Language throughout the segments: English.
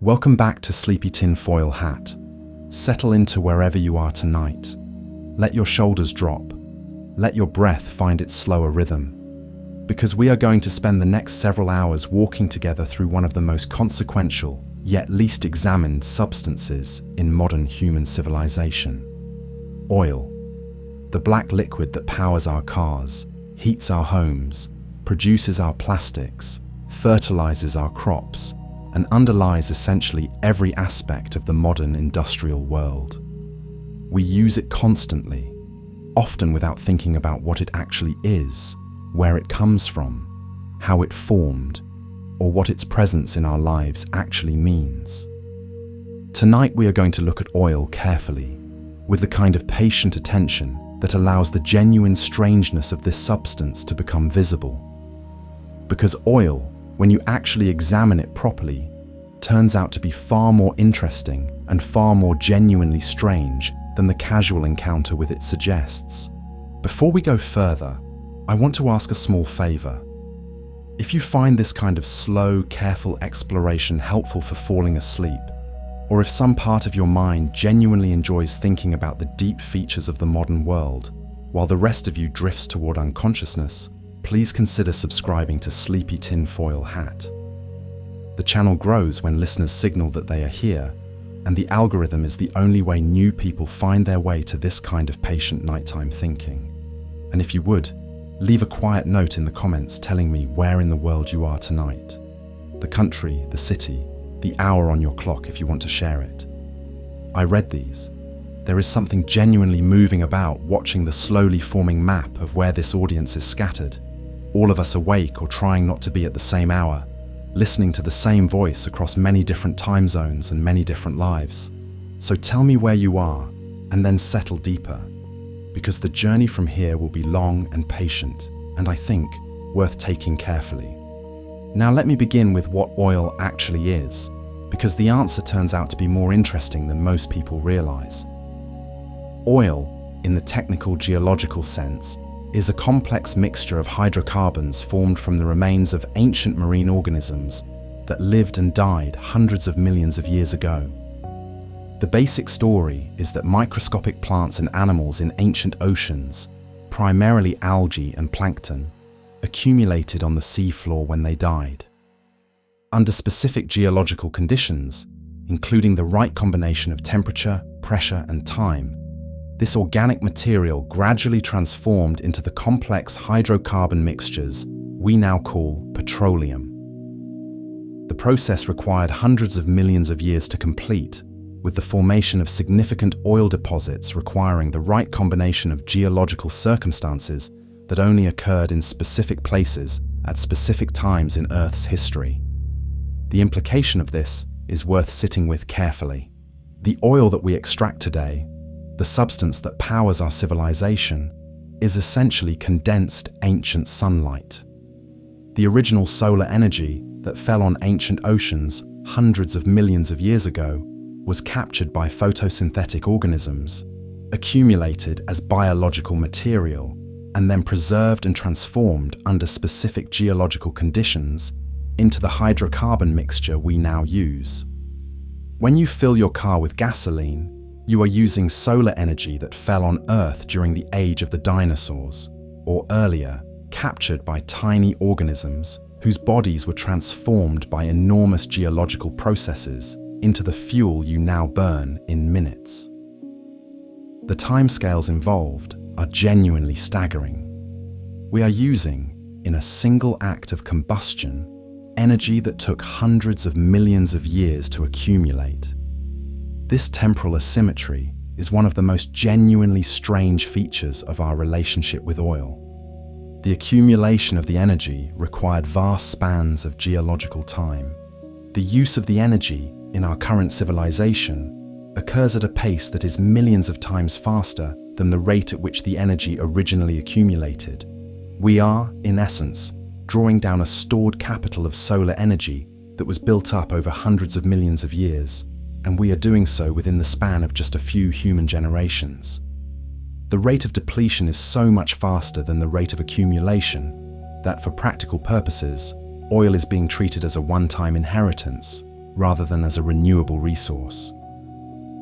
Welcome back to Sleepy Tinfoil Hat. Settle into wherever you are tonight. Let your shoulders drop. Let your breath find its slower rhythm. Because we are going to spend the next several hours walking together through one of the most consequential, yet least examined substances in modern human civilization. Oil. The black liquid that powers our cars, heats our homes, produces our plastics, fertilizes our crops, and underlies essentially every aspect of the modern industrial world. We use it constantly, often without thinking about what it actually is, where it comes from, how it formed, or what its presence in our lives actually means. Tonight we are going to look at oil carefully, with the kind of patient attention that allows the genuine strangeness of this substance to become visible. Because oil, when you actually examine it properly, turns out to be far more interesting and far more genuinely strange than the casual encounter with it suggests. Before we go further, I want to ask a small favor. If you find this kind of slow, careful exploration helpful for falling asleep, or if some part of your mind genuinely enjoys thinking about the deep features of the modern world, while the rest of you drifts toward unconsciousness, please consider subscribing to Sleepy Tinfoil Hat. The channel grows when listeners signal that they are here, and the algorithm is the only way new people find their way to this kind of patient nighttime thinking. And if you would, leave a quiet note in the comments telling me where in the world you are tonight. The country, the city, the hour on your clock if you want to share it. I read these. There is something genuinely moving about watching the slowly forming map of where this audience is scattered. All of us awake or trying not to be at the same hour, listening to the same voice across many different time zones and many different lives. So tell me where you are, and then settle deeper, because the journey from here will be long and patient, and I think worth taking carefully. Now let me begin with what oil actually is, because the answer turns out to be more interesting than most people realize. Oil, in the technical geological sense, is a complex mixture of hydrocarbons formed from the remains of ancient marine organisms that lived and died hundreds of millions of years ago. The basic story is that microscopic plants and animals in ancient oceans, primarily algae and plankton, accumulated on the seafloor when they died. Under specific geological conditions, including the right combination of temperature, pressure, and time, this organic material gradually transformed into the complex hydrocarbon mixtures we now call petroleum. The process required hundreds of millions of years to complete, with the formation of significant oil deposits requiring the right combination of geological circumstances that only occurred in specific places at specific times in Earth's history. The implication of this is worth sitting with carefully. The oil that we extract today, the substance that powers our civilization, is essentially condensed ancient sunlight. The original solar energy that fell on ancient oceans hundreds of millions of years ago was captured by photosynthetic organisms, accumulated as biological material, and then preserved and transformed under specific geological conditions into the hydrocarbon mixture we now use. When you fill your car with gasoline, you are using solar energy that fell on Earth during the age of the dinosaurs, or earlier, captured by tiny organisms whose bodies were transformed by enormous geological processes into the fuel you now burn in minutes. The timescales involved are genuinely staggering. We are using, in a single act of combustion, energy that took hundreds of millions of years to accumulate. This temporal asymmetry is one of the most genuinely strange features of our relationship with oil. The accumulation of the energy required vast spans of geological time. The use of the energy in our current civilization occurs at a pace that is millions of times faster than the rate at which the energy originally accumulated. We are, in essence, drawing down a stored capital of solar energy that was built up over hundreds of millions of years, and we are doing so within the span of just a few human generations. The rate of depletion is so much faster than the rate of accumulation that, for practical purposes, oil is being treated as a one-time inheritance, rather than as a renewable resource.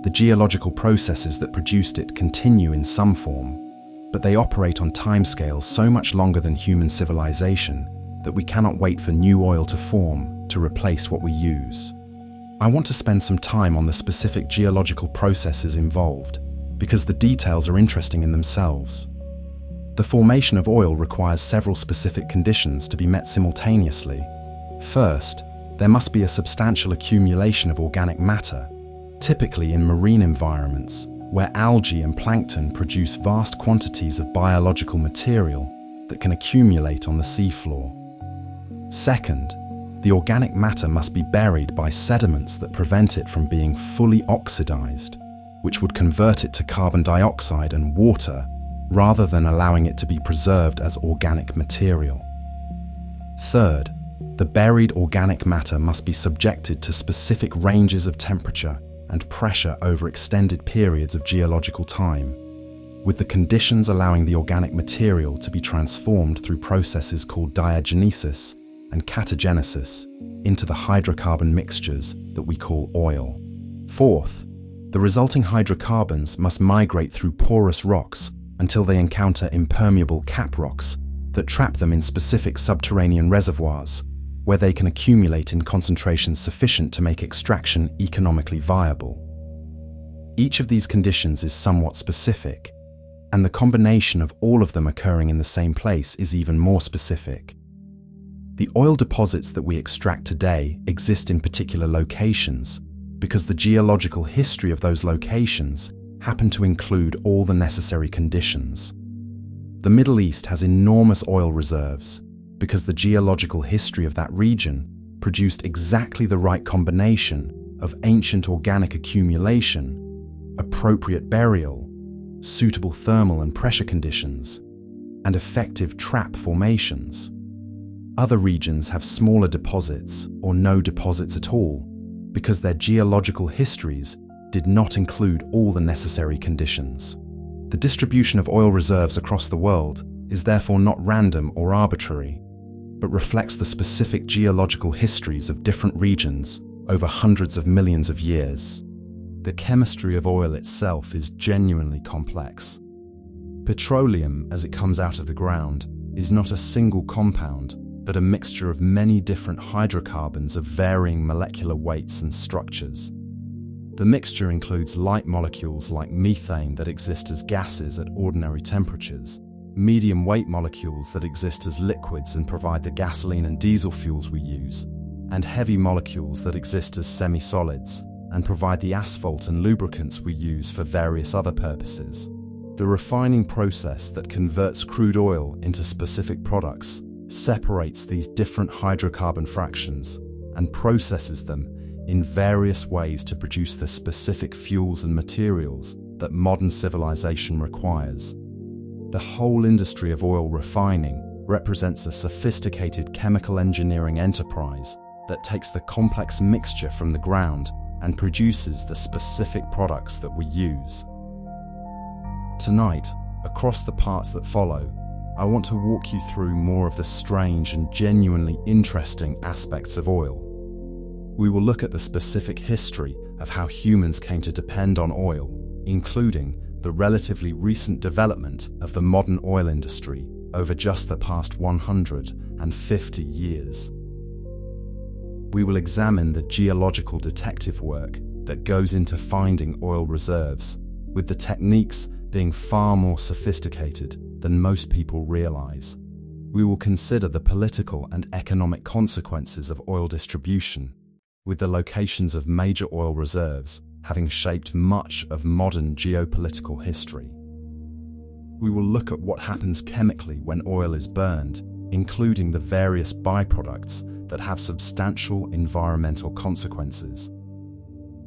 The geological processes that produced it continue in some form, but they operate on timescales so much longer than human civilization that we cannot wait for new oil to form to replace what we use. I want to spend some time on the specific geological processes involved, because the details are interesting in themselves. The formation of oil requires several specific conditions to be met simultaneously. First, there must be a substantial accumulation of organic matter, typically in marine environments, where algae and plankton produce vast quantities of biological material that can accumulate on the seafloor. Second, the organic matter must be buried by sediments that prevent it from being fully oxidized, which would convert it to carbon dioxide and water rather than allowing it to be preserved as organic material. Third, the buried organic matter must be subjected to specific ranges of temperature and pressure over extended periods of geological time, with the conditions allowing the organic material to be transformed through processes called diagenesis and catagenesis into the hydrocarbon mixtures that we call oil. Fourth, the resulting hydrocarbons must migrate through porous rocks until they encounter impermeable cap rocks that trap them in specific subterranean reservoirs, where they can accumulate in concentrations sufficient to make extraction economically viable. Each of these conditions is somewhat specific, and the combination of all of them occurring in the same place is even more specific. The oil deposits that we extract today exist in particular locations because the geological history of those locations happen to include all the necessary conditions. The Middle East has enormous oil reserves because the geological history of that region produced exactly the right combination of ancient organic accumulation, appropriate burial, suitable thermal and pressure conditions, and effective trap formations. Other regions have smaller deposits or no deposits at all because their geological histories did not include all the necessary conditions. The distribution of oil reserves across the world is therefore not random or arbitrary, but reflects the specific geological histories of different regions over hundreds of millions of years. The chemistry of oil itself is genuinely complex. Petroleum, as it comes out of the ground, is not a single compound, but a mixture of many different hydrocarbons of varying molecular weights and structures. The mixture includes light molecules like methane that exist as gases at ordinary temperatures, medium weight molecules that exist as liquids and provide the gasoline and diesel fuels we use, and heavy molecules that exist as semi-solids and provide the asphalt and lubricants we use for various other purposes. The refining process that converts crude oil into specific products separates these different hydrocarbon fractions and processes them in various ways to produce the specific fuels and materials that modern civilization requires. The whole industry of oil refining represents a sophisticated chemical engineering enterprise that takes the complex mixture from the ground and produces the specific products that we use. Tonight, across the parts that follow, I want to walk you through more of the strange and genuinely interesting aspects of oil. We will look at the specific history of how humans came to depend on oil, including the relatively recent development of the modern oil industry over just the past 150 years. We will examine the geological detective work that goes into finding oil reserves, with the techniques being far more sophisticated than most people realize. We will consider the political and economic consequences of oil distribution, with the locations of major oil reserves having shaped much of modern geopolitical history. We will look at what happens chemically when oil is burned, including the various byproducts that have substantial environmental consequences.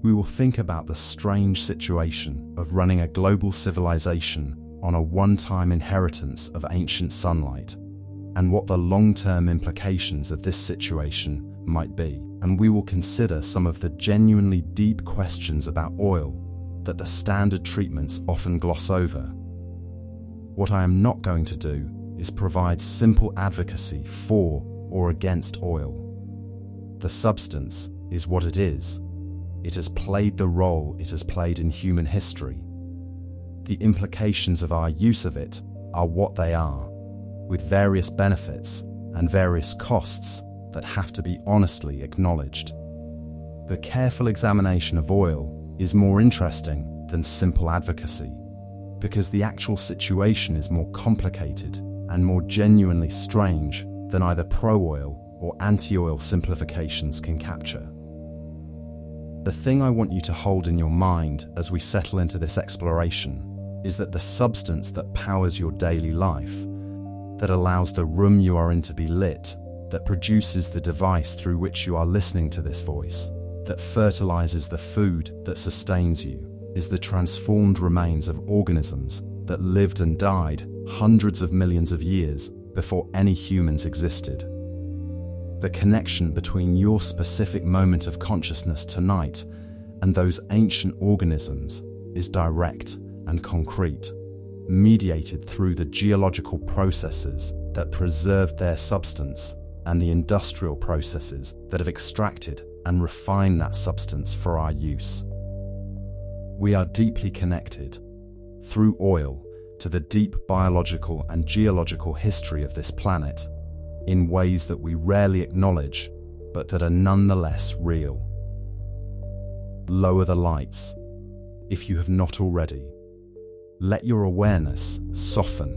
We will think about the strange situation of running a global civilization on a one-time inheritance of ancient sunlight, and what the long-term implications of this situation might be. And we will consider some of the genuinely deep questions about oil that the standard treatments often gloss over. What I am not going to do is provide simple advocacy for or against oil. The substance is what it is. It has played the role it has played in human history. The implications of our use of it are what they are, with various benefits and various costs that have to be honestly acknowledged. The careful examination of oil is more interesting than simple advocacy, because the actual situation is more complicated and more genuinely strange than either pro-oil or anti-oil simplifications can capture. The thing I want you to hold in your mind as we settle into this exploration is that the substance that powers your daily life, that allows the room you are in to be lit, that produces the device through which you are listening to this voice, that fertilizes the food that sustains you, is the transformed remains of organisms that lived and died hundreds of millions of years before any humans existed. The connection between your specific moment of consciousness tonight and those ancient organisms is direct and concrete, mediated through the geological processes that preserved their substance and the industrial processes that have extracted and refined that substance for our use. We are deeply connected, through oil, to the deep biological and geological history of this planet, in ways that we rarely acknowledge, but that are nonetheless real. Lower the lights, if you have not already. Let your awareness soften.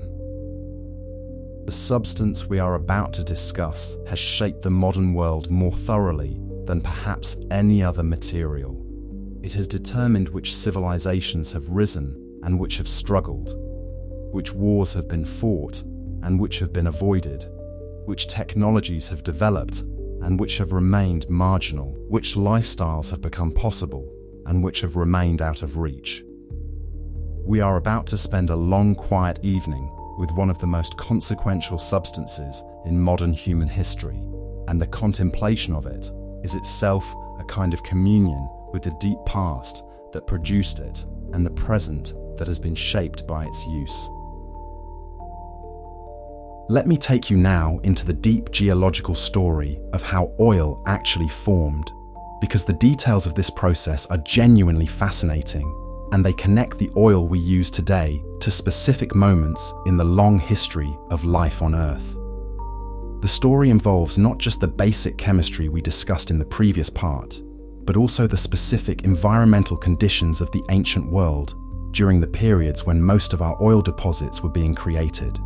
The substance we are about to discuss has shaped the modern world more thoroughly than perhaps any other material. It has determined which civilizations have risen and which have struggled, which wars have been fought and which have been avoided, which technologies have developed and which have remained marginal, which lifestyles have become possible and which have remained out of reach. We are about to spend a long, quiet evening with one of the most consequential substances in modern human history, and the contemplation of it is itself a kind of communion with the deep past that produced it and the present that has been shaped by its use. Let me take you now into the deep geological story of how oil actually formed, because the details of this process are genuinely fascinating, and they connect the oil we use today to specific moments in the long history of life on Earth. The story involves not just the basic chemistry we discussed in the previous part, but also the specific environmental conditions of the ancient world during the periods when most of our oil deposits were being created.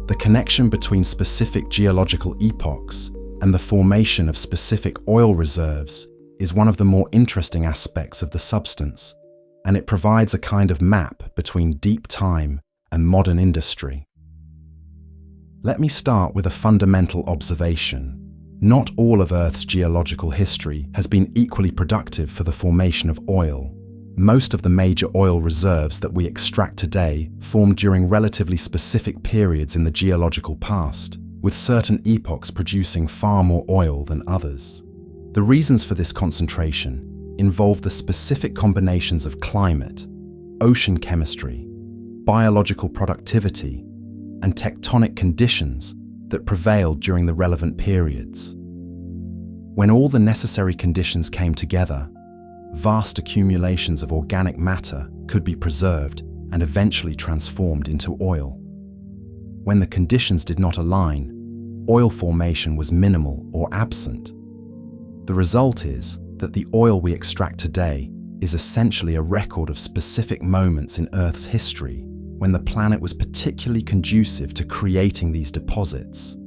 The connection between specific geological epochs and the formation of specific oil reserves is one of the more interesting aspects of the substance, and it provides a kind of map between deep time and modern industry. Let me start with a fundamental observation. Not all of Earth's geological history has been equally productive for the formation of oil. Most of the major oil reserves that we extract today formed during relatively specific periods in the geological past, with certain epochs producing far more oil than others. The reasons for this concentration involve the specific combinations of climate, ocean chemistry, biological productivity, and tectonic conditions that prevailed during the relevant periods. When all the necessary conditions came together, vast accumulations of organic matter could be preserved and eventually transformed into oil. When the conditions did not align, oil formation was minimal or absent. The result is that the oil we extract today is essentially a record of specific moments in Earth's history when the planet was particularly conducive to creating these deposits.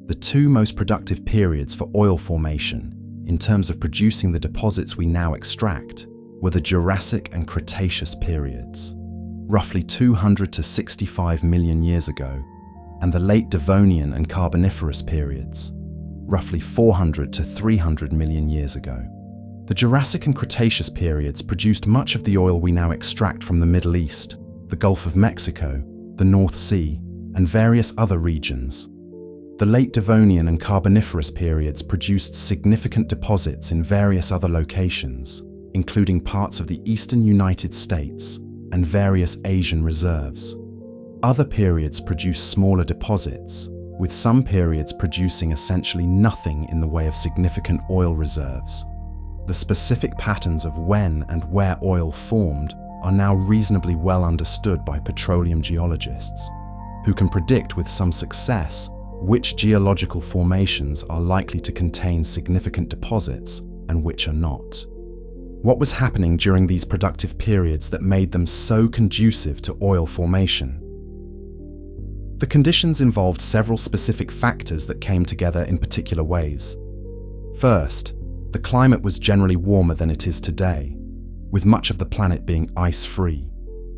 The two most productive periods for oil formation, in terms of producing the deposits we now extract, were the Jurassic and Cretaceous periods, roughly 200 to 65 million years ago, and the late Devonian and Carboniferous periods, roughly 400 to 300 million years ago. The Jurassic and Cretaceous periods produced much of the oil we now extract from the Middle East, the Gulf of Mexico, the North Sea, and various other regions. The late Devonian and Carboniferous periods produced significant deposits in various other locations, including parts of the eastern United States and various Asian reserves. Other periods produced smaller deposits, with some periods producing essentially nothing in the way of significant oil reserves, The specific patterns of when and where oil formed are now reasonably well understood by petroleum geologists, who can predict with some success which geological formations are likely to contain significant deposits and which are not. What was happening during these productive periods that made them so conducive to oil formation? The conditions involved several specific factors that came together in particular ways. First, the climate was generally warmer than it is today, with much of the planet being ice-free,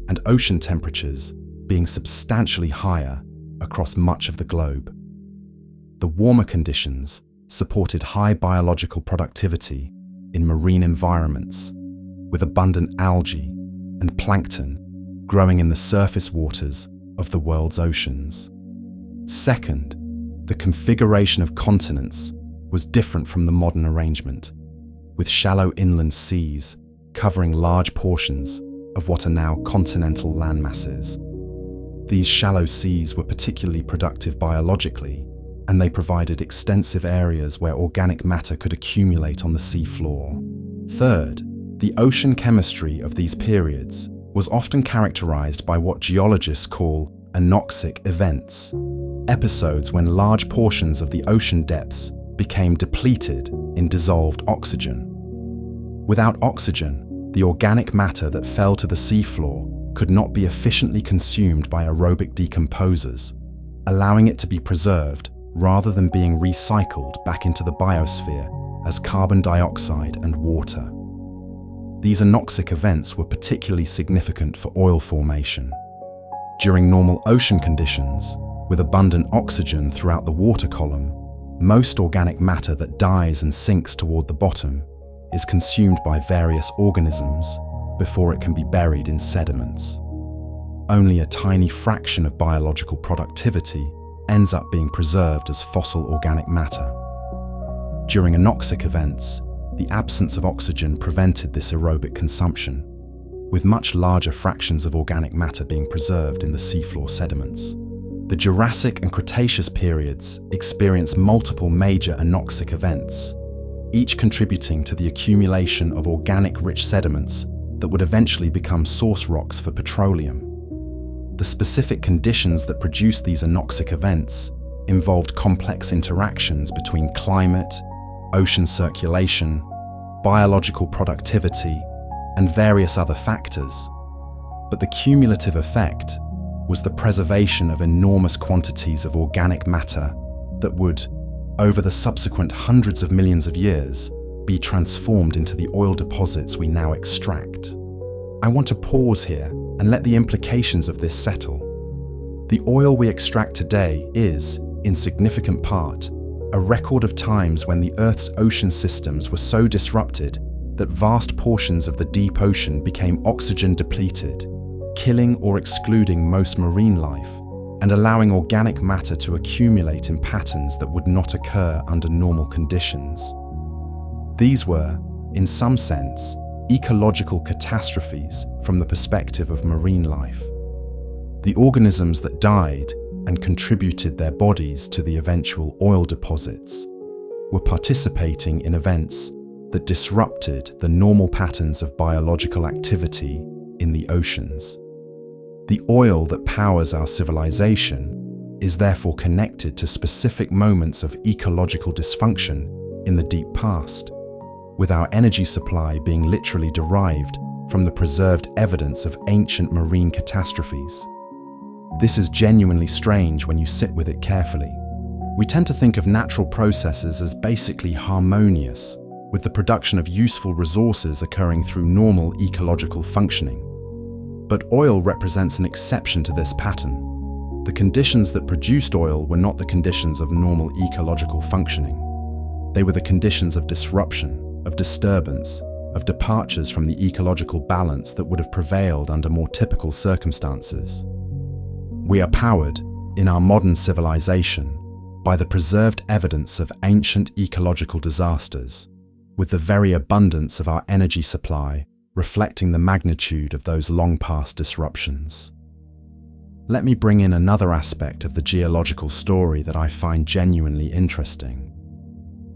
and ocean temperatures being substantially higher across much of the globe. The warmer conditions supported high biological productivity in marine environments, with abundant algae and plankton growing in the surface waters of the world's oceans. Second, the configuration of continents was different from the modern arrangement, with shallow inland seas covering large portions of what are now continental landmasses. These shallow seas were particularly productive biologically, and they provided extensive areas where organic matter could accumulate on the sea floor. Third, the ocean chemistry of these periods was often characterized by what geologists call anoxic events, episodes when large portions of the ocean depths became depleted in dissolved oxygen. Without oxygen, the organic matter that fell to the seafloor could not be efficiently consumed by aerobic decomposers, allowing it to be preserved rather than being recycled back into the biosphere as carbon dioxide and water. These anoxic events were particularly significant for oil formation. During normal ocean conditions, with abundant oxygen throughout the water column, most organic matter that dies and sinks toward the bottom is consumed by various organisms before it can be buried in sediments. Only a tiny fraction of biological productivity ends up being preserved as fossil organic matter. During anoxic events, the absence of oxygen prevented this aerobic consumption, with much larger fractions of organic matter being preserved in the seafloor sediments. The Jurassic and Cretaceous periods experienced multiple major anoxic events, each contributing to the accumulation of organic-rich sediments that would eventually become source rocks for petroleum. The specific conditions that produced these anoxic events involved complex interactions between climate, ocean circulation, biological productivity, and various other factors. But the cumulative effect was the preservation of enormous quantities of organic matter that would, over the subsequent hundreds of millions of years, be transformed into the oil deposits we now extract. I want to pause here and let the implications of this settle. The oil we extract today is, in significant part, a record of times when the Earth's ocean systems were so disrupted that vast portions of the deep ocean became oxygen depleted, killing or excluding most marine life, and allowing organic matter to accumulate in patterns that would not occur under normal conditions. These were, in some sense, ecological catastrophes from the perspective of marine life. The organisms that died and contributed their bodies to the eventual oil deposits were participating in events that disrupted the normal patterns of biological activity in the oceans. The oil that powers our civilization is therefore connected to specific moments of ecological dysfunction in the deep past, with our energy supply being literally derived from the preserved evidence of ancient marine catastrophes. This is genuinely strange when you sit with it carefully. We tend to think of natural processes as basically harmonious, with the production of useful resources occurring through normal ecological functioning. But oil represents an exception to this pattern. The conditions that produced oil were not the conditions of normal ecological functioning. They were the conditions of disruption, of disturbance, of departures from the ecological balance that would have prevailed under more typical circumstances. We are powered, in our modern civilization, by the preserved evidence of ancient ecological disasters, with the very abundance of our energy supply reflecting the magnitude of those long-past disruptions. Let me bring in another aspect of the geological story that I find genuinely interesting.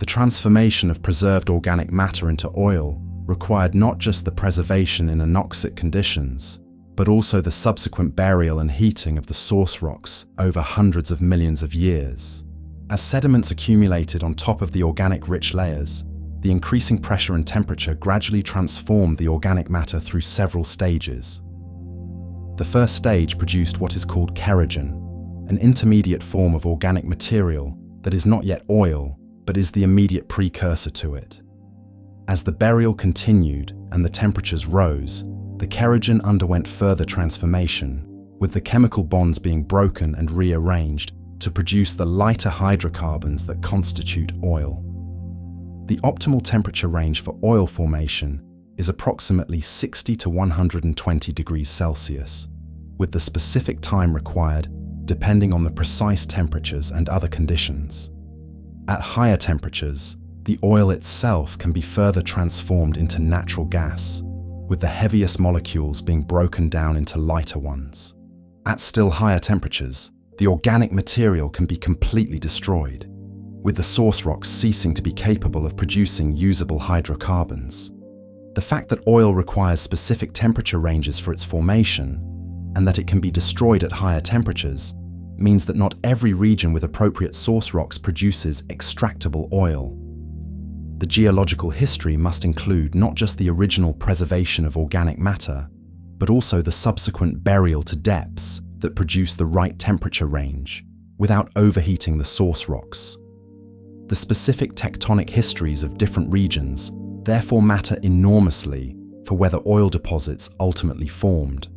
The transformation of preserved organic matter into oil required not just the preservation in anoxic conditions, but also the subsequent burial and heating of the source rocks over hundreds of millions of years. As sediments accumulated on top of the organic-rich layers, the increasing pressure and temperature gradually transformed the organic matter through several stages. The first stage produced what is called kerogen, an intermediate form of organic material that is not yet oil, but is the immediate precursor to it. As the burial continued and the temperatures rose, the kerogen underwent further transformation, with the chemical bonds being broken and rearranged to produce the lighter hydrocarbons that constitute oil. The optimal temperature range for oil formation is approximately 60 to 120 degrees Celsius, with the specific time required depending on the precise temperatures and other conditions. At higher temperatures, the oil itself can be further transformed into natural gas, with the heaviest molecules being broken down into lighter ones. At still higher temperatures, the organic material can be completely destroyed, with the source rocks ceasing to be capable of producing usable hydrocarbons. The fact that oil requires specific temperature ranges for its formation, and that it can be destroyed at higher temperatures, means that not every region with appropriate source rocks produces extractable oil. The geological history must include not just the original preservation of organic matter, but also the subsequent burial to depths that produce the right temperature range, without overheating the source rocks. The specific tectonic histories of different regions therefore matter enormously for whether oil deposits ultimately formed.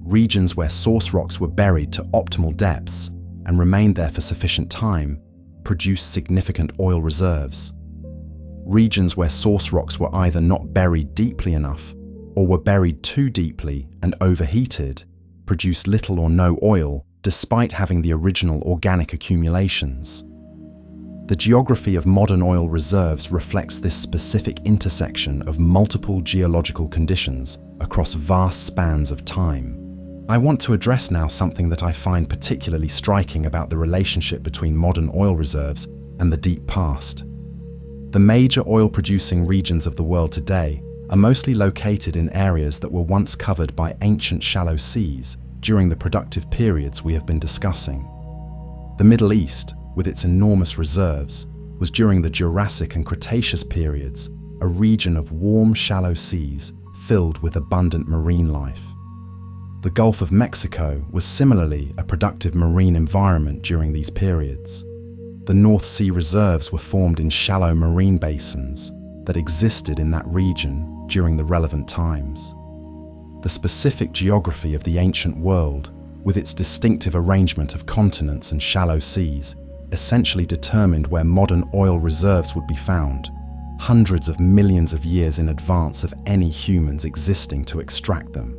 Regions where source rocks were buried to optimal depths and remained there for sufficient time produced significant oil reserves. Regions where source rocks were either not buried deeply enough or were buried too deeply and overheated produced little or no oil despite having the original organic accumulations. The geography of modern oil reserves reflects this specific intersection of multiple geological conditions across vast spans of time. I want to address now something that I find particularly striking about the relationship between modern oil reserves and the deep past. The major oil-producing regions of the world today are mostly located in areas that were once covered by ancient shallow seas during the productive periods we have been discussing. The Middle East, with its enormous reserves, was during the Jurassic and Cretaceous periods a region of warm, shallow seas filled with abundant marine life. The Gulf of Mexico was similarly a productive marine environment during these periods. The North Sea reserves were formed in shallow marine basins that existed in that region during the relevant times. The specific geography of the ancient world, with its distinctive arrangement of continents and shallow seas, essentially determined where modern oil reserves would be found, hundreds of millions of years in advance of any humans existing to extract them.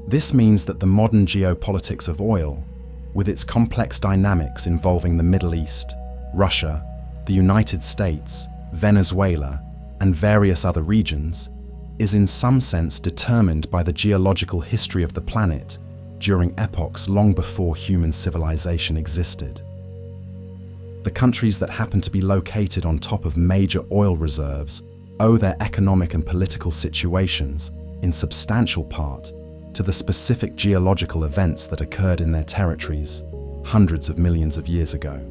This means that the modern geopolitics of oil, with its complex dynamics involving the Middle East, Russia, the United States, Venezuela, and various other regions, is in some sense determined by the geological history of the planet during epochs long before human civilization existed. The countries that happen to be located on top of major oil reserves owe their economic and political situations, in substantial part, to the specific geological events that occurred in their territories hundreds of millions of years ago.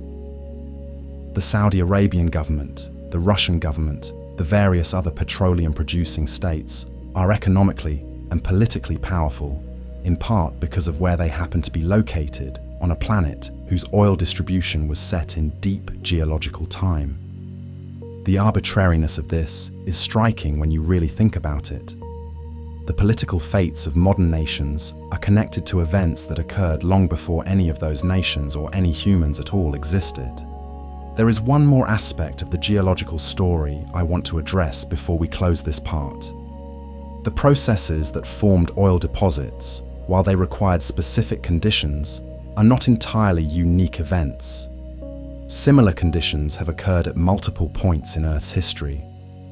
The Saudi Arabian government, the Russian government, the various other petroleum-producing states are economically and politically powerful, in part because of where they happen to be located on a planet whose oil distribution was set in deep geological time. The arbitrariness of this is striking when you really think about it. The political fates of modern nations are connected to events that occurred long before any of those nations or any humans at all existed. There is one more aspect of the geological story I want to address before we close this part. The processes that formed oil deposits, while they required specific conditions, are not entirely unique events. Similar conditions have occurred at multiple points in Earth's history,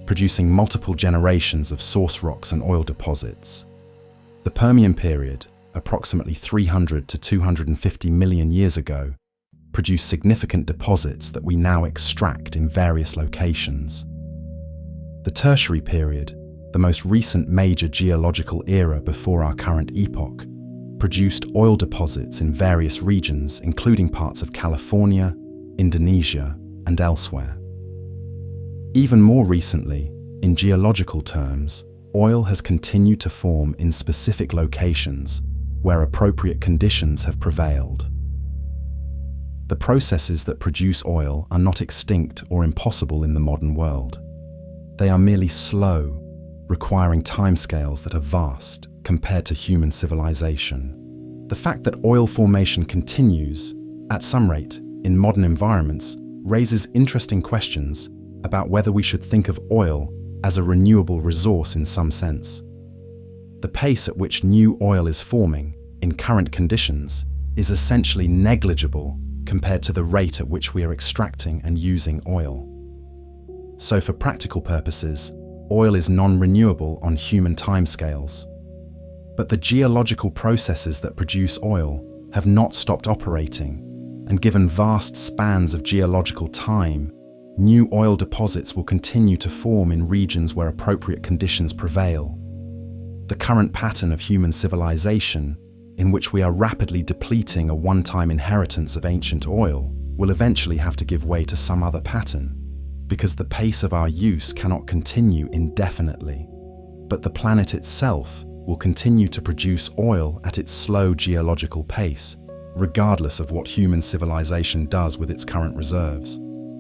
producing multiple generations of source rocks and oil deposits. The Permian period, approximately 300 to 250 million years ago, produce significant deposits that we now extract in various locations. The Tertiary period, the most recent major geological era before our current epoch, produced oil deposits in various regions, including parts of California, Indonesia, and elsewhere. Even more recently, in geological terms, oil has continued to form in specific locations where appropriate conditions have prevailed. The processes that produce oil are not extinct or impossible in the modern world. They are merely slow, requiring timescales that are vast compared to human civilization. The fact that oil formation continues, at some rate, in modern environments raises interesting questions about whether we should think of oil as a renewable resource in some sense. The pace at which new oil is forming in current conditions is essentially negligible compared to the rate at which we are extracting and using oil. So for practical purposes, oil is non-renewable on human timescales. But the geological processes that produce oil have not stopped operating, and given vast spans of geological time, new oil deposits will continue to form in regions where appropriate conditions prevail. The current pattern of human civilization, in which we are rapidly depleting a one-time inheritance of ancient oil, will eventually have to give way to some other pattern, because the pace of our use cannot continue indefinitely. But the planet itself will continue to produce oil at its slow geological pace, regardless of what human civilization does with its current reserves.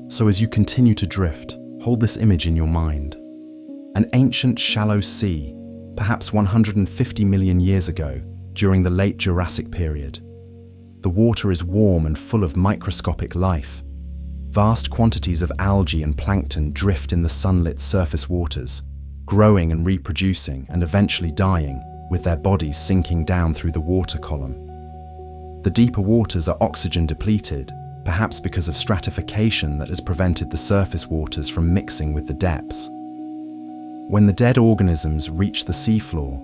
So as you continue to drift, hold this image in your mind. An ancient shallow sea, perhaps 150 million years ago, during the late Jurassic period. The water is warm and full of microscopic life. Vast quantities of algae and plankton drift in the sunlit surface waters, growing and reproducing and eventually dying, with their bodies sinking down through the water column. The deeper waters are oxygen depleted, perhaps because of stratification that has prevented the surface waters from mixing with the depths. When the dead organisms reach the seafloor,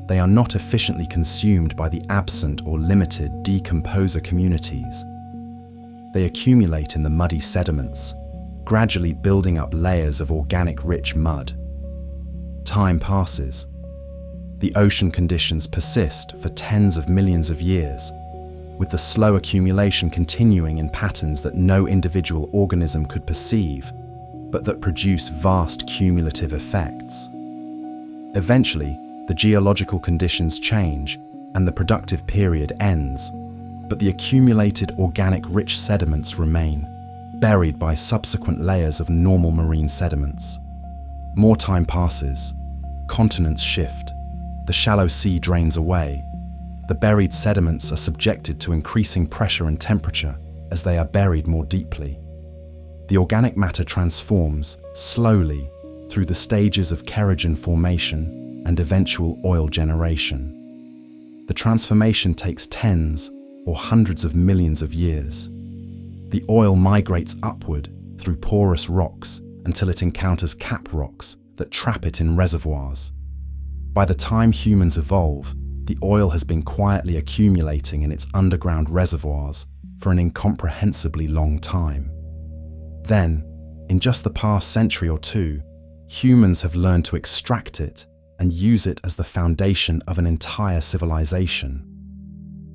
they are not efficiently consumed by the absent or limited decomposer communities. They accumulate in the muddy sediments, gradually building up layers of organic-rich mud. Time passes. The ocean conditions persist for tens of millions of years, with the slow accumulation continuing in patterns that no individual organism could perceive, but that produce vast cumulative effects. Eventually, the geological conditions change and the productive period ends, but the accumulated organic-rich sediments remain, buried by subsequent layers of normal marine sediments. More time passes, continents shift, the shallow sea drains away. The buried sediments are subjected to increasing pressure and temperature as they are buried more deeply. The organic matter transforms, slowly, through the stages of kerogen formation and eventual oil generation. The transformation takes tens or hundreds of millions of years. The oil migrates upward through porous rocks until it encounters cap rocks that trap it in reservoirs. By the time humans evolve, the oil has been quietly accumulating in its underground reservoirs for an incomprehensibly long time. Then, in just the past century or two, humans have learned to extract it and use it as the foundation of an entire civilization.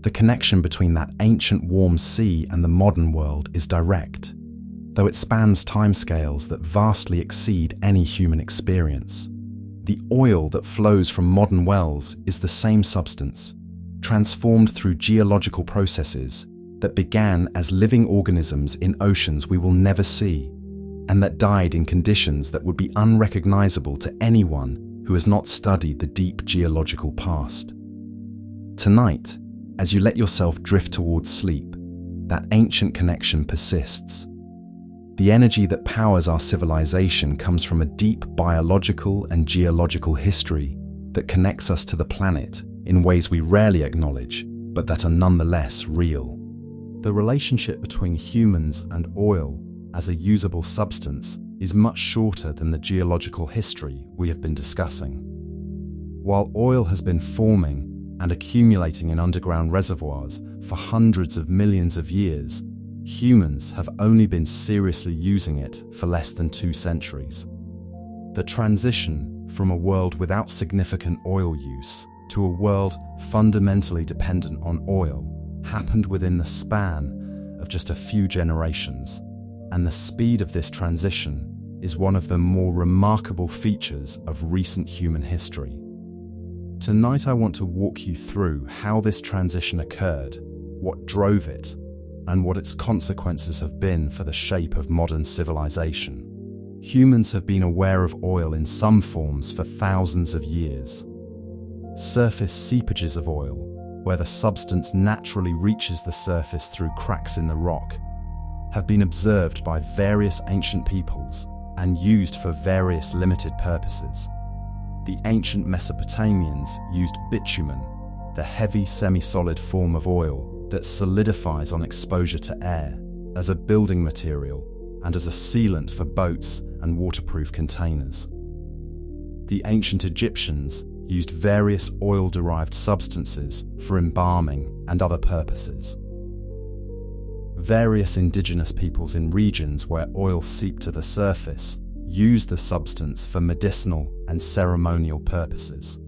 The connection between that ancient warm sea and the modern world is direct, though it spans timescales that vastly exceed any human experience. The oil that flows from modern wells is the same substance, transformed through geological processes that began as living organisms in oceans we will never see, and that died in conditions that would be unrecognizable to anyone who has not studied the deep geological past. Tonight, as you let yourself drift towards sleep, that ancient connection persists. The energy that powers our civilization comes from a deep biological and geological history that connects us to the planet in ways we rarely acknowledge, but that are nonetheless real. The relationship between humans and oil as a usable substance is much shorter than the geological history we have been discussing. While oil has been forming and accumulating in underground reservoirs for hundreds of millions of years, humans have only been seriously using it for less than 2 centuries. The transition from a world without significant oil use to a world fundamentally dependent on oil happened within the span of just a few generations, and the speed of this transition is one of the more remarkable features of recent human history. Tonight I want to walk you through how this transition occurred, what drove it, and what its consequences have been for the shape of modern civilization. Humans have been aware of oil in some forms for thousands of years. Surface seepages of oil, where the substance naturally reaches the surface through cracks in the rock, have been observed by various ancient peoples and used for various limited purposes. The ancient Mesopotamians used bitumen, the heavy semi-solid form of oil that solidifies on exposure to air, as a building material and as a sealant for boats and waterproof containers. The ancient Egyptians used various oil-derived substances for embalming and other purposes. Various indigenous peoples in regions where oil seeped to the surface used the substance for medicinal and ceremonial purposes.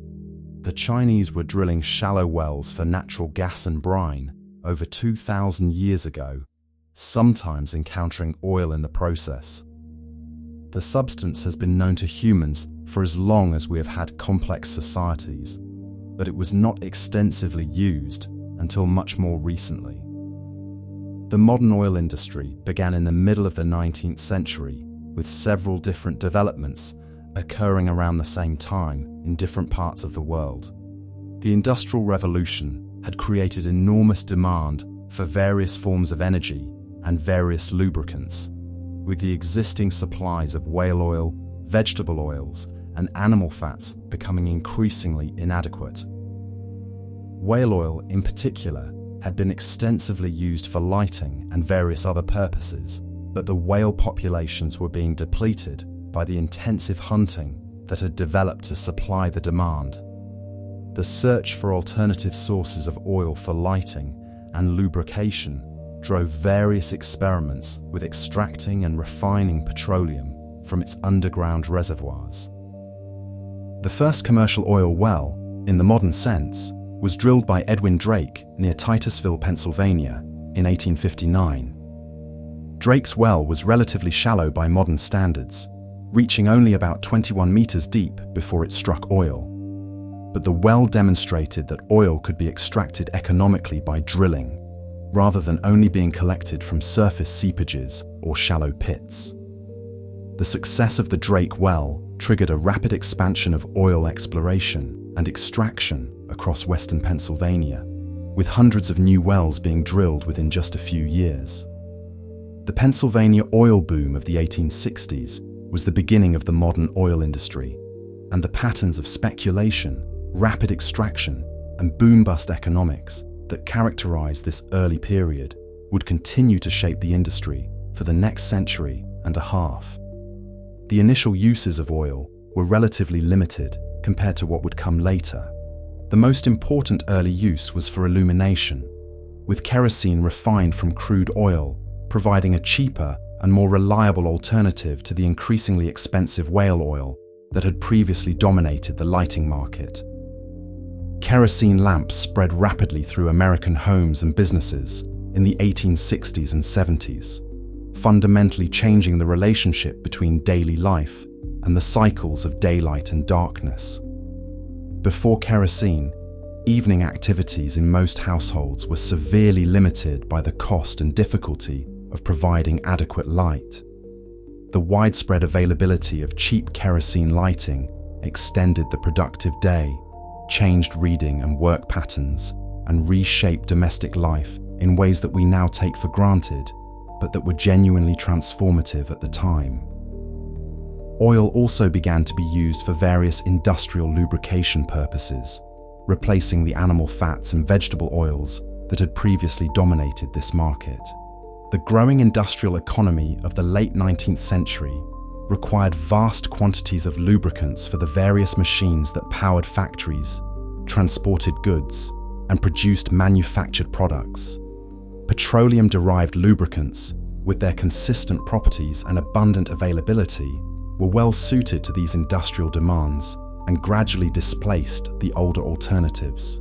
The Chinese were drilling shallow wells for natural gas and brine over 2,000 years ago, sometimes encountering oil in the process. The substance has been known to humans for as long as we have had complex societies, but it was not extensively used until much more recently. The modern oil industry began in the middle of the 19th century, with several different developments occurring around the same time in different parts of the world. The Industrial Revolution had created enormous demand for various forms of energy and various lubricants, with the existing supplies of whale oil, vegetable oils, and animal fats becoming increasingly inadequate. Whale oil, in particular, had been extensively used for lighting and various other purposes, but the whale populations were being depleted by the intensive hunting that had developed to supply the demand. The search for alternative sources of oil for lighting and lubrication drove various experiments with extracting and refining petroleum from its underground reservoirs. The first commercial oil well, in the modern sense, was drilled by Edwin Drake near Titusville, Pennsylvania, in 1859. Drake's well was relatively shallow by modern standards, reaching only about 21 meters deep before it struck oil. But the well demonstrated that oil could be extracted economically by drilling, rather than only being collected from surface seepages or shallow pits. The success of the Drake well triggered a rapid expansion of oil exploration and extraction across western Pennsylvania, with hundreds of new wells being drilled within just a few years. The Pennsylvania oil boom of the 1860s was the beginning of the modern oil industry, and the patterns of speculation, rapid extraction, and boom-bust economics that characterized this early period would continue to shape the industry for the next century and a half. The initial uses of oil were relatively limited compared to what would come later. The most important early use was for illumination, with kerosene refined from crude oil providing a cheaper and more reliable alternative to the increasingly expensive whale oil that had previously dominated the lighting market. Kerosene lamps spread rapidly through American homes and businesses in the 1860s and 70s, fundamentally changing the relationship between daily life and the cycles of daylight and darkness. Before kerosene, evening activities in most households were severely limited by the cost and difficulty of providing adequate light. The widespread availability of cheap kerosene lighting extended the productive day, changed reading and work patterns, and reshaped domestic life in ways that we now take for granted, but that were genuinely transformative at the time. Oil also began to be used for various industrial lubrication purposes, replacing the animal fats and vegetable oils that had previously dominated this market. The growing industrial economy of the late 19th century required vast quantities of lubricants for the various machines that powered factories, transported goods, and produced manufactured products. Petroleum-derived lubricants, with their consistent properties and abundant availability, were well suited to these industrial demands and gradually displaced the older alternatives.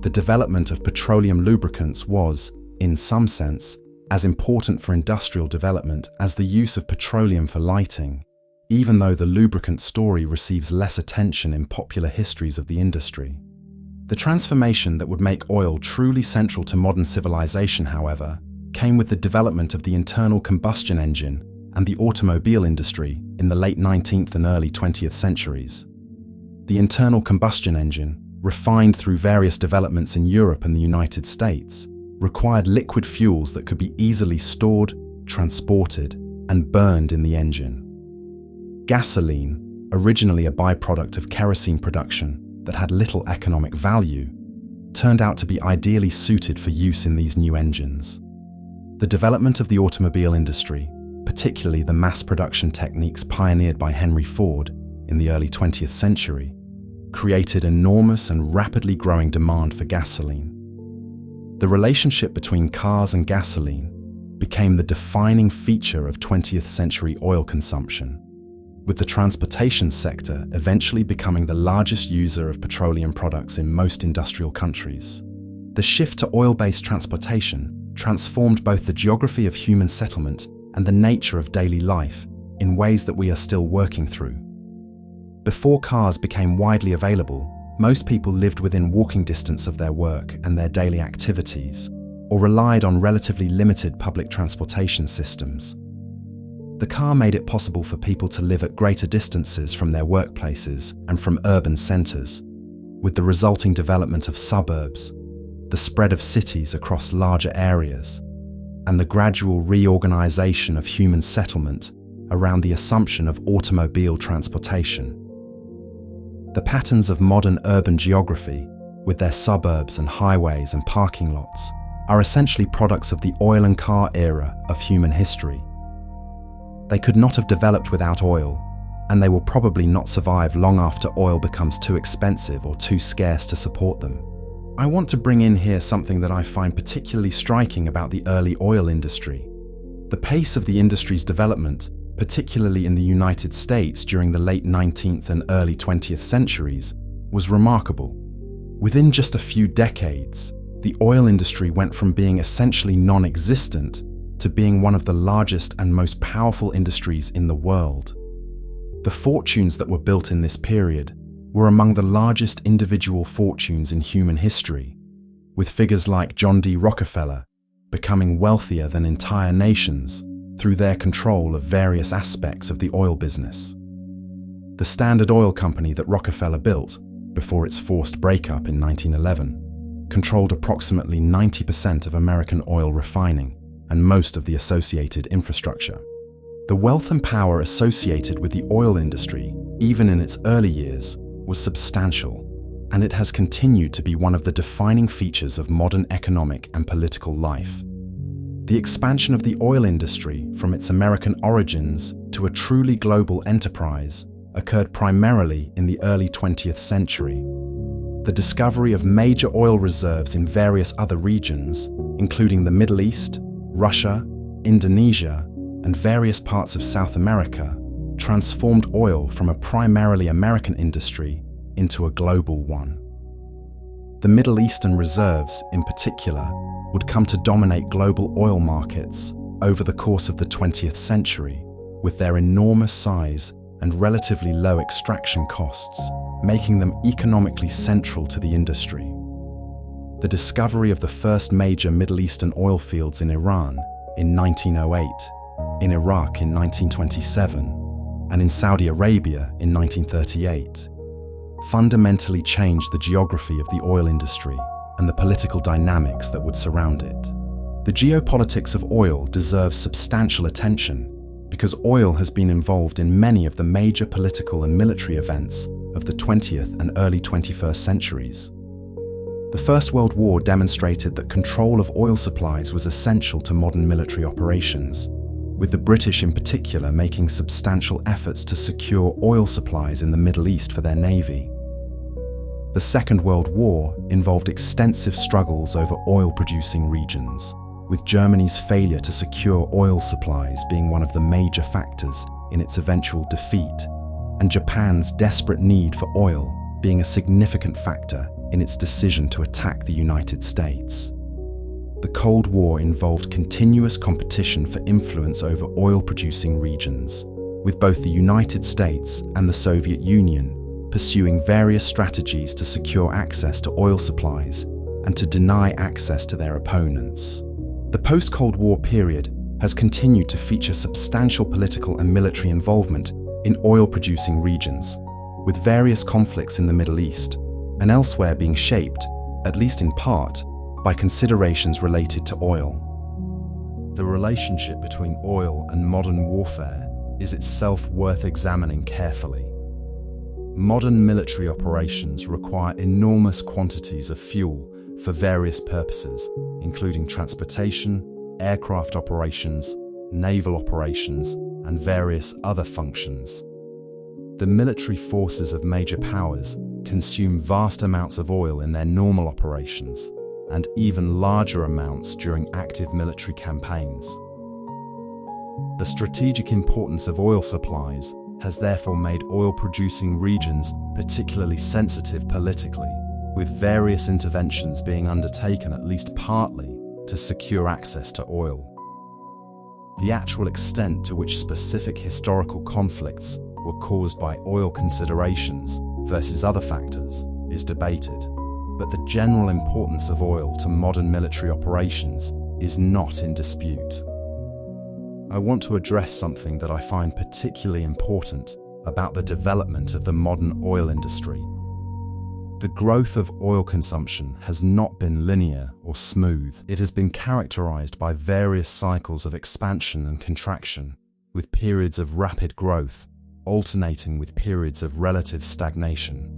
The development of petroleum lubricants was, in some sense, as important for industrial development as the use of petroleum for lighting, even though the lubricant story receives less attention in popular histories of the industry. The transformation that would make oil truly central to modern civilization, however, came with the development of the internal combustion engine and the automobile industry in the late 19th and early 20th centuries. The internal combustion engine, refined through various developments in Europe and the United States, required liquid fuels that could be easily stored, transported, and burned in the engine. Gasoline, originally a byproduct of kerosene production that had little economic value, turned out to be ideally suited for use in these new engines. The development of the automobile industry, particularly the mass production techniques pioneered by Henry Ford in the early 20th century, created enormous and rapidly growing demand for gasoline. The relationship between cars and gasoline became the defining feature of 20th century oil consumption, with the transportation sector eventually becoming the largest user of petroleum products in most industrial countries. The shift to oil-based transportation transformed both the geography of human settlement and the nature of daily life in ways that we are still working through. Before cars became widely available, most people lived within walking distance of their work and their daily activities, or relied on relatively limited public transportation systems. The car made it possible for people to live at greater distances from their workplaces and from urban centers, with the resulting development of suburbs, the spread of cities across larger areas, and the gradual reorganization of human settlement around the assumption of automobile transportation. The patterns of modern urban geography, with their suburbs and highways and parking lots, are essentially products of the oil and car era of human history. They could not have developed without oil, and they will probably not survive long after oil becomes too expensive or too scarce to support them. I want to bring in here something that I find particularly striking about the early oil industry. The pace of the industry's development, particularly in the United States during the late 19th and early 20th centuries, was remarkable. Within just a few decades, the oil industry went from being essentially non-existent to being one of the largest and most powerful industries in the world. The fortunes that were built in this period were among the largest individual fortunes in human history, with figures like John D. Rockefeller becoming wealthier than entire nations through their control of various aspects of the oil business. The Standard Oil Company that Rockefeller built, before its forced breakup in 1911, controlled approximately 90% of American oil refining and most of the associated infrastructure. The wealth and power associated with the oil industry, even in its early years, was substantial, and it has continued to be one of the defining features of modern economic and political life. The expansion of the oil industry from its American origins to a truly global enterprise occurred primarily in the early 20th century. The discovery of major oil reserves in various other regions, including the Middle East, Russia, Indonesia, and various parts of South America, transformed oil from a primarily American industry into a global one. The Middle Eastern reserves, in particular, would come to dominate global oil markets over the course of the 20th century, with their enormous size and relatively low extraction costs, making them economically central to the industry. The discovery of the first major Middle Eastern oil fields in Iran in 1908, in Iraq in 1927, and in Saudi Arabia in 1938, fundamentally changed the geography of the oil industry and the political dynamics that would surround it. The geopolitics of oil deserves substantial attention because oil has been involved in many of the major political and military events of the 20th and early 21st centuries. The First World War demonstrated that control of oil supplies was essential to modern military operations, with the British in particular making substantial efforts to secure oil supplies in the Middle East for their navy. The Second World War involved extensive struggles over oil-producing regions, with Germany's failure to secure oil supplies being one of the major factors in its eventual defeat, and Japan's desperate need for oil being a significant factor in its decision to attack the United States. The Cold War involved continuous competition for influence over oil-producing regions, with both the United States and the Soviet Union pursuing various strategies to secure access to oil supplies and to deny access to their opponents. The post-Cold War period has continued to feature substantial political and military involvement in oil-producing regions, with various conflicts in the Middle East and elsewhere being shaped, at least in part, by considerations related to oil. The relationship between oil and modern warfare is itself worth examining carefully. Modern military operations require enormous quantities of fuel for various purposes, including transportation, aircraft operations, naval operations, and various other functions. The military forces of major powers consume vast amounts of oil in their normal operations, and even larger amounts during active military campaigns. The strategic importance of oil supplies has therefore made oil-producing regions particularly sensitive politically, with various interventions being undertaken at least partly to secure access to oil. The actual extent to which specific historical conflicts were caused by oil considerations versus other factors is debated, but the general importance of oil to modern military operations is not in dispute. I want to address something that I find particularly important about the development of the modern oil industry. The growth of oil consumption has not been linear or smooth. It has been characterized by various cycles of expansion and contraction, with periods of rapid growth alternating with periods of relative stagnation.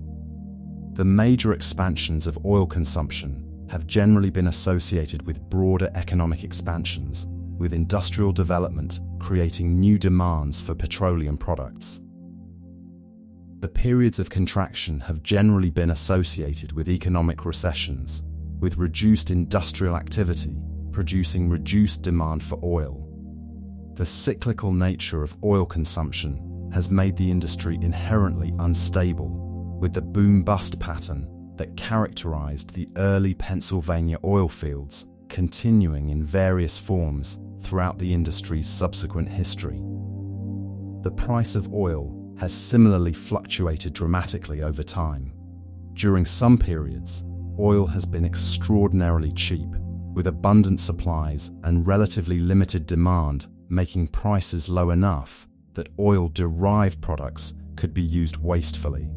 The major expansions of oil consumption have generally been associated with broader economic expansions, with industrial development creating new demands for petroleum products. The periods of contraction have generally been associated with economic recessions, with reduced industrial activity producing reduced demand for oil. The cyclical nature of oil consumption has made the industry inherently unstable, with the boom-bust pattern that characterized the early Pennsylvania oil fields continuing in various forms throughout the industry's subsequent history. The price of oil has similarly fluctuated dramatically over time. During some periods, oil has been extraordinarily cheap, with abundant supplies and relatively limited demand making prices low enough that oil-derived products could be used wastefully.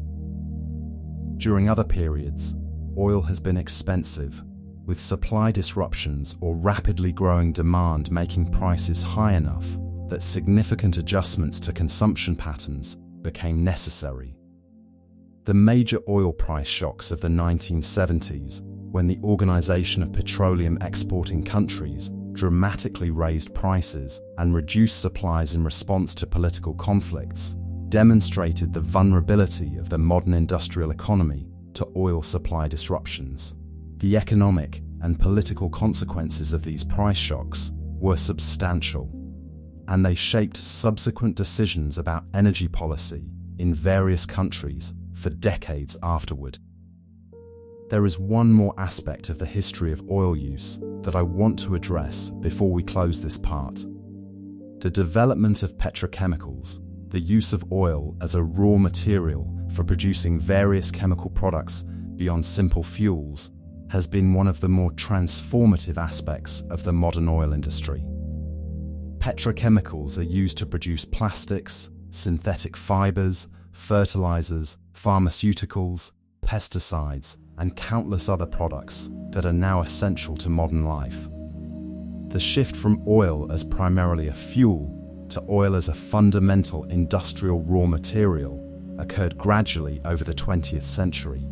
During other periods, oil has been expensive, with supply disruptions or rapidly growing demand making prices high enough that significant adjustments to consumption patterns became necessary. The major oil price shocks of the 1970s, when the Organization of Petroleum Exporting Countries dramatically raised prices and reduced supplies in response to political conflicts, demonstrated the vulnerability of the modern industrial economy to oil supply disruptions. The economic and political consequences of these price shocks were substantial, and they shaped subsequent decisions about energy policy in various countries for decades afterward. There is one more aspect of the history of oil use that I want to address before we close this part. The development of petrochemicals, the use of oil as a raw material for producing various chemical products beyond simple fuels, has been one of the more transformative aspects of the modern oil industry. Petrochemicals are used to produce plastics, synthetic fibers, fertilizers, pharmaceuticals, pesticides, and countless other products that are now essential to modern life. The shift from oil as primarily a fuel to oil as a fundamental industrial raw material occurred gradually over the 20th century,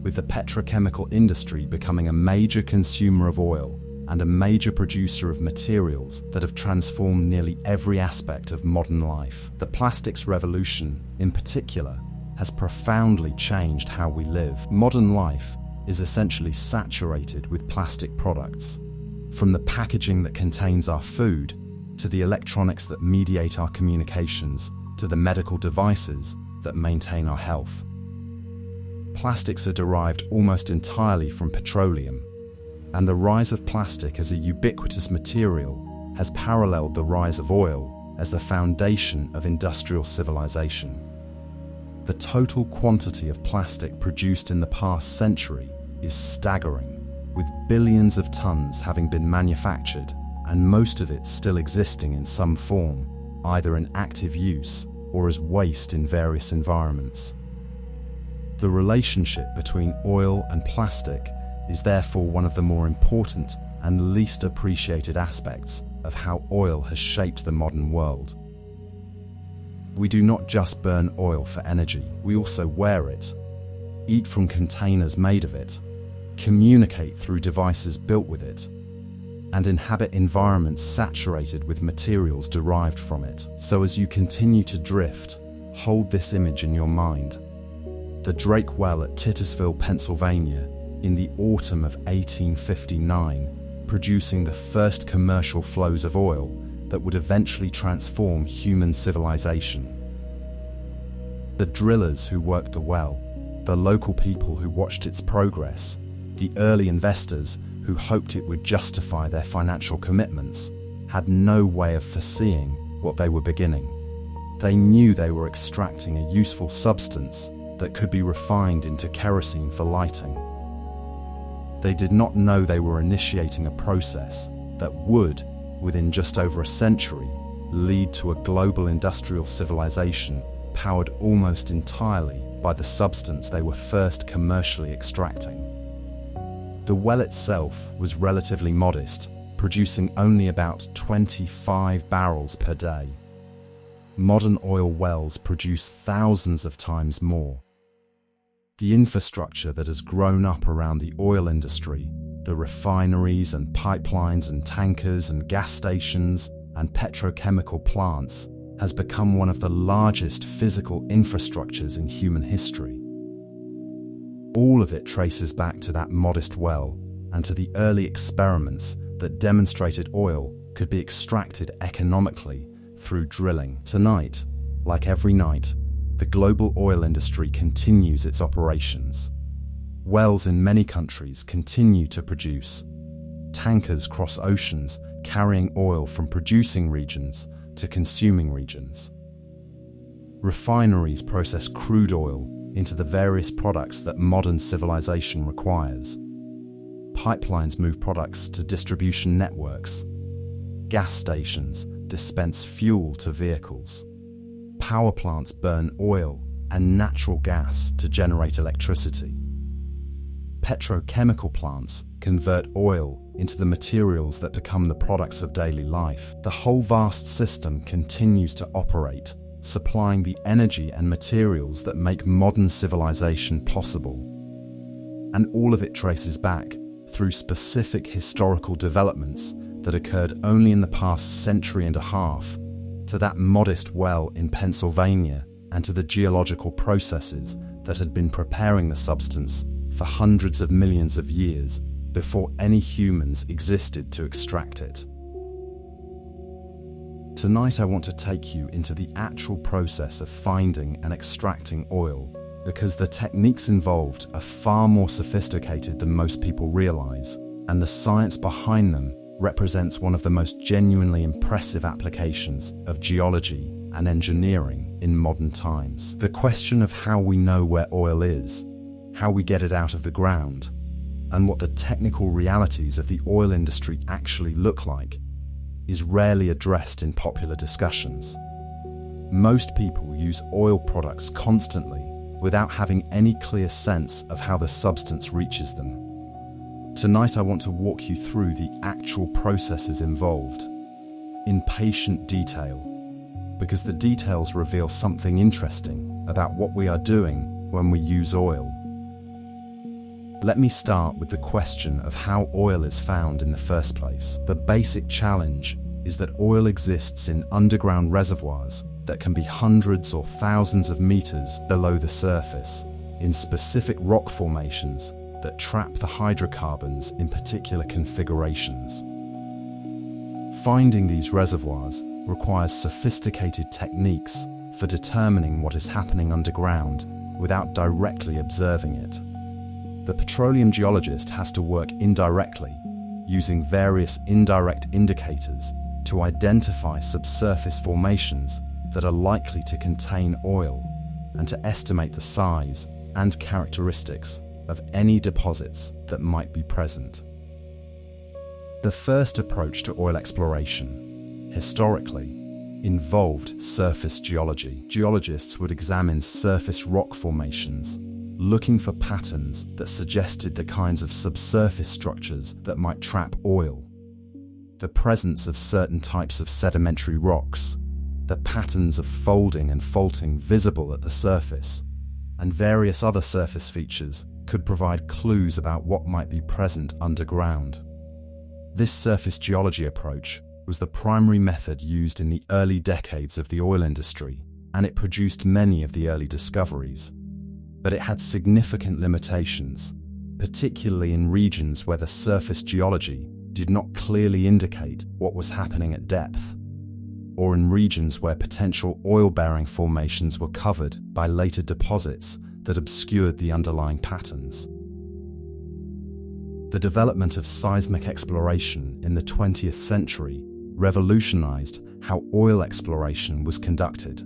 with the petrochemical industry becoming a major consumer of oil and a major producer of materials that have transformed nearly every aspect of modern life. The plastics revolution, in particular, has profoundly changed how we live. Modern life is essentially saturated with plastic products. From the packaging that contains our food, to the electronics that mediate our communications, to the medical devices that maintain our health. Plastics are derived almost entirely from petroleum, and the rise of plastic as a ubiquitous material has paralleled the rise of oil as the foundation of industrial civilization. The total quantity of plastic produced in the past century is staggering, with billions of tons having been manufactured and most of it still existing in some form, either in active use or as waste in various environments. The relationship between oil and plastic is therefore one of the more important and least appreciated aspects of how oil has shaped the modern world. We do not just burn oil for energy, we also wear it, eat from containers made of it, communicate through devices built with it, and inhabit environments saturated with materials derived from it. So as you continue to drift, hold this image in your mind. The Drake Well at Titusville, Pennsylvania, in the autumn of 1859, producing the first commercial flows of oil that would eventually transform human civilization. The drillers who worked the well, the local people who watched its progress, the early investors who hoped it would justify their financial commitments, had no way of foreseeing what they were beginning. They knew they were extracting a useful substance that could be refined into kerosene for lighting. They did not know they were initiating a process that would, within just over a century, lead to a global industrial civilization powered almost entirely by the substance they were first commercially extracting. The well itself was relatively modest, producing only about 25 barrels per day. Modern oil wells produce thousands of times more. The infrastructure that has grown up around the oil industry, the refineries and pipelines and tankers and gas stations and petrochemical plants, has become one of the largest physical infrastructures in human history. All of it traces back to that modest well and to the early experiments that demonstrated oil could be extracted economically through drilling. Tonight, like every night, the global oil industry continues its operations. Wells in many countries continue to produce. Tankers cross oceans carrying oil from producing regions to consuming regions. Refineries process crude oil into the various products that modern civilization requires. Pipelines move products to distribution networks. Gas stations dispense fuel to vehicles. Power plants burn oil and natural gas to generate electricity. Petrochemical plants convert oil into the materials that become the products of daily life. The whole vast system continues to operate, supplying the energy and materials that make modern civilization possible. And all of it traces back through specific historical developments that occurred only in the past century and a half, to that modest well in Pennsylvania and to the geological processes that had been preparing the substance for hundreds of millions of years before any humans existed to extract it. Tonight I want to take you into the actual process of finding and extracting oil, because the techniques involved are far more sophisticated than most people realize, and the science behind them represents one of the most genuinely impressive applications of geology and engineering in modern times. The question of how we know where oil is, how we get it out of the ground, and what the technical realities of the oil industry actually look like is rarely addressed in popular discussions. Most people use oil products constantly without having any clear sense of how the substance reaches them. Tonight I want to walk you through the actual processes involved, in patient detail, because the details reveal something interesting about what we are doing when we use oil. Let me start with the question of how oil is found in the first place. The basic challenge is that oil exists in underground reservoirs that can be hundreds or thousands of meters below the surface, in specific rock formations that trap the hydrocarbons in particular configurations. Finding these reservoirs requires sophisticated techniques for determining what is happening underground without directly observing it. The petroleum geologist has to work indirectly, using various indirect indicators to identify subsurface formations that are likely to contain oil and to estimate the size and characteristics of any deposits that might be present. The first approach to oil exploration, historically, involved surface geology. Geologists would examine surface rock formations, looking for patterns that suggested the kinds of subsurface structures that might trap oil. The presence of certain types of sedimentary rocks, the patterns of folding and faulting visible at the surface, and various other surface features could provide clues about what might be present underground. This surface geology approach was the primary method used in the early decades of the oil industry, and it produced many of the early discoveries. But it had significant limitations, particularly in regions where the surface geology did not clearly indicate what was happening at depth, or in regions where potential oil-bearing formations were covered by later deposits that obscured the underlying patterns. The development of seismic exploration in the 20th century revolutionized how oil exploration was conducted.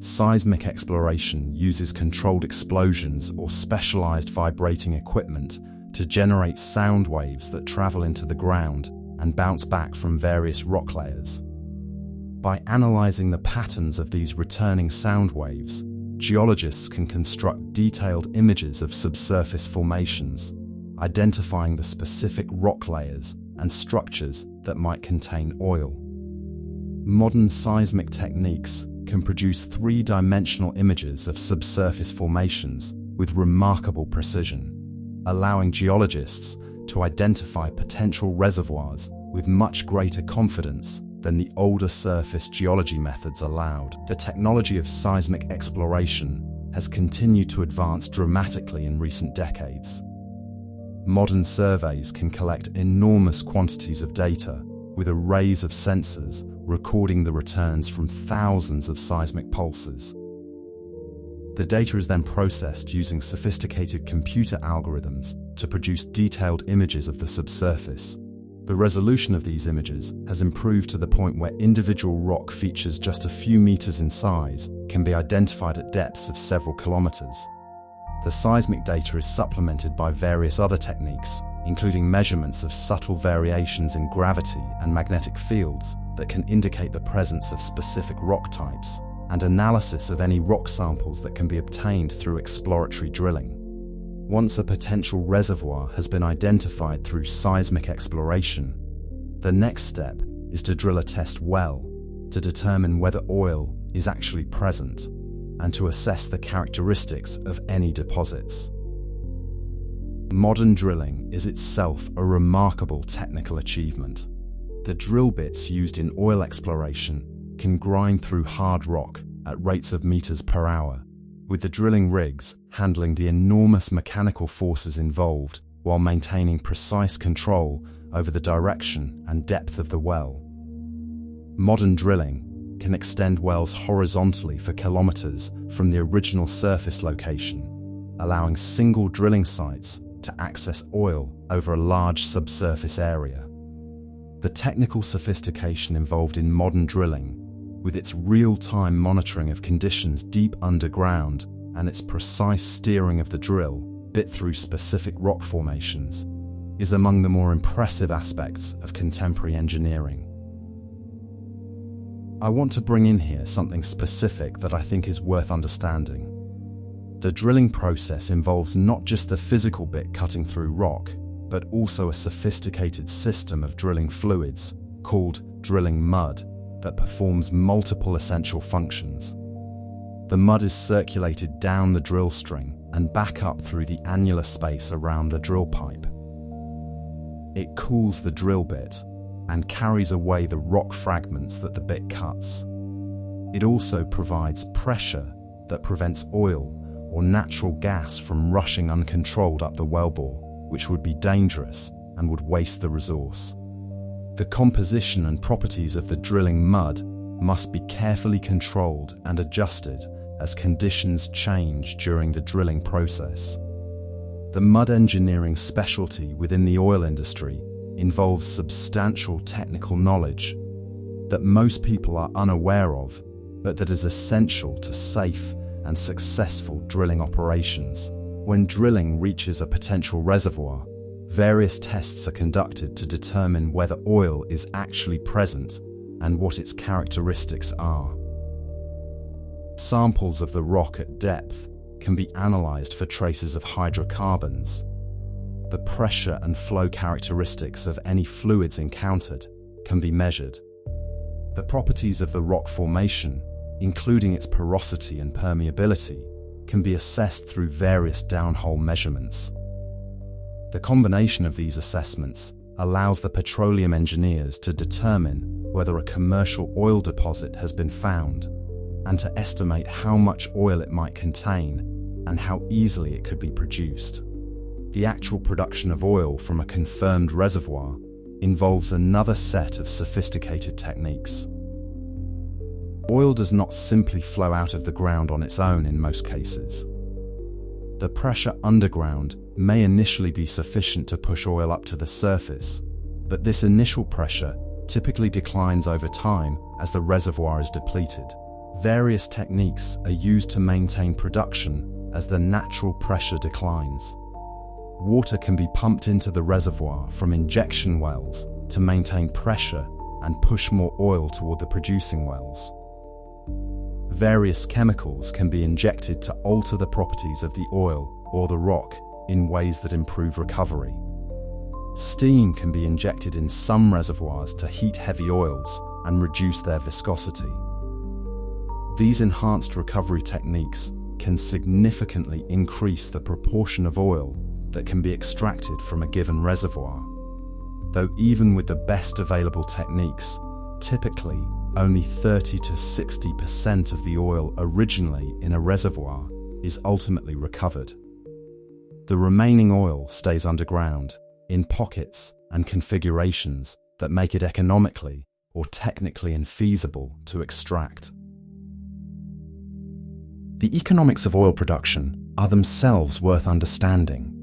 Seismic exploration uses controlled explosions or specialized vibrating equipment to generate sound waves that travel into the ground and bounce back from various rock layers. By analyzing the patterns of these returning sound waves, geologists can construct detailed images of subsurface formations, identifying the specific rock layers and structures that might contain oil. Modern seismic techniques can produce three-dimensional images of subsurface formations with remarkable precision, allowing geologists to identify potential reservoirs with much greater confidence than the older surface geology methods allowed. The technology of seismic exploration has continued to advance dramatically in recent decades. Modern surveys can collect enormous quantities of data with arrays of sensors recording the returns from thousands of seismic pulses. The data is then processed using sophisticated computer algorithms to produce detailed images of the subsurface. The resolution of these images has improved to the point where individual rock features just a few meters in size can be identified at depths of several kilometers. The seismic data is supplemented by various other techniques, including measurements of subtle variations in gravity and magnetic fields that can indicate the presence of specific rock types, and analysis of any rock samples that can be obtained through exploratory drilling. Once a potential reservoir has been identified through seismic exploration, the next step is to drill a test well to determine whether oil is actually present and to assess the characteristics of any deposits. Modern drilling is itself a remarkable technical achievement. The drill bits used in oil exploration can grind through hard rock at rates of meters per hour, with the drilling rigs handling the enormous mechanical forces involved while maintaining precise control over the direction and depth of the well. Modern drilling can extend wells horizontally for kilometers from the original surface location, allowing single drilling sites to access oil over a large subsurface area. The technical sophistication involved in modern drilling, with its real-time monitoring of conditions deep underground and its precise steering of the drill bit through specific rock formations, is among the more impressive aspects of contemporary engineering. I want to bring in here something specific that I think is worth understanding. The drilling process involves not just the physical bit cutting through rock, but also a sophisticated system of drilling fluids, called drilling mud, that performs multiple essential functions. The mud is circulated down the drill string and back up through the annular space around the drill pipe. It cools the drill bit and carries away the rock fragments that the bit cuts. It also provides pressure that prevents oil or natural gas from rushing uncontrolled up the wellbore, which would be dangerous and would waste the resource. The composition and properties of the drilling mud must be carefully controlled and adjusted as conditions change during the drilling process. The mud engineering specialty within the oil industry involves substantial technical knowledge that most people are unaware of, but that is essential to safe and successful drilling operations. When drilling reaches a potential reservoir, various tests are conducted to determine whether oil is actually present and what its characteristics are. Samples of the rock at depth can be analyzed for traces of hydrocarbons. The pressure and flow characteristics of any fluids encountered can be measured. The properties of the rock formation, including its porosity and permeability, can be assessed through various downhole measurements. The combination of these assessments allows the petroleum engineers to determine whether a commercial oil deposit has been found and to estimate how much oil it might contain and how easily it could be produced. The actual production of oil from a confirmed reservoir involves another set of sophisticated techniques. Oil does not simply flow out of the ground on its own in most cases. The pressure underground may initially be sufficient to push oil up to the surface, but this initial pressure typically declines over time as the reservoir is depleted. Various techniques are used to maintain production as the natural pressure declines. Water can be pumped into the reservoir from injection wells to maintain pressure and push more oil toward the producing wells. Various chemicals can be injected to alter the properties of the oil or the rock in ways that improve recovery. Steam can be injected in some reservoirs to heat heavy oils and reduce their viscosity. These enhanced recovery techniques can significantly increase the proportion of oil that can be extracted from a given reservoir. Though even with the best available techniques, typically only 30 to 60% of the oil originally in a reservoir is ultimately recovered. The remaining oil stays underground in pockets and configurations that make it economically or technically infeasible to extract. The economics of oil production are themselves worth understanding.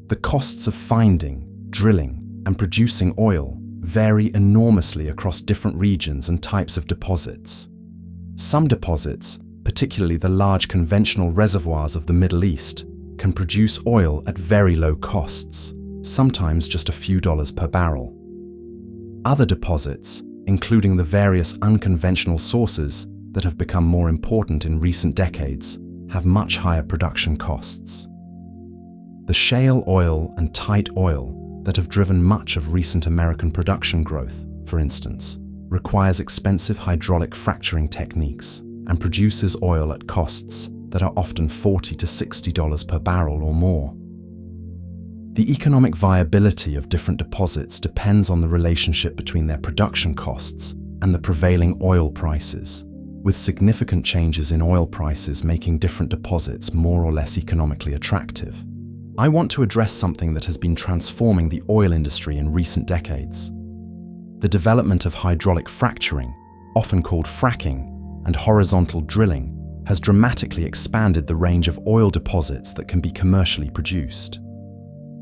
The costs of finding, drilling, and producing oil vary enormously across different regions and types of deposits. Some deposits, particularly the large conventional reservoirs of the Middle East, can produce oil at very low costs, sometimes just a few dollars per barrel. Other deposits, including the various unconventional sources that have become more important in recent decades, have much higher production costs. The shale oil and tight oil that have driven much of recent American production growth, for instance, requires expensive hydraulic fracturing techniques and produces oil at costs that are often $40 to $60 per barrel or more. The economic viability of different deposits depends on the relationship between their production costs and the prevailing oil prices, with significant changes in oil prices making different deposits more or less economically attractive. I want to address something that has been transforming the oil industry in recent decades. The development of hydraulic fracturing, often called fracking, and horizontal drilling has dramatically expanded the range of oil deposits that can be commercially produced.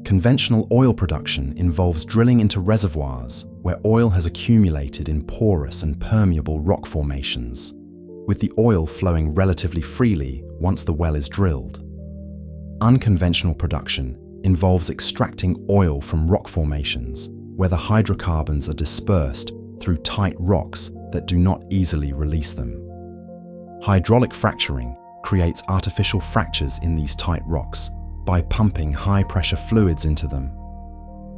Conventional oil production involves drilling into reservoirs where oil has accumulated in porous and permeable rock formations, with the oil flowing relatively freely once the well is drilled. Unconventional production involves extracting oil from rock formations where the hydrocarbons are dispersed through tight rocks that do not easily release them. Hydraulic fracturing creates artificial fractures in these tight rocks by pumping high-pressure fluids into them,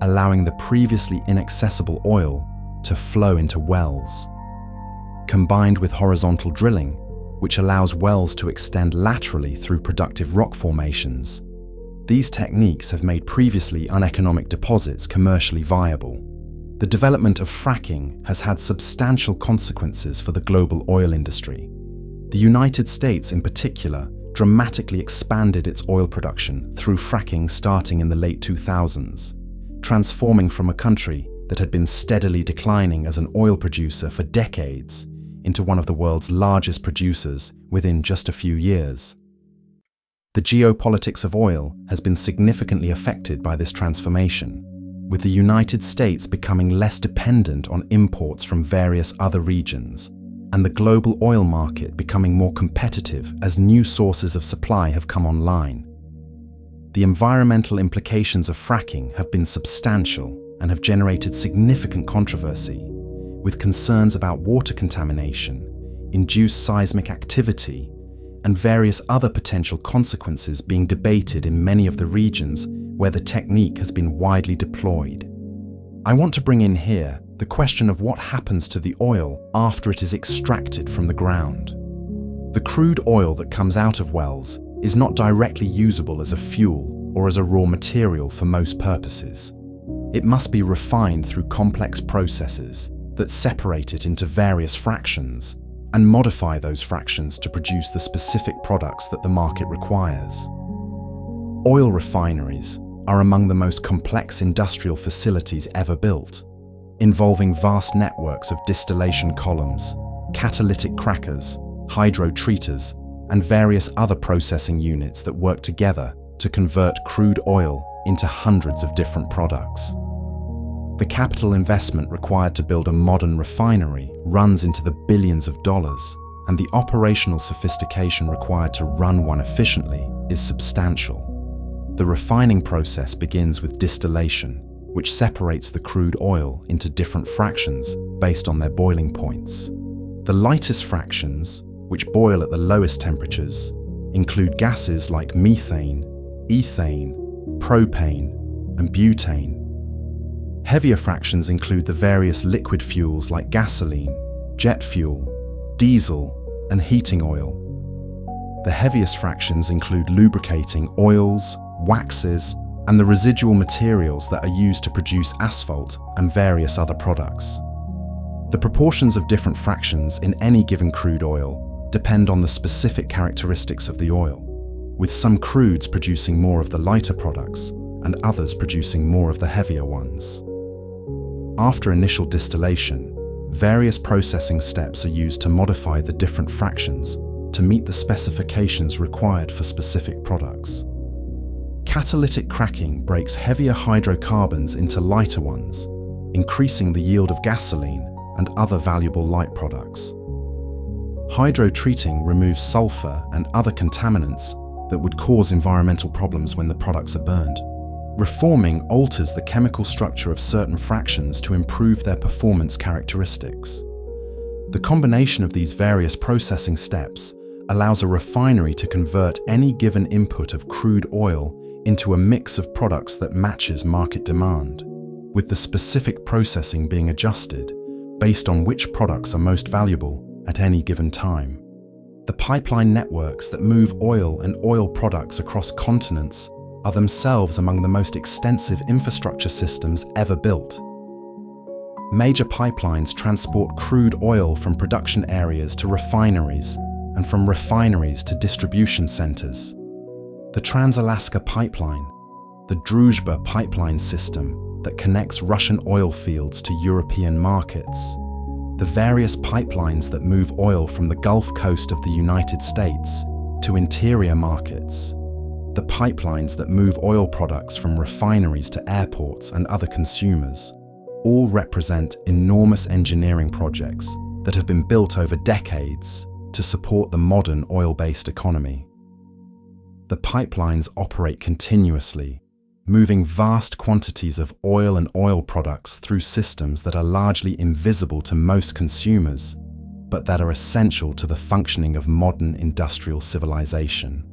allowing the previously inaccessible oil to flow into wells. Combined with horizontal drilling, which allows wells to extend laterally through productive rock formations, these techniques have made previously uneconomic deposits commercially viable. The development of fracking has had substantial consequences for the global oil industry. The United States, in particular, dramatically expanded its oil production through fracking starting in the late 2000s, transforming from a country that had been steadily declining as an oil producer for decades into one of the world's largest producers within just a few years. The geopolitics of oil has been significantly affected by this transformation, with the United States becoming less dependent on imports from various other regions, and the global oil market becoming more competitive as new sources of supply have come online. The environmental implications of fracking have been substantial and have generated significant controversy, with concerns about water contamination, induced seismic activity, and various other potential consequences being debated in many of the regions where the technique has been widely deployed. I want to bring in here the question of what happens to the oil after it is extracted from the ground. The crude oil that comes out of wells is not directly usable as a fuel or as a raw material for most purposes. It must be refined through complex processes that separate it into various fractions and modify those fractions to produce the specific products that the market requires. Oil refineries are among the most complex industrial facilities ever built, involving vast networks of distillation columns, catalytic crackers, hydrotreaters, and various other processing units that work together to convert crude oil into hundreds of different products. The capital investment required to build a modern refinery runs into the billions of dollars, and the operational sophistication required to run one efficiently is substantial. The refining process begins with distillation, which separates the crude oil into different fractions based on their boiling points. The lightest fractions, which boil at the lowest temperatures, include gases like methane, ethane, propane, and butane. Heavier fractions include the various liquid fuels like gasoline, jet fuel, diesel, and heating oil. The heaviest fractions include lubricating oils, waxes, and the residual materials that are used to produce asphalt and various other products. The proportions of different fractions in any given crude oil depend on the specific characteristics of the oil, with some crudes producing more of the lighter products and others producing more of the heavier ones. After initial distillation, various processing steps are used to modify the different fractions to meet the specifications required for specific products. Catalytic cracking breaks heavier hydrocarbons into lighter ones, increasing the yield of gasoline and other valuable light products. Hydrotreating removes sulfur and other contaminants that would cause environmental problems when the products are burned. Reforming alters the chemical structure of certain fractions to improve their performance characteristics. The combination of these various processing steps allows a refinery to convert any given input of crude oil into a mix of products that matches market demand, with the specific processing being adjusted based on which products are most valuable at any given time. The pipeline networks that move oil and oil products across continents are themselves among the most extensive infrastructure systems ever built. Major pipelines transport crude oil from production areas to refineries and from refineries to distribution centers. The Trans-Alaska Pipeline, the Druzhba pipeline system that connects Russian oil fields to European markets, the various pipelines that move oil from the Gulf Coast of the United States to interior markets, the pipelines that move oil products from refineries to airports and other consumers, all represent enormous engineering projects that have been built over decades to support the modern oil-based economy. The pipelines operate continuously, moving vast quantities of oil and oil products through systems that are largely invisible to most consumers, but that are essential to the functioning of modern industrial civilization.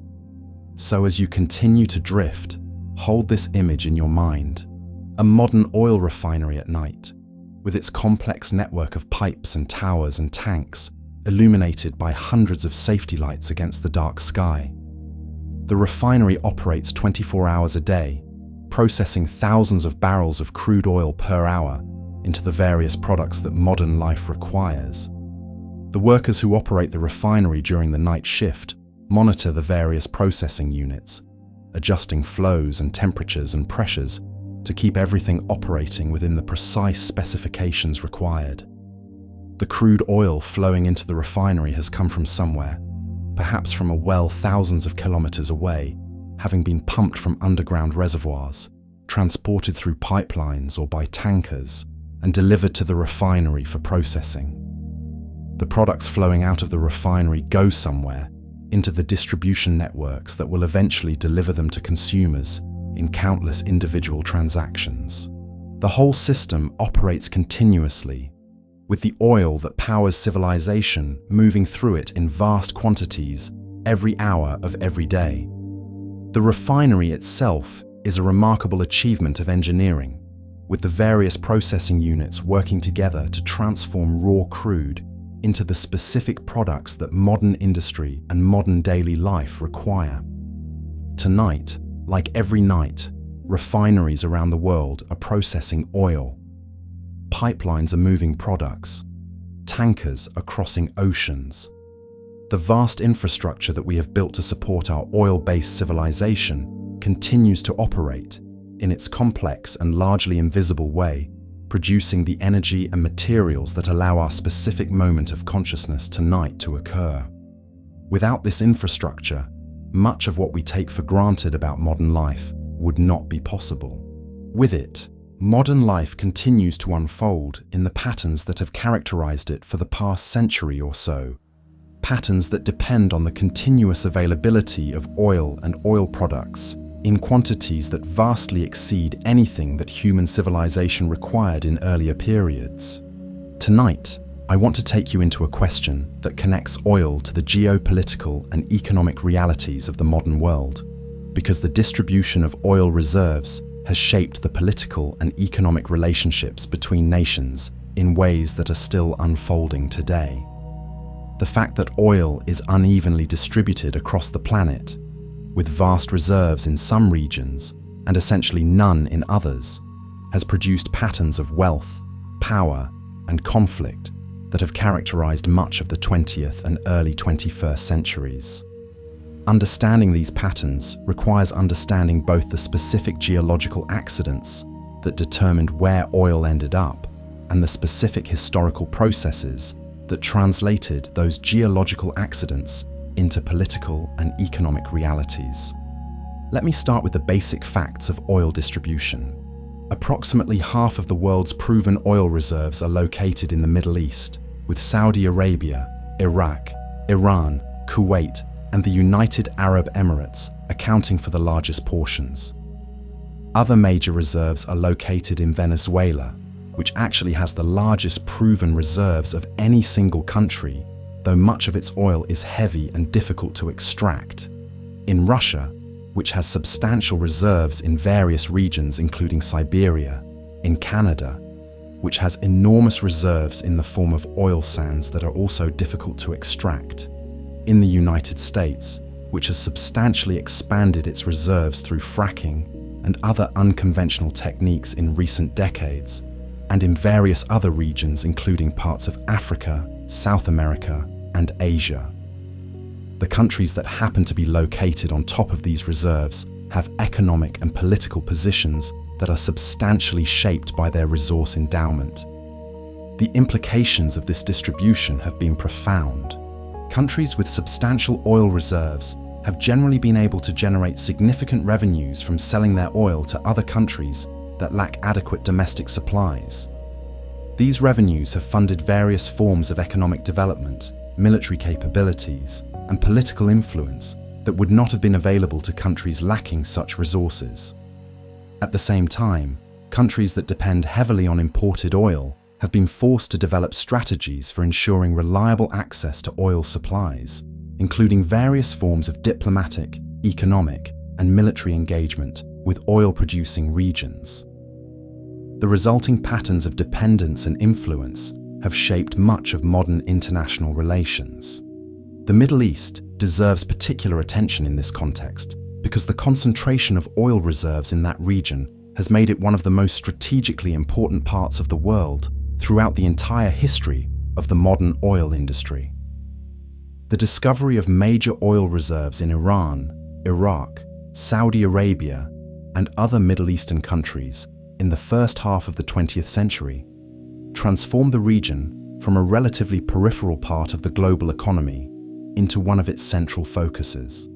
So as you continue to drift, hold this image in your mind: a modern oil refinery at night, with its complex network of pipes and towers and tanks, illuminated by hundreds of safety lights against the dark sky. The refinery operates 24 hours a day, processing thousands of barrels of crude oil per hour into the various products that modern life requires. The workers who operate the refinery during the night shift monitor the various processing units, adjusting flows and temperatures and pressures to keep everything operating within the precise specifications required. The crude oil flowing into the refinery has come from somewhere, perhaps from a well thousands of kilometers away, having been pumped from underground reservoirs, transported through pipelines or by tankers, and delivered to the refinery for processing. The products flowing out of the refinery go somewhere, into the distribution networks that will eventually deliver them to consumers in countless individual transactions. The whole system operates continuously, with the oil that powers civilization moving through it in vast quantities every hour of every day. The refinery itself is a remarkable achievement of engineering, with the various processing units working together to transform raw crude into the specific products that modern industry and modern daily life require. Tonight, like every night, refineries around the world are processing oil. Pipelines are moving products. Tankers are crossing oceans. The vast infrastructure that we have built to support our oil-based civilization continues to operate in its complex and largely invisible way, producing the energy and materials that allow our specific moment of consciousness tonight to occur. Without this infrastructure, much of what we take for granted about modern life would not be possible. With it, modern life continues to unfold in the patterns that have characterized it for the past century or so, patterns that depend on the continuous availability of oil and oil products in quantities that vastly exceed anything that human civilization required in earlier periods. Tonight, I want to take you into a question that connects oil to the geopolitical and economic realities of the modern world, because the distribution of oil reserves has shaped the political and economic relationships between nations in ways that are still unfolding today. The fact that oil is unevenly distributed across the planet, with vast reserves in some regions and essentially none in others, has produced patterns of wealth, power, and conflict that have characterized much of the 20th and early 21st centuries. Understanding these patterns requires understanding both the specific geological accidents that determined where oil ended up and the specific historical processes that translated those geological accidents into political and economic realities. Let me start with the basic facts of oil distribution. Approximately half of the world's proven oil reserves are located in the Middle East, with Saudi Arabia, Iraq, Iran, Kuwait, and the United Arab Emirates accounting for the largest portions. Other major reserves are located in Venezuela, which actually has the largest proven reserves of any single country, though much of its oil is heavy and difficult to extract. In Russia, which has substantial reserves in various regions including Siberia. In Canada, which has enormous reserves in the form of oil sands that are also difficult to extract. In the United States, which has substantially expanded its reserves through fracking and other unconventional techniques in recent decades, and in various other regions including parts of Africa, South America, and Asia. The countries that happen to be located on top of these reserves have economic and political positions that are substantially shaped by their resource endowment. The implications of this distribution have been profound. Countries with substantial oil reserves have generally been able to generate significant revenues from selling their oil to other countries that lack adequate domestic supplies. These revenues have funded various forms of economic development, military capabilities, and political influence that would not have been available to countries lacking such resources. At the same time, countries that depend heavily on imported oil have been forced to develop strategies for ensuring reliable access to oil supplies, including various forms of diplomatic, economic, and military engagement with oil-producing regions. The resulting patterns of dependence and influence have shaped much of modern international relations. The Middle East deserves particular attention in this context because the concentration of oil reserves in that region has made it one of the most strategically important parts of the world throughout the entire history of the modern oil industry. The discovery of major oil reserves in Iran, Iraq, Saudi Arabia, and other Middle Eastern countries in the first half of the 20th century transformed the region from a relatively peripheral part of the global economy into one of its central focuses.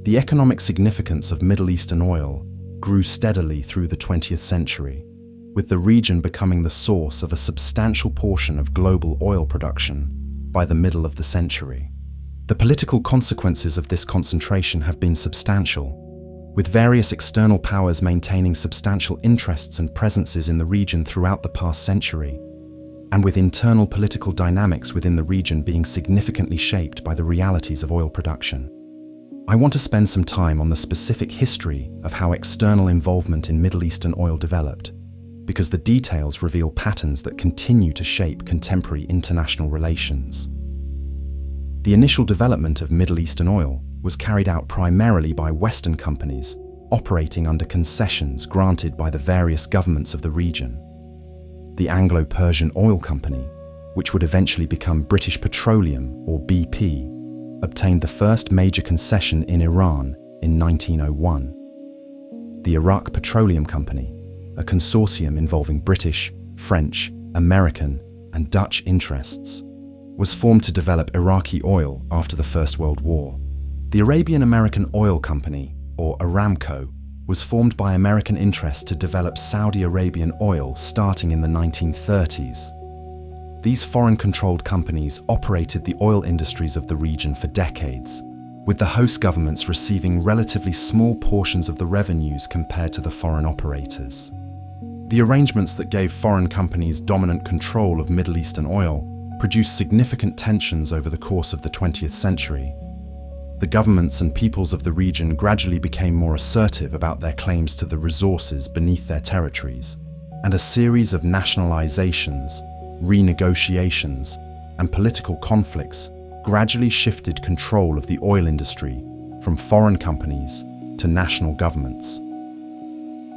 The economic significance of Middle Eastern oil grew steadily through the 20th century, with the region becoming the source of a substantial portion of global oil production by the middle of the century. The political consequences of this concentration have been substantial, with various external powers maintaining substantial interests and presences in the region throughout the past century, and with internal political dynamics within the region being significantly shaped by the realities of oil production. I want to spend some time on the specific history of how external involvement in Middle Eastern oil developed, because the details reveal patterns that continue to shape contemporary international relations. The initial development of Middle Eastern oil was carried out primarily by Western companies operating under concessions granted by the various governments of the region. The Anglo-Persian Oil Company, which would eventually become British Petroleum, or BP, obtained the first major concession in Iran in 1901. The Iraq Petroleum Company, a consortium involving British, French, American, and Dutch interests, was formed to develop Iraqi oil after the First World War. The Arabian American Oil Company, or Aramco, was formed by American interests to develop Saudi Arabian oil starting in the 1930s. These foreign-controlled companies operated the oil industries of the region for decades, with the host governments receiving relatively small portions of the revenues compared to the foreign operators. The arrangements that gave foreign companies dominant control of Middle Eastern oil produced significant tensions over the course of the 20th century. The governments and peoples of the region gradually became more assertive about their claims to the resources beneath their territories, and a series of nationalizations, renegotiations, and political conflicts gradually shifted control of the oil industry from foreign companies to national governments.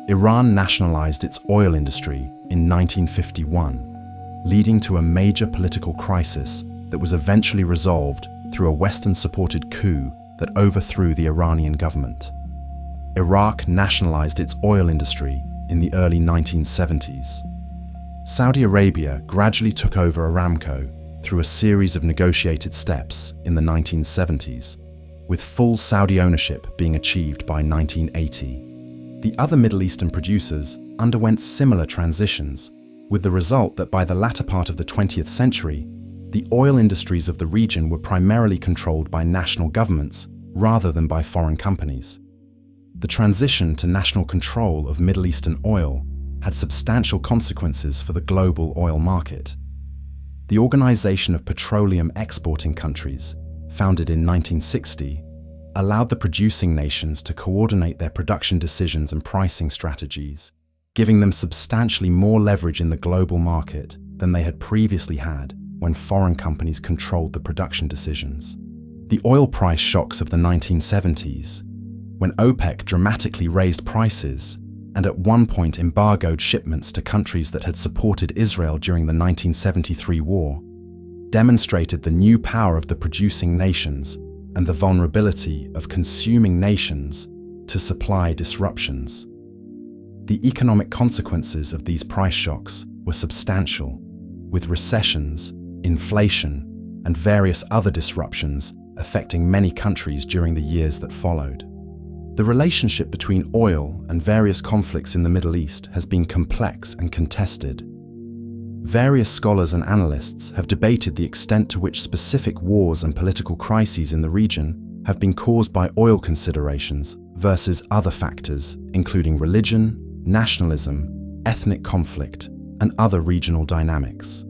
Iran nationalized its oil industry in 1951, leading to a major political crisis that was eventually resolved through a Western-supported coup that overthrew the Iranian government. Iraq nationalized its oil industry in the early 1970s. Saudi Arabia gradually took over Aramco through a series of negotiated steps in the 1970s, with full Saudi ownership being achieved by 1980. The other Middle Eastern producers underwent similar transitions, with the result that by the latter part of the 20th century, the oil industries of the region were primarily controlled by national governments rather than by foreign companies. The transition to national control of Middle Eastern oil had substantial consequences for the global oil market. The Organization of Petroleum Exporting Countries, founded in 1960, allowed the producing nations to coordinate their production decisions and pricing strategies, giving them substantially more leverage in the global market than they had previously had when foreign companies controlled the production decisions. The oil price shocks of the 1970s, when OPEC dramatically raised prices and at one point embargoed shipments to countries that had supported Israel during the 1973 war, demonstrated the new power of the producing nations and the vulnerability of consuming nations to supply disruptions. The economic consequences of these price shocks were substantial, with recessions, inflation, and various other disruptions affecting many countries during the years that followed. The relationship between oil and various conflicts in the Middle East has been complex and contested. Various scholars and analysts have debated the extent to which specific wars and political crises in the region have been caused by oil considerations versus other factors, including religion, nationalism, ethnic conflict, and other regional dynamics.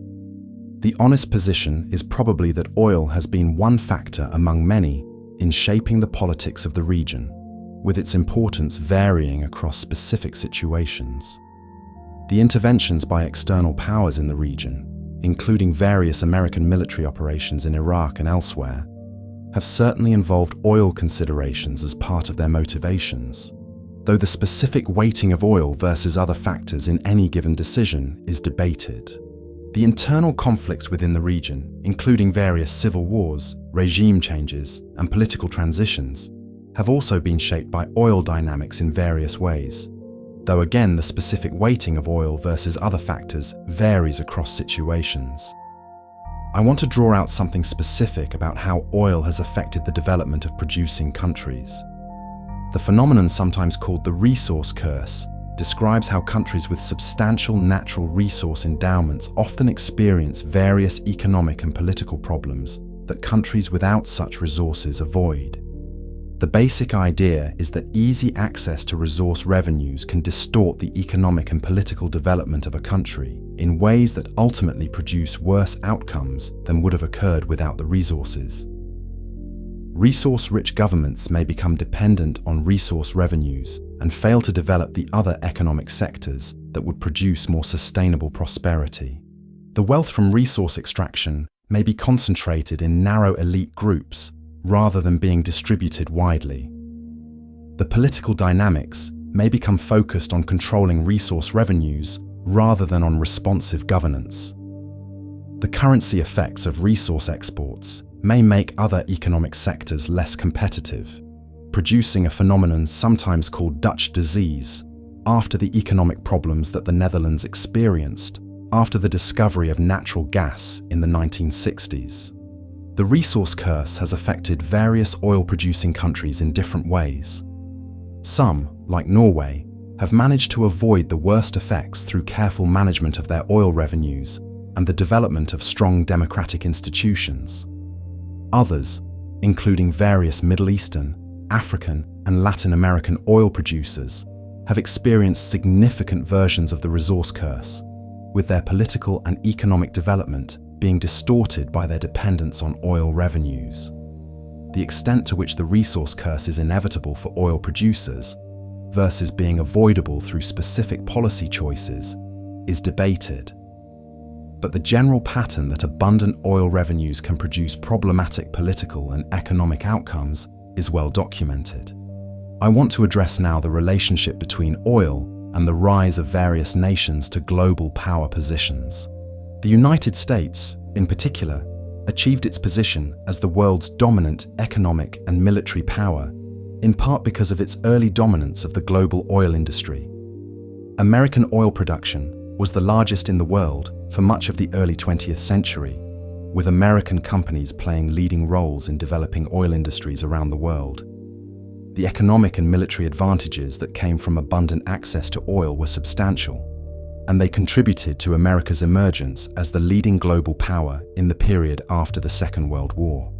The honest position is probably that oil has been one factor among many in shaping the politics of the region, with its importance varying across specific situations. The interventions by external powers in the region, including various American military operations in Iraq and elsewhere, have certainly involved oil considerations as part of their motivations, though the specific weighting of oil versus other factors in any given decision is debated. The internal conflicts within the region, including various civil wars, regime changes, and political transitions, have also been shaped by oil dynamics in various ways. though again the specific weighting of oil versus other factors varies across situations. I want to draw out something specific about how oil has affected the development of producing countries. The phenomenon sometimes called the resource curse describes how countries with substantial natural resource endowments often experience various economic and political problems that countries without such resources avoid. The basic idea is that easy access to resource revenues can distort the economic and political development of a country in ways that ultimately produce worse outcomes than would have occurred without the resources. Resource-rich governments may become dependent on resource revenues and fail to develop the other economic sectors that would produce more sustainable prosperity. The wealth from resource extraction may be concentrated in narrow elite groups rather than being distributed widely. The political dynamics may become focused on controlling resource revenues rather than on responsive governance. The currency effects of resource exports may make other economic sectors less competitive, producing a phenomenon sometimes called Dutch disease after the economic problems that the Netherlands experienced after the discovery of natural gas in the 1960s. The resource curse has affected various oil-producing countries in different ways. Some, like Norway, have managed to avoid the worst effects through careful management of their oil revenues and the development of strong democratic institutions. Others, including various Middle Eastern, African, and Latin American oil producers, have experienced significant versions of the resource curse, with their political and economic development being distorted by their dependence on oil revenues. The extent to which the resource curse is inevitable for oil producers versus being avoidable through specific policy choices is debated. But the general pattern that abundant oil revenues can produce problematic political and economic outcomes is well documented. I want to address now the relationship between oil and the rise of various nations to global power positions. The United States, in particular, achieved its position as the world's dominant economic and military power, in part because of its early dominance of the global oil industry. American oil production was the largest in the world for much of the early 20th century, with American companies playing leading roles in developing oil industries around the world. The economic and military advantages that came from abundant access to oil were substantial, and they contributed to America's emergence as the leading global power in the period after the Second World War.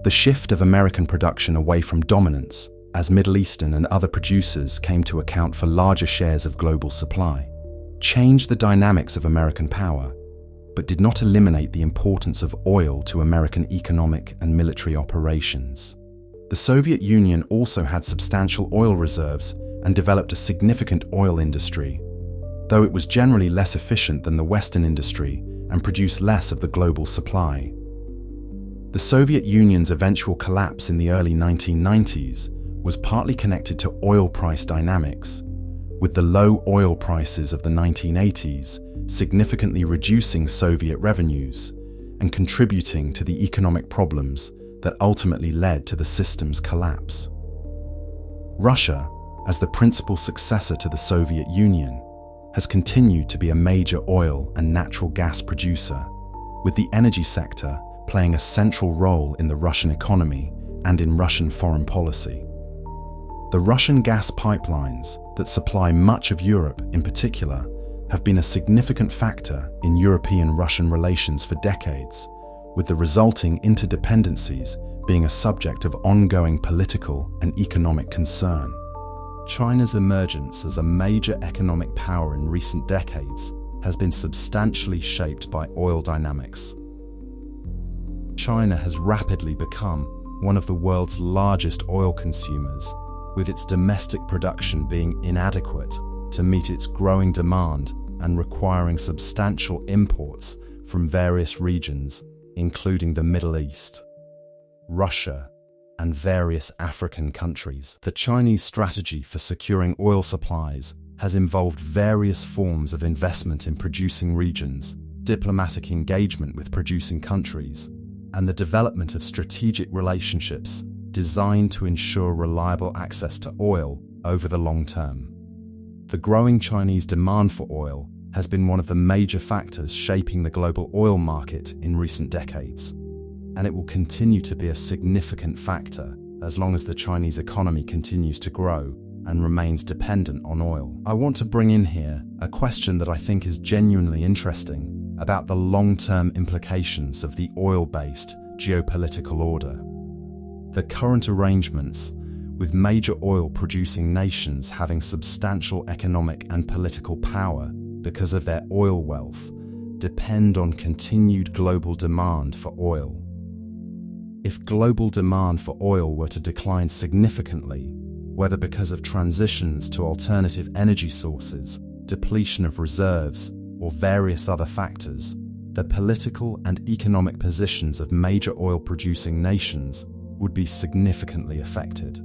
The shift of American production away from dominance as Middle Eastern and other producers came to account for larger shares of global supply changed the dynamics of American power, but did not eliminate the importance of oil to American economic and military operations. The Soviet Union also had substantial oil reserves and developed a significant oil industry, though it was generally less efficient than the Western industry and produced less of the global supply. The Soviet Union's eventual collapse in the early 1990s was partly connected to oil price dynamics, with the low oil prices of the 1980s significantly reducing Soviet revenues and contributing to the economic problems that ultimately led to the system's collapse. Russia, as the principal successor to the Soviet Union, has continued to be a major oil and natural gas producer, with the energy sector playing a central role in the Russian economy and in Russian foreign policy. The Russian gas pipelines that supply much of Europe in particular have been a significant factor in European-Russian relations for decades, with the resulting interdependencies being a subject of ongoing political and economic concern. China's emergence as a major economic power in recent decades has been substantially shaped by oil dynamics. China has rapidly become one of the world's largest oil consumers, with its domestic production being inadequate to meet its growing demand and requiring substantial imports from various regions, including the Middle East, Russia, and various African countries. The Chinese strategy for securing oil supplies has involved various forms of investment in producing regions, diplomatic engagement with producing countries, and the development of strategic relationships designed to ensure reliable access to oil over the long term. The growing Chinese demand for oil has been one of the major factors shaping the global oil market in recent decades, and it will continue to be a significant factor as long as the Chinese economy continues to grow and remains dependent on oil. I want to bring in here a question that I think is genuinely interesting about the long-term implications of the oil-based geopolitical order. The current arrangements, with major oil-producing nations having substantial economic and political power because of their oil wealth, depend on continued global demand for oil. If global demand for oil were to decline significantly, whether because of transitions to alternative energy sources, depletion of reserves, or various other factors, the political and economic positions of major oil-producing nations would be significantly affected.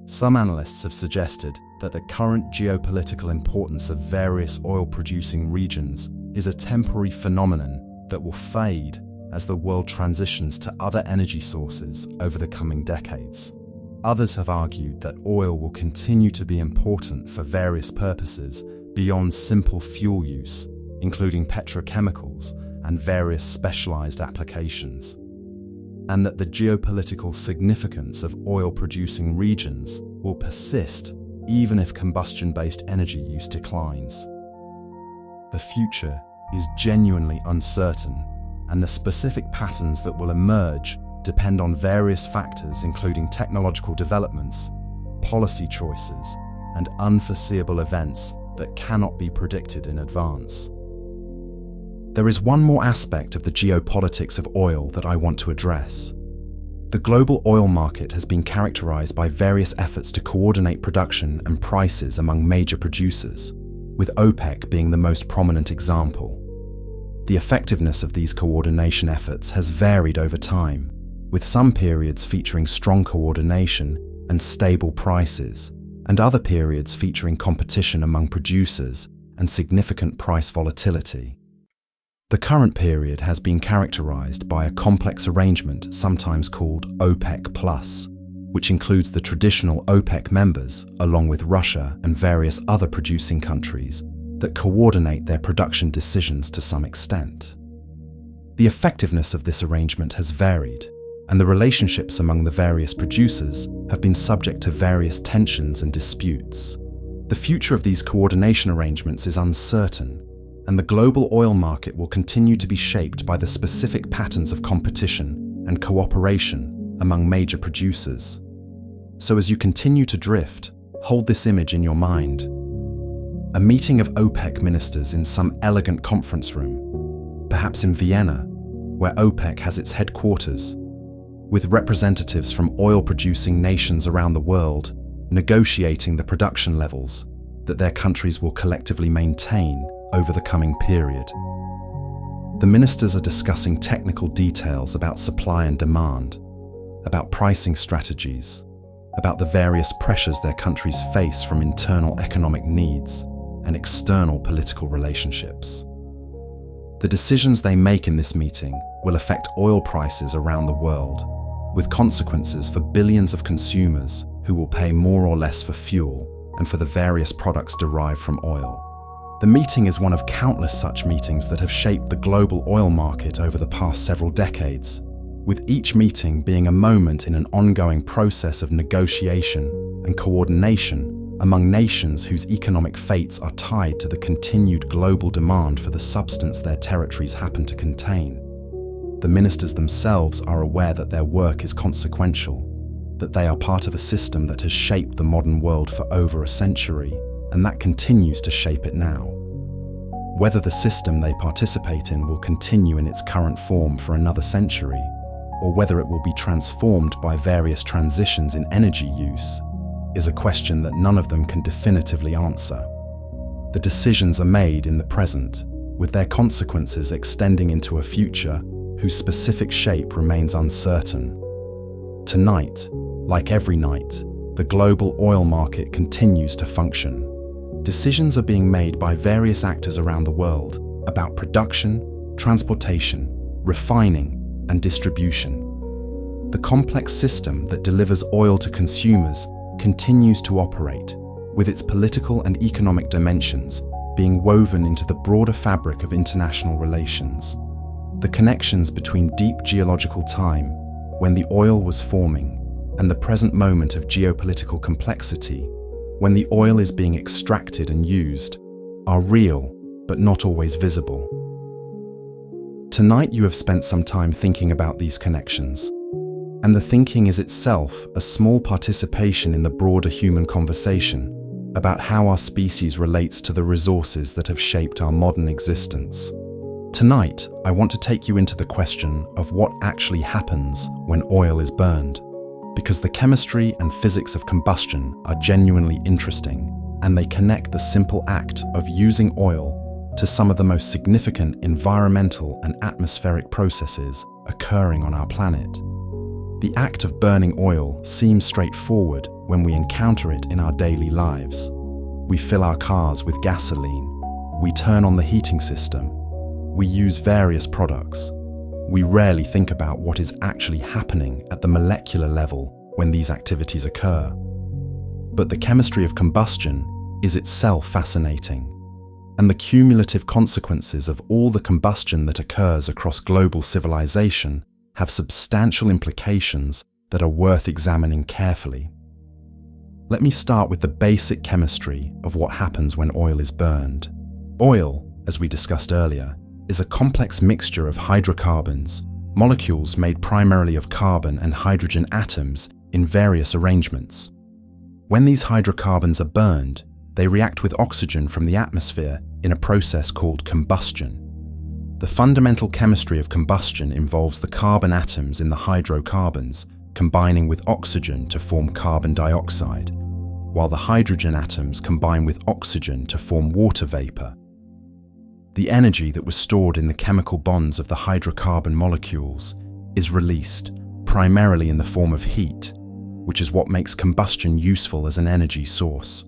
Some analysts have suggested that the current geopolitical importance of various oil-producing regions is a temporary phenomenon that will fade as the world transitions to other energy sources over the coming decades. Others have argued that oil will continue to be important for various purposes beyond simple fuel use, including petrochemicals and various specialized applications, and that the geopolitical significance of oil-producing regions will persist even if combustion-based energy use declines. The future is genuinely uncertain, and the specific patterns that will emerge depend on various factors including technological developments, policy choices, and unforeseeable events that cannot be predicted in advance. There is one more aspect of the geopolitics of oil that I want to address. The global oil market has been characterized by various efforts to coordinate production and prices among major producers, with OPEC being the most prominent example. The effectiveness of these coordination efforts has varied over time, with some periods featuring strong coordination and stable prices, and other periods featuring competition among producers and significant price volatility. The current period has been characterized by a complex arrangement sometimes called OPEC+, which includes the traditional OPEC members, along with Russia and various other producing countries, that coordinate their production decisions to some extent. The effectiveness of this arrangement has varied, and the relationships among the various producers have been subject to various tensions and disputes. The future of these coordination arrangements is uncertain, and the global oil market will continue to be shaped by the specific patterns of competition and cooperation among major producers. So as you continue to drift, hold this image in your mind. A meeting of OPEC ministers in some elegant conference room, perhaps in Vienna, where OPEC has its headquarters, with representatives from oil-producing nations around the world negotiating the production levels that their countries will collectively maintain over the coming period. The ministers are discussing technical details about supply and demand, about pricing strategies, about the various pressures their countries face from internal economic needs and external political relationships. The decisions they make in this meeting will affect oil prices around the world, with consequences for billions of consumers who will pay more or less for fuel and for the various products derived from oil. The meeting is one of countless such meetings that have shaped the global oil market over the past several decades, with each meeting being a moment in an ongoing process of negotiation and coordination among nations whose economic fates are tied to the continued global demand for the substance their territories happen to contain. The ministers themselves are aware that their work is consequential, that they are part of a system that has shaped the modern world for over a century, and that continues to shape it now. Whether the system they participate in will continue in its current form for another century, or whether it will be transformed by various transitions in energy use, is a question that none of them can definitively answer. The decisions are made in the present, with their consequences extending into a future whose specific shape remains uncertain. Tonight, like every night, the global oil market continues to function. Decisions are being made by various actors around the world about production, transportation, refining, and distribution. The complex system that delivers oil to consumers continues to operate, with its political and economic dimensions being woven into the broader fabric of international relations. The connections between deep geological time, when the oil was forming, and the present moment of geopolitical complexity, when the oil is being extracted and used, are real, but not always visible. Tonight you have spent some time thinking about these connections, and the thinking is itself a small participation in the broader human conversation about how our species relates to the resources that have shaped our modern existence. Tonight, I want to take you into the question of what actually happens when oil is burned, because the chemistry and physics of combustion are genuinely interesting, and they connect the simple act of using oil to some of the most significant environmental and atmospheric processes occurring on our planet. The act of burning oil seems straightforward when we encounter it in our daily lives. We fill our cars with gasoline. We turn on the heating system. We use various products. We rarely think about what is actually happening at the molecular level when these activities occur. But the chemistry of combustion is itself fascinating, and the cumulative consequences of all the combustion that occurs across global civilization have substantial implications that are worth examining carefully. Let me start with the basic chemistry of what happens when oil is burned. Oil, as we discussed earlier, is a complex mixture of hydrocarbons, molecules made primarily of carbon and hydrogen atoms in various arrangements. When these hydrocarbons are burned, they react with oxygen from the atmosphere in a process called combustion. The fundamental chemistry of combustion involves the carbon atoms in the hydrocarbons combining with oxygen to form carbon dioxide, while the hydrogen atoms combine with oxygen to form water vapor. The energy that was stored in the chemical bonds of the hydrocarbon molecules is released primarily in the form of heat, which is what makes combustion useful as an energy source.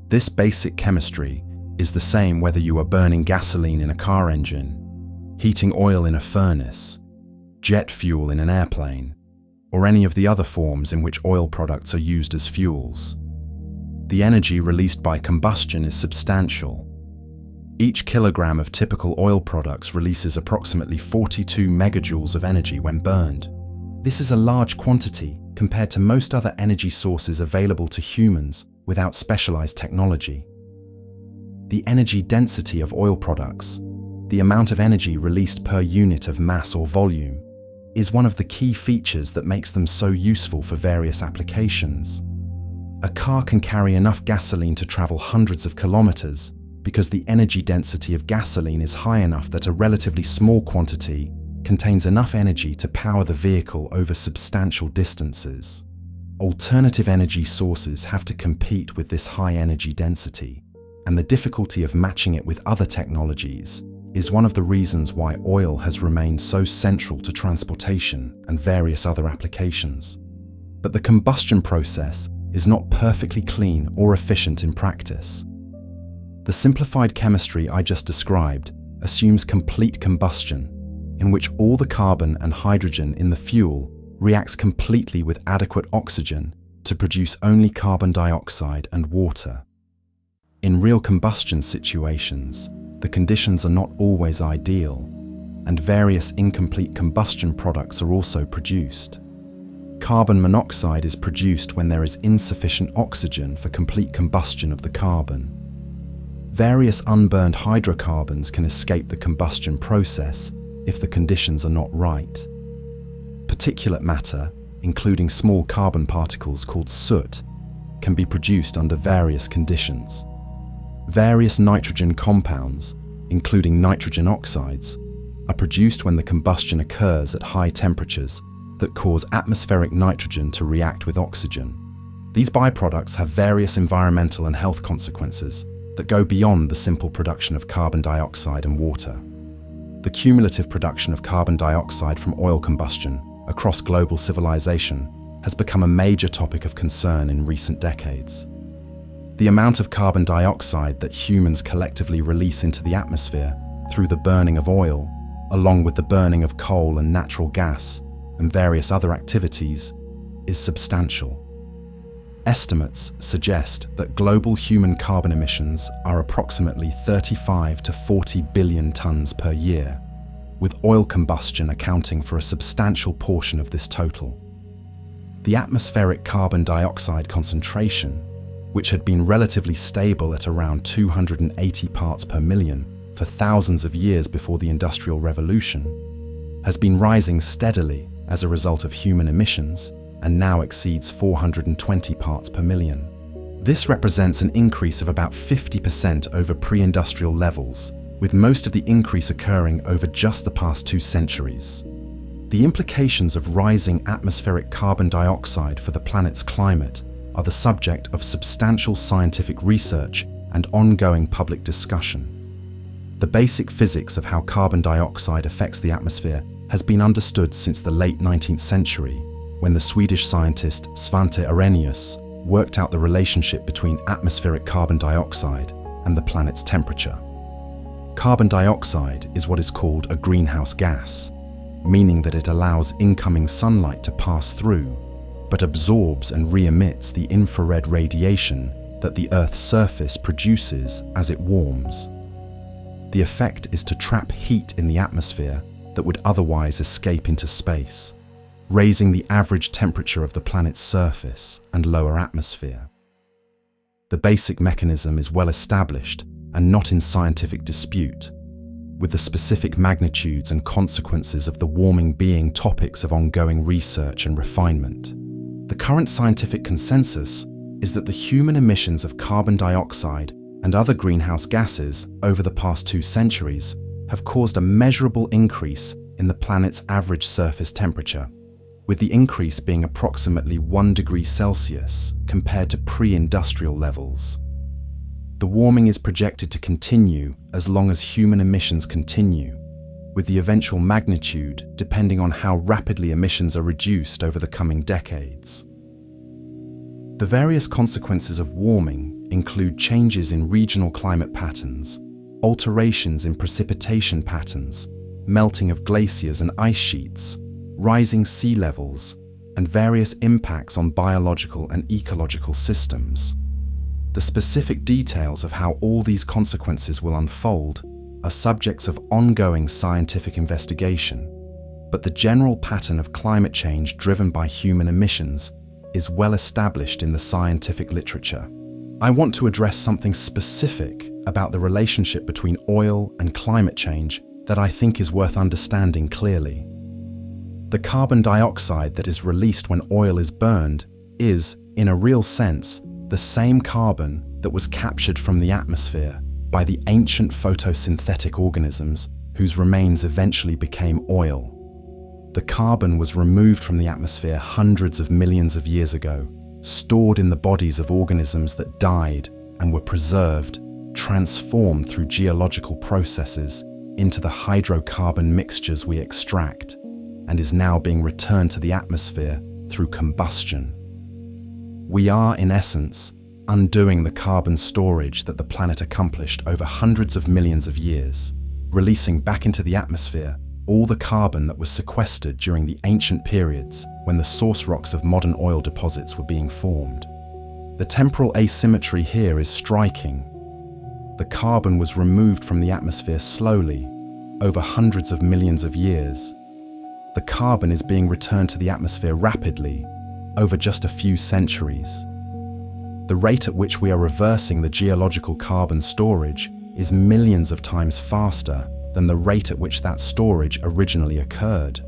This basic chemistry is the same whether you are burning gasoline in a car engine, heating oil in a furnace, jet fuel in an airplane, or any of the other forms in which oil products are used as fuels. The energy released by combustion is substantial. Each kilogram of typical oil products releases approximately 42 megajoules of energy when burned. This is a large quantity compared to most other energy sources available to humans without specialized technology. The energy density of oil products, the amount of energy released per unit of mass or volume, is one of the key features that makes them so useful for various applications. A car can carry enough gasoline to travel hundreds of kilometers because the energy density of gasoline is high enough that a relatively small quantity contains enough energy to power the vehicle over substantial distances. Alternative energy sources have to compete with this high energy density, and the difficulty of matching it with other technologies is one of the reasons why oil has remained so central to transportation and various other applications. But the combustion process is not perfectly clean or efficient in practice. The simplified chemistry I just described assumes complete combustion, in which all the carbon and hydrogen in the fuel reacts completely with adequate oxygen to produce only carbon dioxide and water. In real combustion situations, the conditions are not always ideal, and various incomplete combustion products are also produced. Carbon monoxide is produced when there is insufficient oxygen for complete combustion of the carbon. Various unburned hydrocarbons can escape the combustion process if the conditions are not right. Particulate matter, including small carbon particles called soot, can be produced under various conditions. Various nitrogen compounds, including nitrogen oxides, are produced when the combustion occurs at high temperatures that cause atmospheric nitrogen to react with oxygen. These byproducts have various environmental and health consequences that go beyond the simple production of carbon dioxide and water. The cumulative production of carbon dioxide from oil combustion across global civilization has become a major topic of concern in recent decades. The amount of carbon dioxide that humans collectively release into the atmosphere through the burning of oil, along with the burning of coal and natural gas and various other activities, is substantial. Estimates suggest that global human carbon emissions are approximately 35 to 40 billion tons per year, with oil combustion accounting for a substantial portion of this total. The atmospheric carbon dioxide concentration, which had been relatively stable at around 280 parts per million for thousands of years before the Industrial Revolution, has been rising steadily as a result of human emissions and now exceeds 420 parts per million. This represents an increase of about 50% over pre-industrial levels, with most of the increase occurring over just the past 2 centuries. The implications of rising atmospheric carbon dioxide for the planet's climate are the subject of substantial scientific research and ongoing public discussion. The basic physics of how carbon dioxide affects the atmosphere has been understood since the late 19th century, when the Swedish scientist Svante Arrhenius worked out the relationship between atmospheric carbon dioxide and the planet's temperature. Carbon dioxide is what is called a greenhouse gas, meaning that it allows incoming sunlight to pass through, but absorbs and re-emits the infrared radiation that the Earth's surface produces as it warms. The effect is to trap heat in the atmosphere that would otherwise escape into space, raising the average temperature of the planet's surface and lower atmosphere. The basic mechanism is well established and not in scientific dispute, with the specific magnitudes and consequences of the warming being topics of ongoing research and refinement. The current scientific consensus is that the human emissions of carbon dioxide and other greenhouse gases over the past 2 centuries have caused a measurable increase in the planet's average surface temperature, with the increase being approximately 1 degree Celsius compared to pre-industrial levels. The warming is projected to continue as long as human emissions continue, with the eventual magnitude depending on how rapidly emissions are reduced over the coming decades. The various consequences of warming include changes in regional climate patterns, alterations in precipitation patterns, melting of glaciers and ice sheets, rising sea levels, and various impacts on biological and ecological systems. The specific details of how all these consequences will unfold are subjects of ongoing scientific investigation, but the general pattern of climate change driven by human emissions is well established in the scientific literature. I want to address something specific about the relationship between oil and climate change that I think is worth understanding clearly. The carbon dioxide that is released when oil is burned is, in a real sense, the same carbon that was captured from the atmosphere by the ancient photosynthetic organisms whose remains eventually became oil. The carbon was removed from the atmosphere hundreds of millions of years ago, stored in the bodies of organisms that died and were preserved, transformed through geological processes into the hydrocarbon mixtures we extract, and is now being returned to the atmosphere through combustion. We are, in essence, undoing the carbon storage that the planet accomplished over hundreds of millions of years, releasing back into the atmosphere all the carbon that was sequestered during the ancient periods when the source rocks of modern oil deposits were being formed. The temporal asymmetry here is striking. The carbon was removed from the atmosphere slowly, over hundreds of millions of years. The carbon is being returned to the atmosphere rapidly, over just a few centuries. The rate at which we are reversing the geological carbon storage is millions of times faster than the rate at which that storage originally occurred.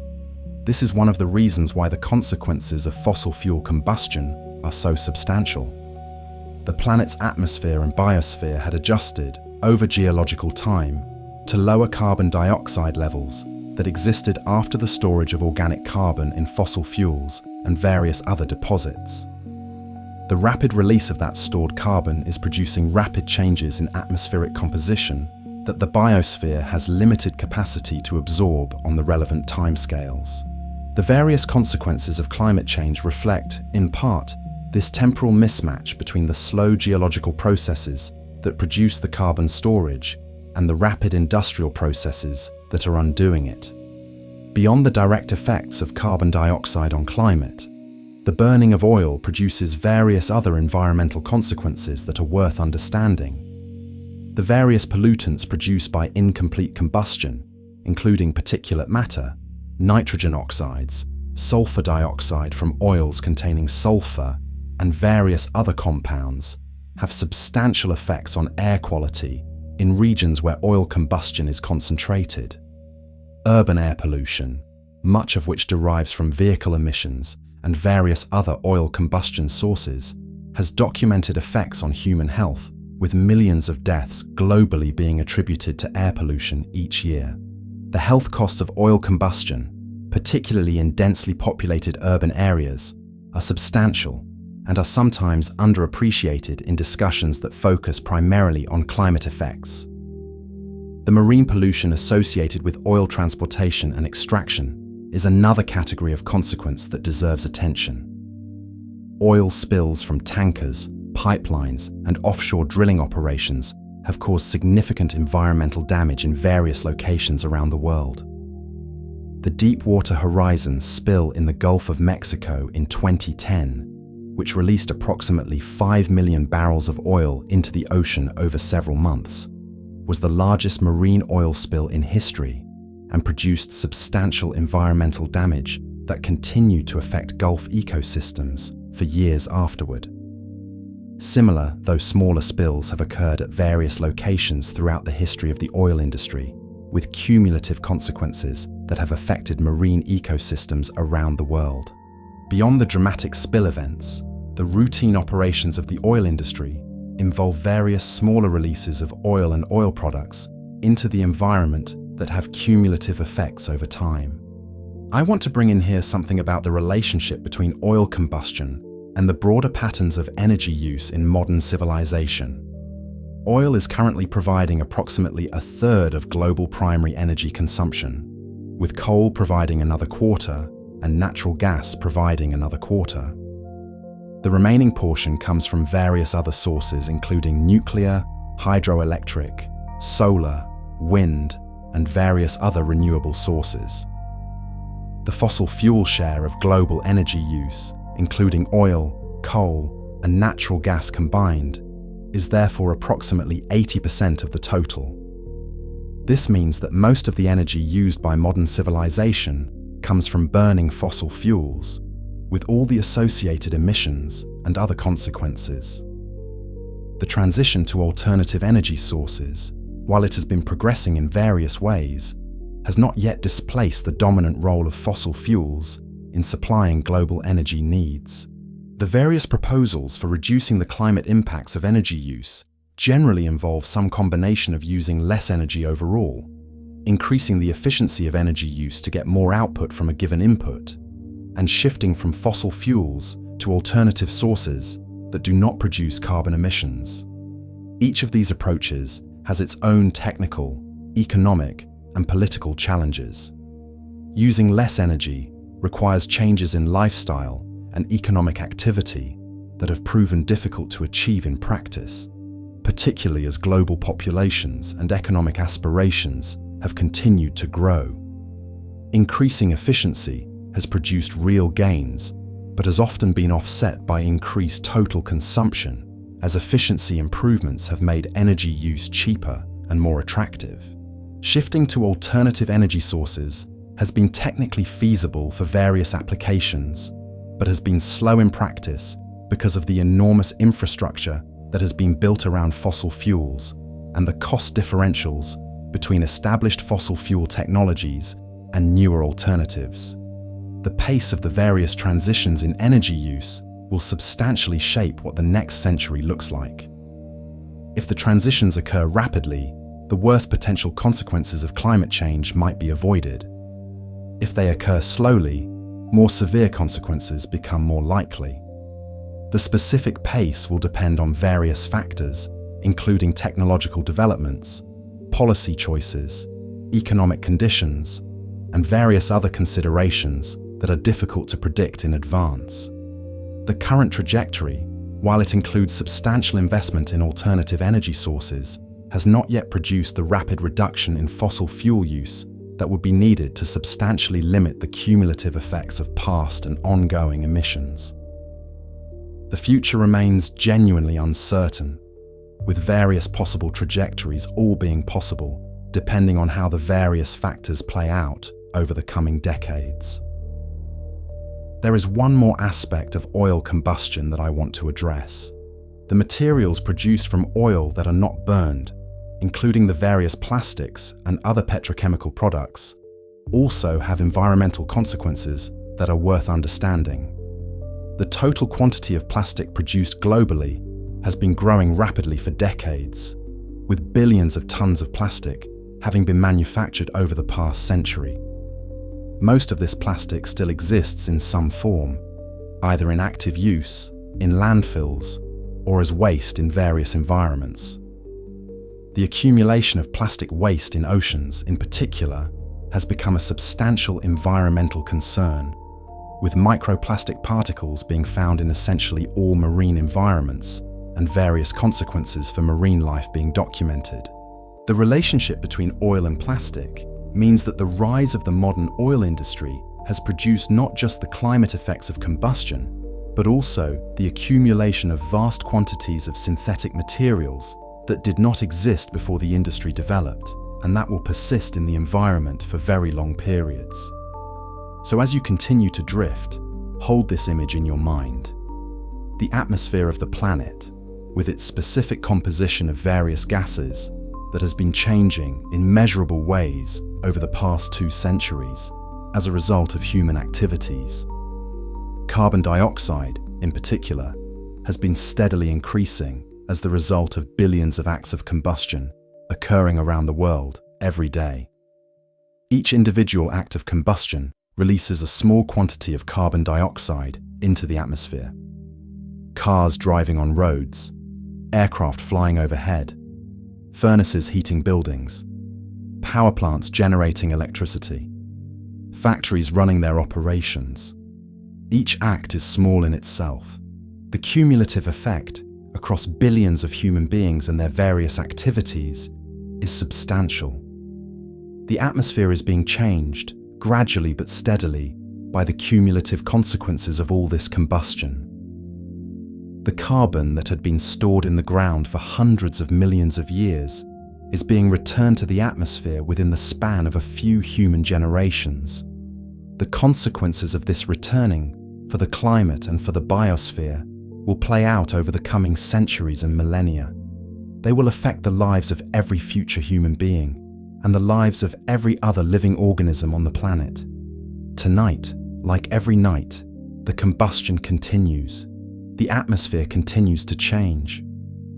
This is one of the reasons why the consequences of fossil fuel combustion are so substantial. The planet's atmosphere and biosphere had adjusted, over geological time, to lower carbon dioxide levels that existed after the storage of organic carbon in fossil fuels and various other deposits. The rapid release of that stored carbon is producing rapid changes in atmospheric composition that the biosphere has limited capacity to absorb on the relevant timescales. The various consequences of climate change reflect, in part, this temporal mismatch between the slow geological processes that produce the carbon storage and the rapid industrial processes that are undoing it. Beyond the direct effects of carbon dioxide on climate, The burning of oil produces various other environmental consequences that are worth understanding. The various pollutants produced by incomplete combustion, including particulate matter, nitrogen oxides, sulfur dioxide from oils containing sulfur, and various other compounds, have substantial effects on air quality in regions where oil combustion is concentrated. Urban air pollution, much of which derives from vehicle emissions and various other oil combustion sources, has documented effects on human health, with millions of deaths globally being attributed to air pollution each year. The health costs of oil combustion, particularly in densely populated urban areas, are substantial and are sometimes underappreciated in discussions that focus primarily on climate effects. The marine pollution associated with oil transportation and extraction is another category of consequence that deserves attention. Oil spills from tankers, pipelines, and offshore drilling operations have caused significant environmental damage in various locations around the world. The Deepwater Horizon spill in the Gulf of Mexico in 2010, which released approximately 5 million barrels of oil into the ocean over several months, was the largest marine oil spill in history and produced substantial environmental damage that continued to affect Gulf ecosystems for years afterward. Similar, though smaller, spills have occurred at various locations throughout the history of the oil industry, with cumulative consequences that have affected marine ecosystems around the world. Beyond the dramatic spill events, the routine operations of the oil industry involve various smaller releases of oil and oil products into the environment that have cumulative effects over time. I want to bring in here something about the relationship between oil combustion and the broader patterns of energy use in modern civilization. Oil is currently providing approximately a third of global primary energy consumption, with coal providing another quarter and natural gas providing another quarter. The remaining portion comes from various other sources, including nuclear, hydroelectric, solar, wind, and various other renewable sources. The fossil fuel share of global energy use, including oil, coal, and natural gas combined, is therefore approximately 80% of the total. This means that most of the energy used by modern civilization comes from burning fossil fuels, with all the associated emissions and other consequences. The transition to alternative energy sources, while it has been progressing in various ways, has not yet displaced the dominant role of fossil fuels in supplying global energy needs. The various proposals for reducing the climate impacts of energy use generally involve some combination of using less energy overall, increasing the efficiency of energy use to get more output from a given input, and shifting from fossil fuels to alternative sources that do not produce carbon emissions. Each of these approaches has its own technical, economic, and political challenges. Using less energy requires changes in lifestyle and economic activity that have proven difficult to achieve in practice, particularly as global populations and economic aspirations have continued to grow. Increasing efficiency has produced real gains, but has often been offset by increased total consumption, as efficiency improvements have made energy use cheaper and more attractive. Shifting to alternative energy sources has been technically feasible for various applications, but has been slow in practice because of the enormous infrastructure that has been built around fossil fuels and the cost differentials between established fossil fuel technologies and newer alternatives. The pace of the various transitions in energy use will substantially shape what the next century looks like. If the transitions occur rapidly, the worst potential consequences of climate change might be avoided. If they occur slowly, more severe consequences become more likely. The specific pace will depend on various factors, including technological developments, policy choices, economic conditions, and various other considerations that are difficult to predict in advance. The current trajectory, while it includes substantial investment in alternative energy sources, has not yet produced the rapid reduction in fossil fuel use that would be needed to substantially limit the cumulative effects of past and ongoing emissions. The future remains genuinely uncertain, with various possible trajectories all being possible, depending on how the various factors play out over the coming decades. There is one more aspect of oil combustion that I want to address: the materials produced from oil that are not burned, including the various plastics and other petrochemical products, also have environmental consequences that are worth understanding. The total quantity of plastic produced globally has been growing rapidly for decades, with billions of tons of plastic having been manufactured over the past century. Most of this plastic still exists in some form, either in active use, in landfills, or as waste in various environments. The accumulation of plastic waste in oceans, in particular, has become a substantial environmental concern, with microplastic particles being found in essentially all marine environments and various consequences for marine life being documented. The relationship between oil and plastic means that the rise of the modern oil industry has produced not just the climate effects of combustion, but also the accumulation of vast quantities of synthetic materials that did not exist before the industry developed, and that will persist in the environment for very long periods. So as you continue to drift, hold this image in your mind. The atmosphere of the planet, with its specific composition of various gases, that has been changing in measurable ways over the past 2 centuries as a result of human activities. Carbon dioxide, in particular, has been steadily increasing as the result of billions of acts of combustion occurring around the world every day. Each individual act of combustion releases a small quantity of carbon dioxide into the atmosphere. Cars driving on roads, aircraft flying overhead, furnaces heating buildings, power plants generating electricity, factories running their operations. Each act is small in itself. The cumulative effect across billions of human beings and their various activities is substantial. The atmosphere is being changed, gradually but steadily, by the cumulative consequences of all this combustion. The carbon that had been stored in the ground for hundreds of millions of years is being returned to the atmosphere within the span of a few human generations. The consequences of this returning for the climate and for the biosphere will play out over the coming centuries and millennia. They will affect the lives of every future human being and the lives of every other living organism on the planet. Tonight, like every night, the combustion continues. The atmosphere continues to change.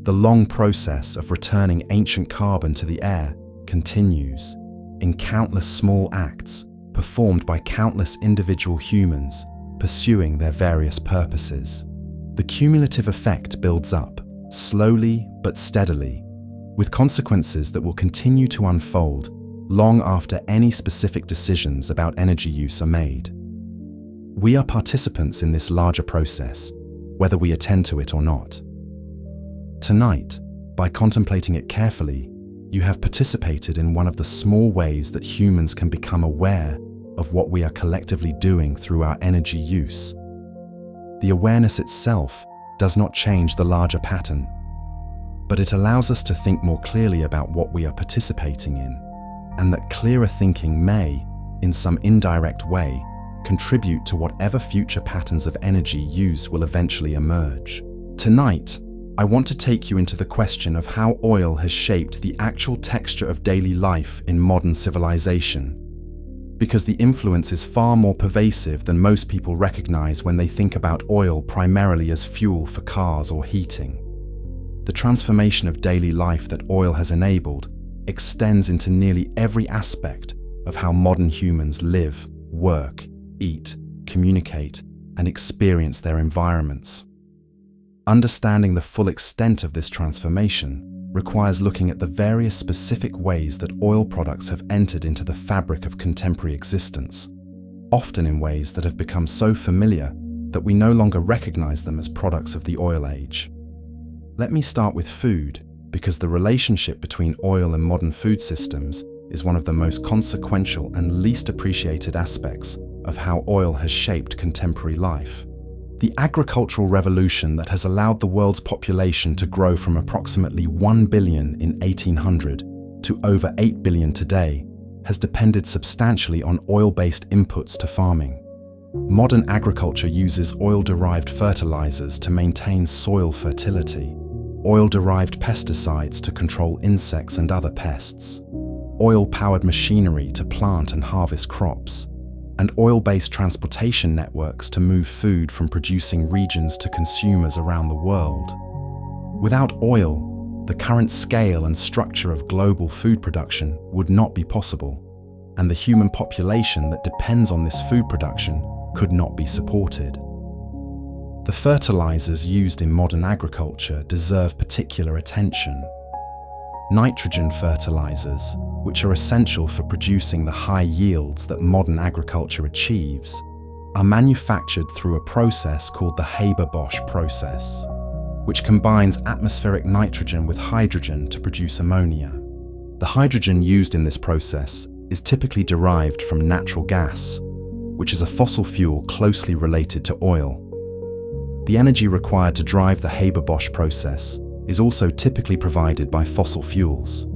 The long process of returning ancient carbon to the air continues in countless small acts performed by countless individual humans pursuing their various purposes. The cumulative effect builds up, slowly but steadily, with consequences that will continue to unfold long after any specific decisions about energy use are made. We are participants in this larger process, whether we attend to it or not. Tonight, by contemplating it carefully, you have participated in one of the small ways that humans can become aware of what we are collectively doing through our energy use. The awareness itself does not change the larger pattern, but it allows us to think more clearly about what we are participating in, and that clearer thinking may, in some indirect way, contribute to whatever future patterns of energy use will eventually emerge. Tonight, I want to take you into the question of how oil has shaped the actual texture of daily life in modern civilization, because the influence is far more pervasive than most people recognize when they think about oil primarily as fuel for cars or heating. The transformation of daily life that oil has enabled extends into nearly every aspect of how modern humans live, work, eat, communicate, and experience their environments. Understanding the full extent of this transformation requires looking at the various specific ways that oil products have entered into the fabric of contemporary existence, often in ways that have become so familiar that we no longer recognize them as products of the oil age. Let me start with food, because the relationship between oil and modern food systems is one of the most consequential and least appreciated aspects of how oil has shaped contemporary life. The agricultural revolution that has allowed the world's population to grow from approximately 1 billion in 1800 to over 8 billion today has depended substantially on oil-based inputs to farming. Modern agriculture uses oil-derived fertilizers to maintain soil fertility, oil-derived pesticides to control insects and other pests, oil-powered machinery to plant and harvest crops, and oil-based transportation networks to move food from producing regions to consumers around the world. Without oil, the current scale and structure of global food production would not be possible, and the human population that depends on this food production could not be supported. The fertilizers used in modern agriculture deserve particular attention. Nitrogen fertilizers, which are essential for producing the high yields that modern agriculture achieves, are manufactured through a process called the Haber-Bosch process, which combines atmospheric nitrogen with hydrogen to produce ammonia. The hydrogen used in this process is typically derived from natural gas, which is a fossil fuel closely related to oil. The energy required to drive the Haber-Bosch process is also typically provided by fossil fuels.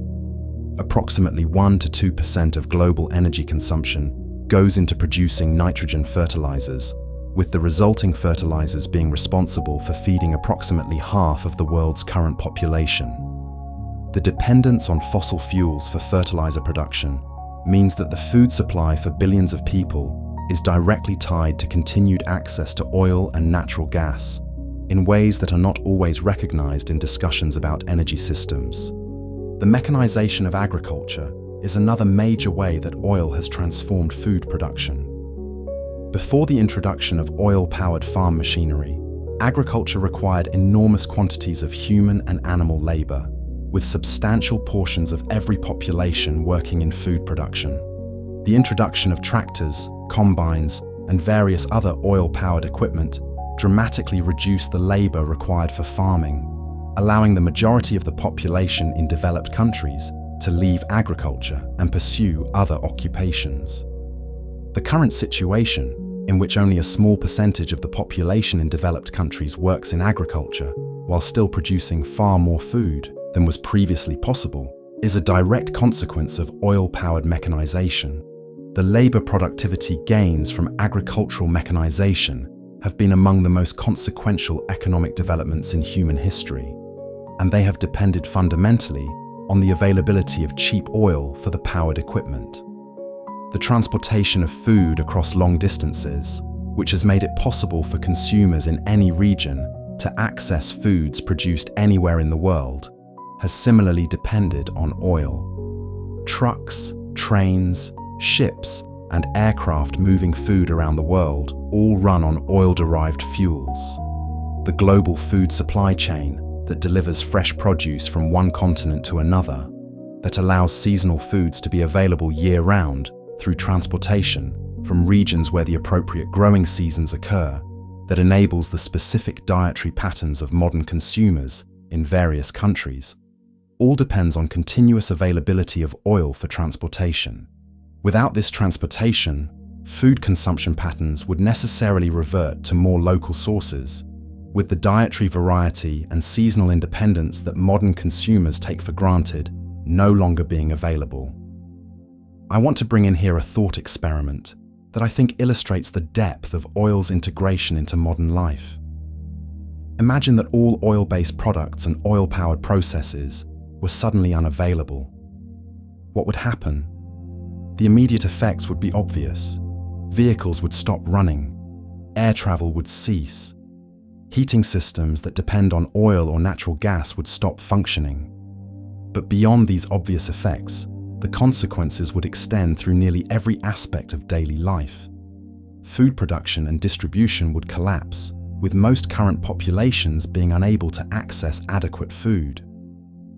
Approximately 1 to 2% of global energy consumption goes into producing nitrogen fertilizers, with the resulting fertilizers being responsible for feeding approximately half of the world's current population. The dependence on fossil fuels for fertilizer production means that the food supply for billions of people is directly tied to continued access to oil and natural gas in ways that are not always recognized in discussions about energy systems. The mechanization of agriculture is another major way that oil has transformed food production. Before the introduction of oil-powered farm machinery, agriculture required enormous quantities of human and animal labor, with substantial portions of every population working in food production. The introduction of tractors, combines, and various other oil-powered equipment dramatically reduced the labor required for farming, allowing the majority of the population in developed countries to leave agriculture and pursue other occupations. The current situation, in which only a small percentage of the population in developed countries works in agriculture while still producing far more food than was previously possible, is a direct consequence of oil-powered mechanization. The labor productivity gains from agricultural mechanization have been among the most consequential economic developments in human history, and they have depended fundamentally on the availability of cheap oil for the powered equipment. The transportation of food across long distances, which has made it possible for consumers in any region to access foods produced anywhere in the world, has similarly depended on oil. Trucks, trains, ships, and aircraft moving food around the world all run on oil-derived fuels. The global food supply chain that delivers fresh produce from one continent to another, that allows seasonal foods to be available year-round through transportation from regions where the appropriate growing seasons occur, that enables the specific dietary patterns of modern consumers in various countries, all depends on continuous availability of oil for transportation. Without this transportation, food consumption patterns would necessarily revert to more local sources, with the dietary variety and seasonal independence that modern consumers take for granted no longer being available. I want to bring in here a thought experiment that I think illustrates the depth of oil's integration into modern life. Imagine that all oil-based products and oil-powered processes were suddenly unavailable. What would happen? The immediate effects would be obvious. Vehicles would stop running, air travel would cease, heating systems that depend on oil or natural gas would stop functioning. But beyond these obvious effects, the consequences would extend through nearly every aspect of daily life. Food production and distribution would collapse, with most current populations being unable to access adequate food.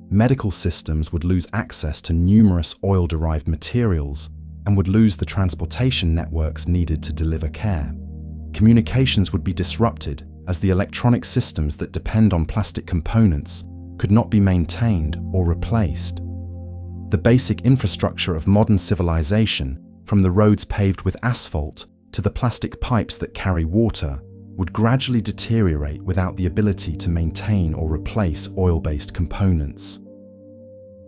Medical systems would lose access to numerous oil-derived materials and would lose the transportation networks needed to deliver care. Communications would be disrupted as the electronic systems that depend on plastic components could not be maintained or replaced. The basic infrastructure of modern civilization, from the roads paved with asphalt to the plastic pipes that carry water, would gradually deteriorate without the ability to maintain or replace oil-based components.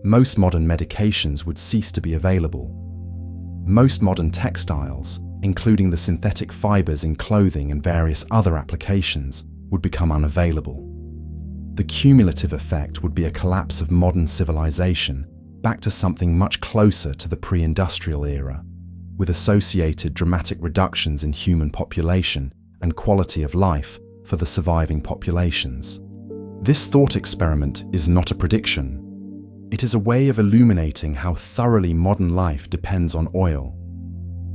Most modern medications would cease to be available. Most modern textiles, including the synthetic fibers in clothing and various other applications, would become unavailable. The cumulative effect would be a collapse of modern civilization back to something much closer to the pre-industrial era, with associated dramatic reductions in human population and quality of life for the surviving populations. This thought experiment is not a prediction. It is a way of illuminating how thoroughly modern life depends on oil.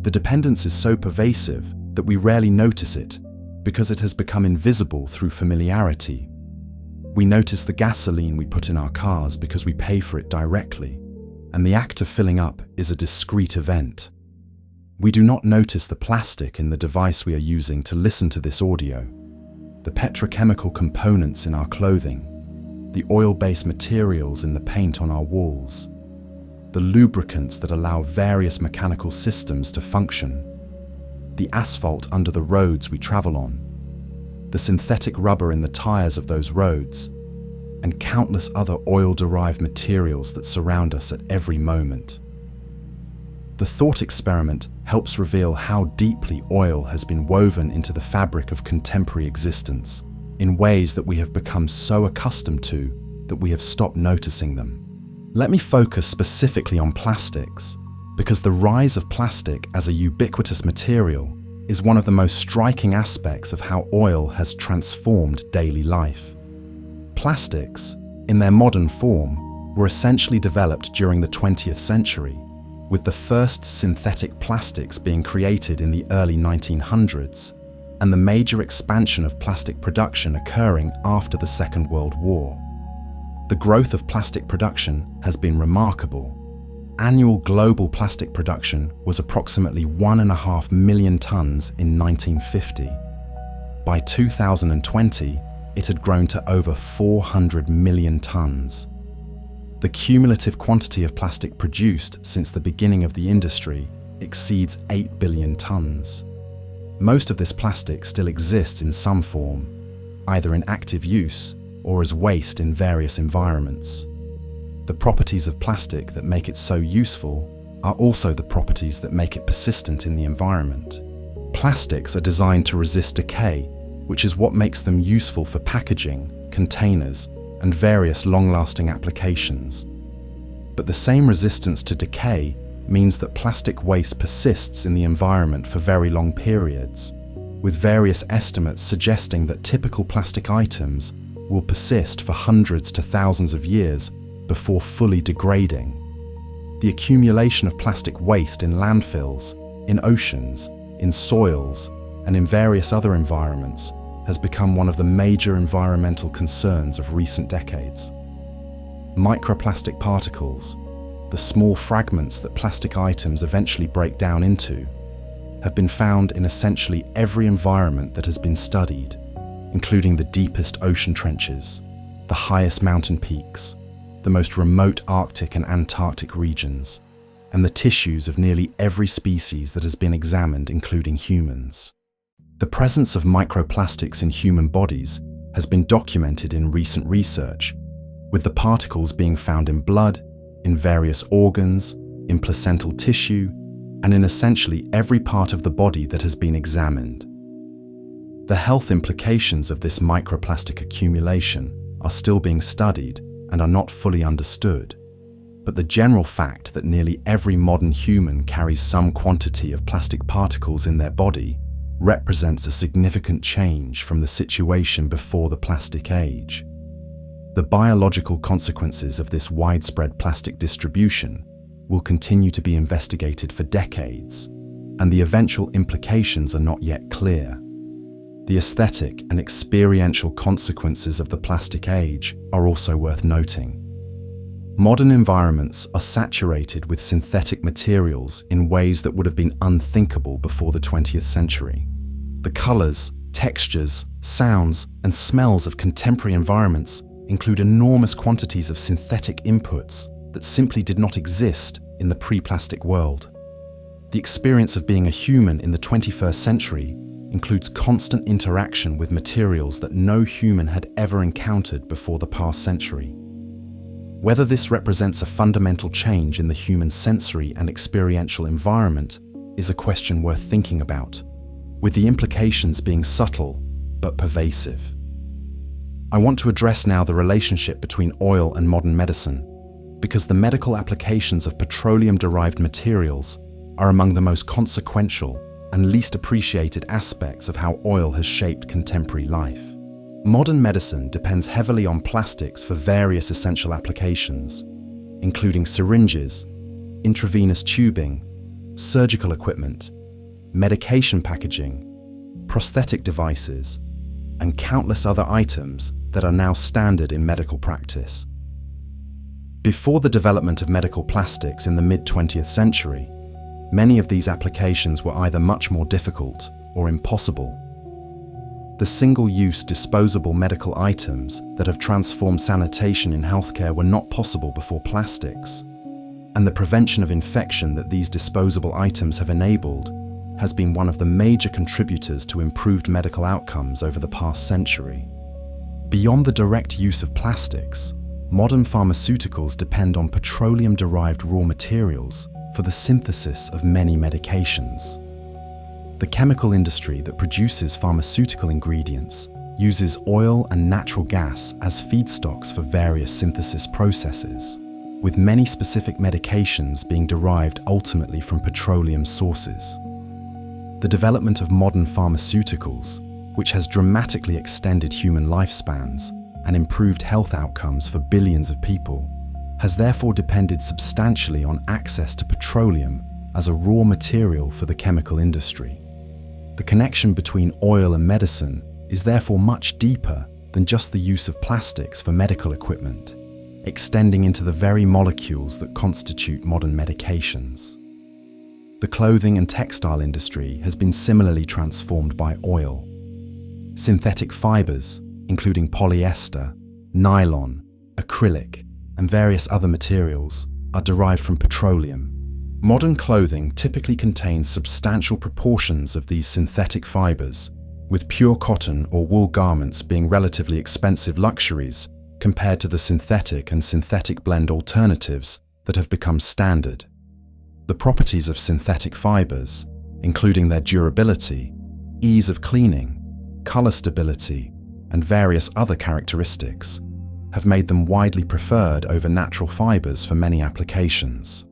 The dependence is so pervasive that we rarely notice it because it has become invisible through familiarity. We notice the gasoline we put in our cars because we pay for it directly, and the act of filling up is a discrete event. We do not notice the plastic in the device we are using to listen to this audio, the petrochemical components in our clothing, the oil-based materials in the paint on our walls, the lubricants that allow various mechanical systems to function, the asphalt under the roads we travel on, the synthetic rubber in the tires of those roads, and countless other oil-derived materials that surround us at every moment. The thought experiment helps reveal how deeply oil has been woven into the fabric of contemporary existence in ways that we have become so accustomed to that we have stopped noticing them. Let me focus specifically on plastics, because the rise of plastic as a ubiquitous material is one of the most striking aspects of how oil has transformed daily life. Plastics, in their modern form, were essentially developed during the 20th century, with the first synthetic plastics being created in the early 1900s, and the major expansion of plastic production occurring after the Second World War. The growth of plastic production has been remarkable. Annual global plastic production was approximately 1.5 million tons in 1950. By 2020, it had grown to over 400 million tons. The cumulative quantity of plastic produced since the beginning of the industry exceeds 8 billion tons. Most of this plastic still exists in some form, either in active use or as waste in various environments. The properties of plastic that make it so useful are also the properties that make it persistent in the environment. Plastics are designed to resist decay, which is what makes them useful for packaging, containers, and various long-lasting applications. But the same resistance to decay means that plastic waste persists in the environment for very long periods, with various estimates suggesting that typical plastic items will persist for hundreds to thousands of years before fully degrading. The accumulation of plastic waste in landfills, in oceans, in soils, and in various other environments has become one of the major environmental concerns of recent decades. Microplastic particles, the small fragments that plastic items eventually break down into, have been found in essentially every environment that has been studied, including the deepest ocean trenches, the highest mountain peaks, the most remote Arctic and Antarctic regions, and the tissues of nearly every species that has been examined, including humans. The presence of microplastics in human bodies has been documented in recent research, with the particles being found in blood, in various organs, in placental tissue, and in essentially every part of the body that has been examined. The health implications of this microplastic accumulation are still being studied and are not fully understood, but the general fact that nearly every modern human carries some quantity of plastic particles in their body represents a significant change from the situation before the plastic age. The biological consequences of this widespread plastic distribution will continue to be investigated for decades, and the eventual implications are not yet clear. The aesthetic and experiential consequences of the plastic age are also worth noting. Modern environments are saturated with synthetic materials in ways that would have been unthinkable before the 20th century. The colors, textures, sounds, and smells of contemporary environments include enormous quantities of synthetic inputs that simply did not exist in the pre-plastic world. The experience of being a human in the 21st century includes constant interaction with materials that no human had ever encountered before the past century. Whether this represents a fundamental change in the human sensory and experiential environment is a question worth thinking about, with the implications being subtle but pervasive. I want to address now the relationship between oil and modern medicine, because the medical applications of petroleum-derived materials are among the most consequential and least appreciated aspects of how oil has shaped contemporary life. Modern medicine depends heavily on plastics for various essential applications, including syringes, intravenous tubing, surgical equipment, medication packaging, prosthetic devices, and countless other items that are now standard in medical practice. Before the development of medical plastics in the mid-20th century, many of these applications were either much more difficult or impossible. The single-use disposable medical items that have transformed sanitation in healthcare were not possible before plastics, and the prevention of infection that these disposable items have enabled has been one of the major contributors to improved medical outcomes over the past century. Beyond the direct use of plastics, modern pharmaceuticals depend on petroleum-derived raw materials for the synthesis of many medications. The chemical industry that produces pharmaceutical ingredients uses oil and natural gas as feedstocks for various synthesis processes, with many specific medications being derived ultimately from petroleum sources. The development of modern pharmaceuticals, which has dramatically extended human lifespans and improved health outcomes for billions of people, has therefore depended substantially on access to petroleum as a raw material for the chemical industry. The connection between oil and medicine is therefore much deeper than just the use of plastics for medical equipment, extending into the very molecules that constitute modern medications. The clothing and textile industry has been similarly transformed by oil. Synthetic fibers, including polyester, nylon, acrylic, and various other materials, are derived from petroleum. Modern clothing typically contains substantial proportions of these synthetic fibers, with pure cotton or wool garments being relatively expensive luxuries compared to the synthetic and synthetic blend alternatives that have become standard. The properties of synthetic fibers, including their durability, ease of cleaning, color stability, and various other characteristics, have made them widely preferred over natural fibers for many applications.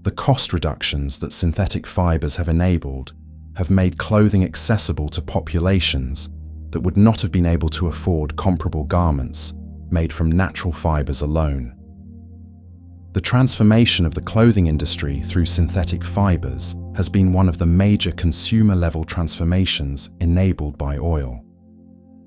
The cost reductions that synthetic fibers have enabled have made clothing accessible to populations that would not have been able to afford comparable garments made from natural fibers alone. The transformation of the clothing industry through synthetic fibers has been one of the major consumer-level transformations enabled by oil.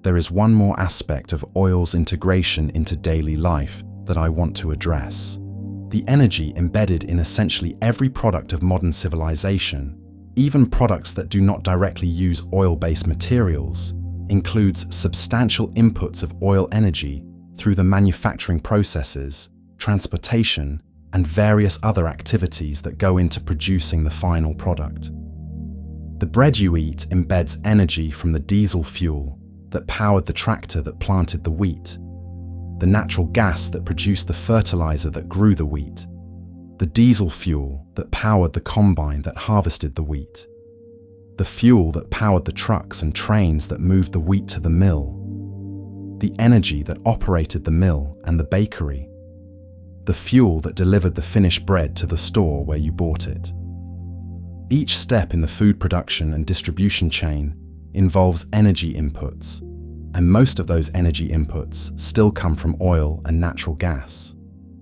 There is one more aspect of oil's integration into daily life that I want to address. The energy embedded in essentially every product of modern civilization, even products that do not directly use oil-based materials, includes substantial inputs of oil energy through the manufacturing processes, transportation, and various other activities that go into producing the final product. The bread you eat embeds energy from the diesel fuel that powered the tractor that planted the wheat, the natural gas that produced the fertilizer that grew the wheat, the diesel fuel that powered the combine that harvested the wheat, the fuel that powered the trucks and trains that moved the wheat to the mill, the energy that operated the mill and the bakery, the fuel that delivered the finished bread to the store where you bought it. Each step in the food production and distribution chain involves energy inputs, and most of those energy inputs still come from oil and natural gas.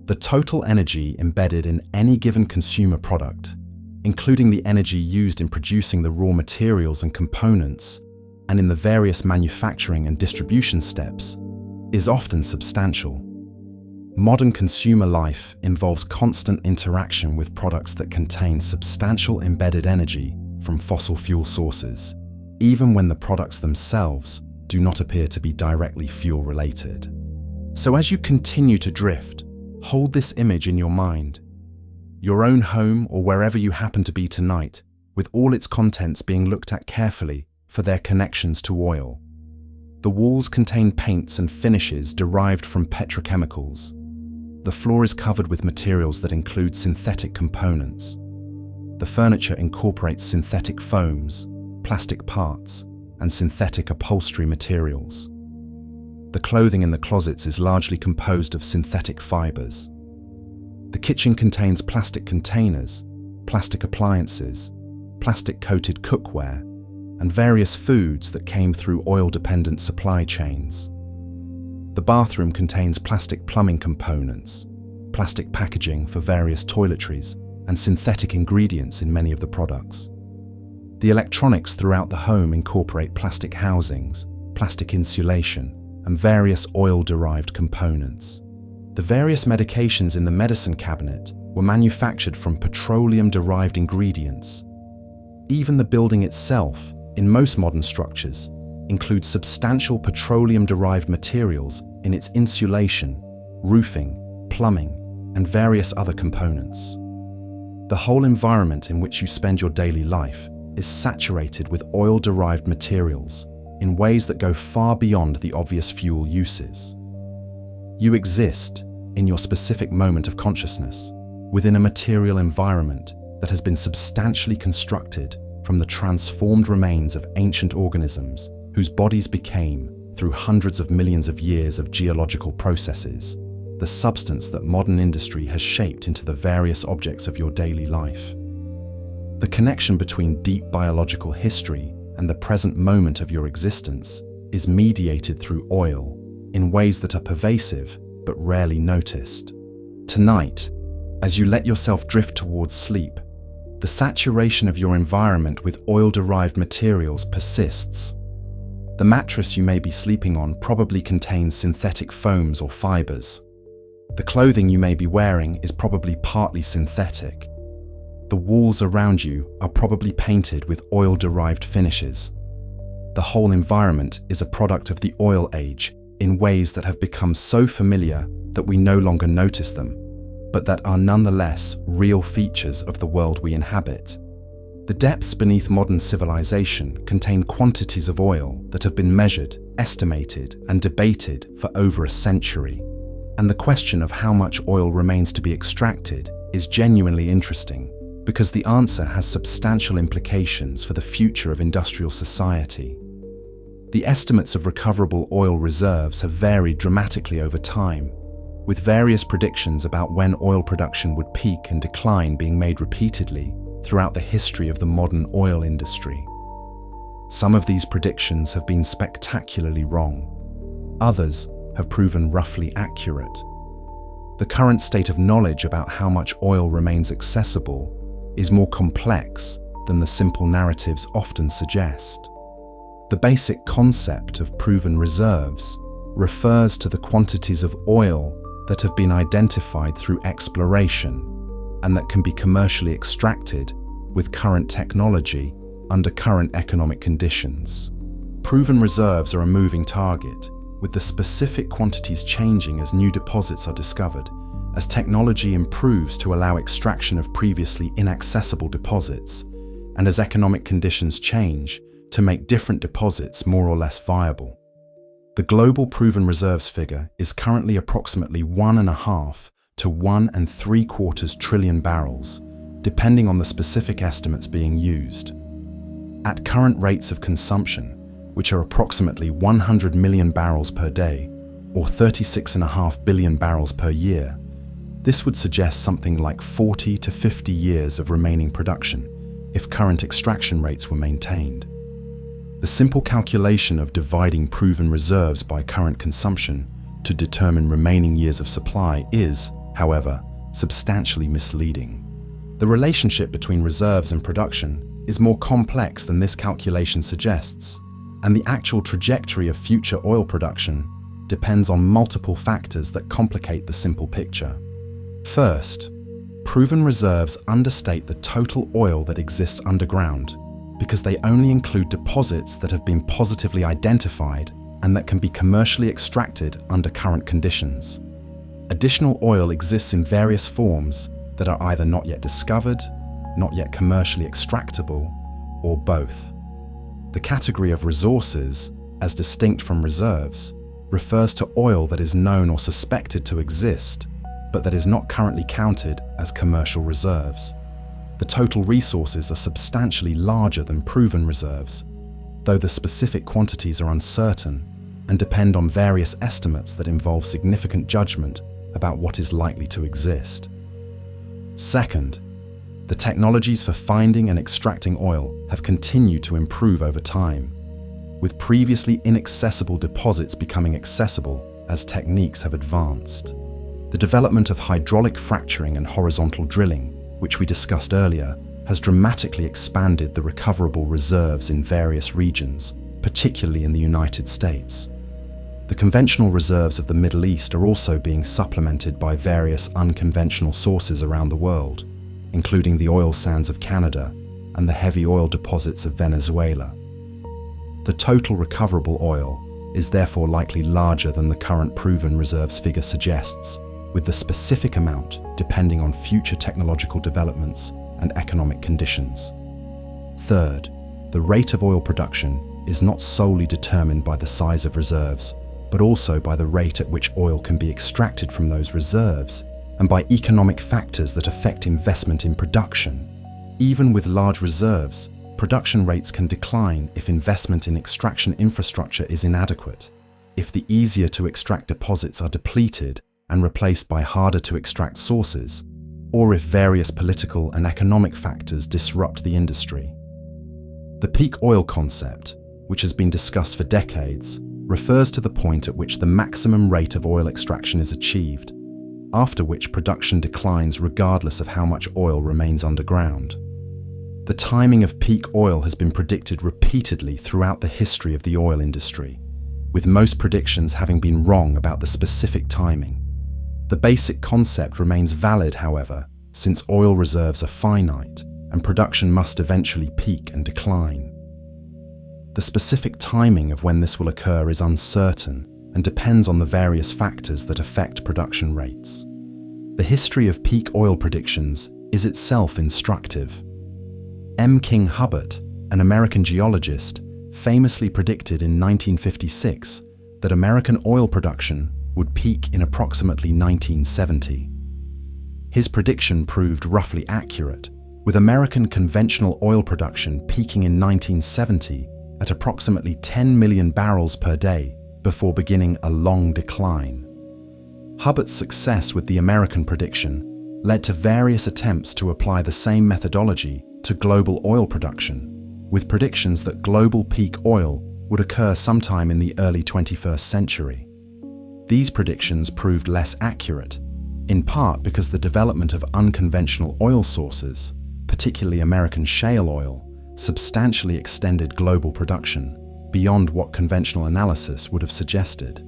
The total energy embedded in any given consumer product, including the energy used in producing the raw materials and components, and in the various manufacturing and distribution steps, is often substantial. Modern consumer life involves constant interaction with products that contain substantial embedded energy from fossil fuel sources, even when the products themselves do not appear to be directly fuel-related. So as you continue to drift, Hold this image in your mind. Your own home or wherever you happen to be tonight, with all its contents being looked at carefully for their connections to oil. The walls contain paints and finishes derived from petrochemicals. The floor is covered with materials that include synthetic components. The furniture incorporates synthetic foams, plastic parts, and synthetic upholstery materials. The clothing in the closets is largely composed of synthetic fibers. The kitchen contains plastic containers, plastic appliances, plastic-coated cookware, and various foods that came through oil-dependent supply chains. The bathroom contains plastic plumbing components, plastic packaging for various toiletries, and synthetic ingredients in many of the products. The electronics throughout the home incorporate plastic housings, plastic insulation, and various oil-derived components. The various medications in the medicine cabinet were manufactured from petroleum-derived ingredients. Even the building itself, in most modern structures, includes substantial petroleum-derived materials in its insulation, roofing, plumbing, and various other components. The whole environment in which you spend your daily life is saturated with oil-derived materials in ways that go far beyond the obvious fuel uses. You exist, in your specific moment of consciousness, within a material environment that has been substantially constructed from the transformed remains of ancient organisms whose bodies became, through hundreds of millions of years of geological processes, the substance that modern industry has shaped into the various objects of your daily life. The connection between deep biological history and the present moment of your existence is mediated through oil in ways that are pervasive but rarely noticed. Tonight, as you let yourself drift towards sleep, the saturation of your environment with oil-derived materials persists. The mattress you may be sleeping on probably contains synthetic foams or fibers. The clothing you may be wearing is probably partly synthetic. The walls around you are probably painted with oil-derived finishes. The whole environment is a product of the oil age in ways that have become so familiar that we no longer notice them, but that are nonetheless real features of the world we inhabit. The depths beneath modern civilization contain quantities of oil that have been measured, estimated, and debated for over a century. And the question of how much oil remains to be extracted is genuinely interesting, because the answer has substantial implications for the future of industrial society. The estimates of recoverable oil reserves have varied dramatically over time, with various predictions about when oil production would peak and decline being made repeatedly throughout the history of the modern oil industry. Some of these predictions have been spectacularly wrong. Others have proven roughly accurate. The current state of knowledge about how much oil remains accessible is more complex than the simple narratives often suggest. The basic concept of proven reserves refers to the quantities of oil that have been identified through exploration and that can be commercially extracted with current technology under current economic conditions. Proven reserves are a moving target, with the specific quantities changing as new deposits are discovered, as technology improves to allow extraction of previously inaccessible deposits, and as economic conditions change to make different deposits more or less viable. The global proven reserves figure is currently approximately 1.5 to 1.75 trillion barrels, depending on the specific estimates being used. At current rates of consumption, which are approximately 100 million barrels per day, or 36.5 billion barrels per year, this would suggest something like 40 to 50 years of remaining production if current extraction rates were maintained. The simple calculation of dividing proven reserves by current consumption to determine remaining years of supply is, however, substantially misleading. The relationship between reserves and production is more complex than this calculation suggests, and the actual trajectory of future oil production depends on multiple factors that complicate the simple picture. First, proven reserves understate the total oil that exists underground, because they only include deposits that have been positively identified and that can be commercially extracted under current conditions. Additional oil exists in various forms that are either not yet discovered, not yet commercially extractable, or both. The category of resources, as distinct from reserves, refers to oil that is known or suspected to exist, but that is not currently counted as commercial reserves. The total resources are substantially larger than proven reserves, though the specific quantities are uncertain and depend on various estimates that involve significant judgment about what is likely to exist. Second, the technologies for finding and extracting oil have continued to improve over time, with previously inaccessible deposits becoming accessible as techniques have advanced. The development of hydraulic fracturing and horizontal drilling, which we discussed earlier, has dramatically expanded the recoverable reserves in various regions, particularly in the United States. The conventional reserves of the Middle East are also being supplemented by various unconventional sources around the world, including the oil sands of Canada and the heavy oil deposits of Venezuela. The total recoverable oil is therefore likely larger than the current proven reserves figure suggests, with the specific amount depending on future technological developments and economic conditions. Third, the rate of oil production is not solely determined by the size of reserves, but also by the rate at which oil can be extracted from those reserves and by economic factors that affect investment in production. Even with large reserves, production rates can decline if investment in extraction infrastructure is inadequate, if the easier to extract deposits are depleted and replaced by harder to extract sources, or if various political and economic factors disrupt the industry. The peak oil concept, which has been discussed for decades, refers to the point at which the maximum rate of oil extraction is achieved, after which production declines regardless of how much oil remains underground. The timing of peak oil has been predicted repeatedly throughout the history of the oil industry, with most predictions having been wrong about the specific timing. The basic concept remains valid, however, since oil reserves are finite and production must eventually peak and decline. The specific timing of when this will occur is uncertain and depends on the various factors that affect production rates. The history of peak oil predictions is itself instructive. M. King Hubbert, an American geologist, famously predicted in 1956 that American oil production would peak in approximately 1970. His prediction proved roughly accurate, with American conventional oil production peaking in 1970 at approximately 10 million barrels per day before beginning a long decline. Hubbert's success with the American prediction led to various attempts to apply the same methodology to global oil production, with predictions that global peak oil would occur sometime in the early 21st century. These predictions proved less accurate, in part because the development of unconventional oil sources, particularly American shale oil, substantially extended global production beyond what conventional analysis would have suggested.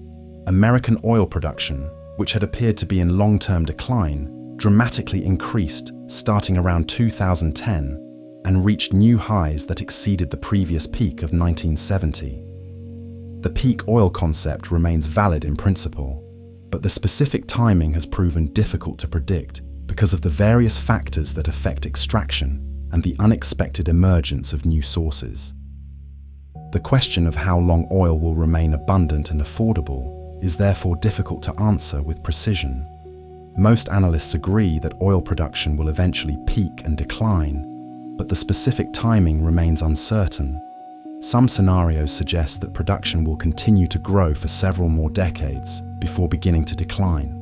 American oil production, which had appeared to be in long-term decline, dramatically increased starting around 2010 and reached new highs that exceeded the previous peak of 1970. The peak oil concept remains valid in principle, but the specific timing has proven difficult to predict because of the various factors that affect extraction and the unexpected emergence of new sources. The question of how long oil will remain abundant and affordable is therefore difficult to answer with precision. Most analysts agree that oil production will eventually peak and decline, but the specific timing remains uncertain. Some scenarios suggest that production will continue to grow for several more decades before beginning to decline.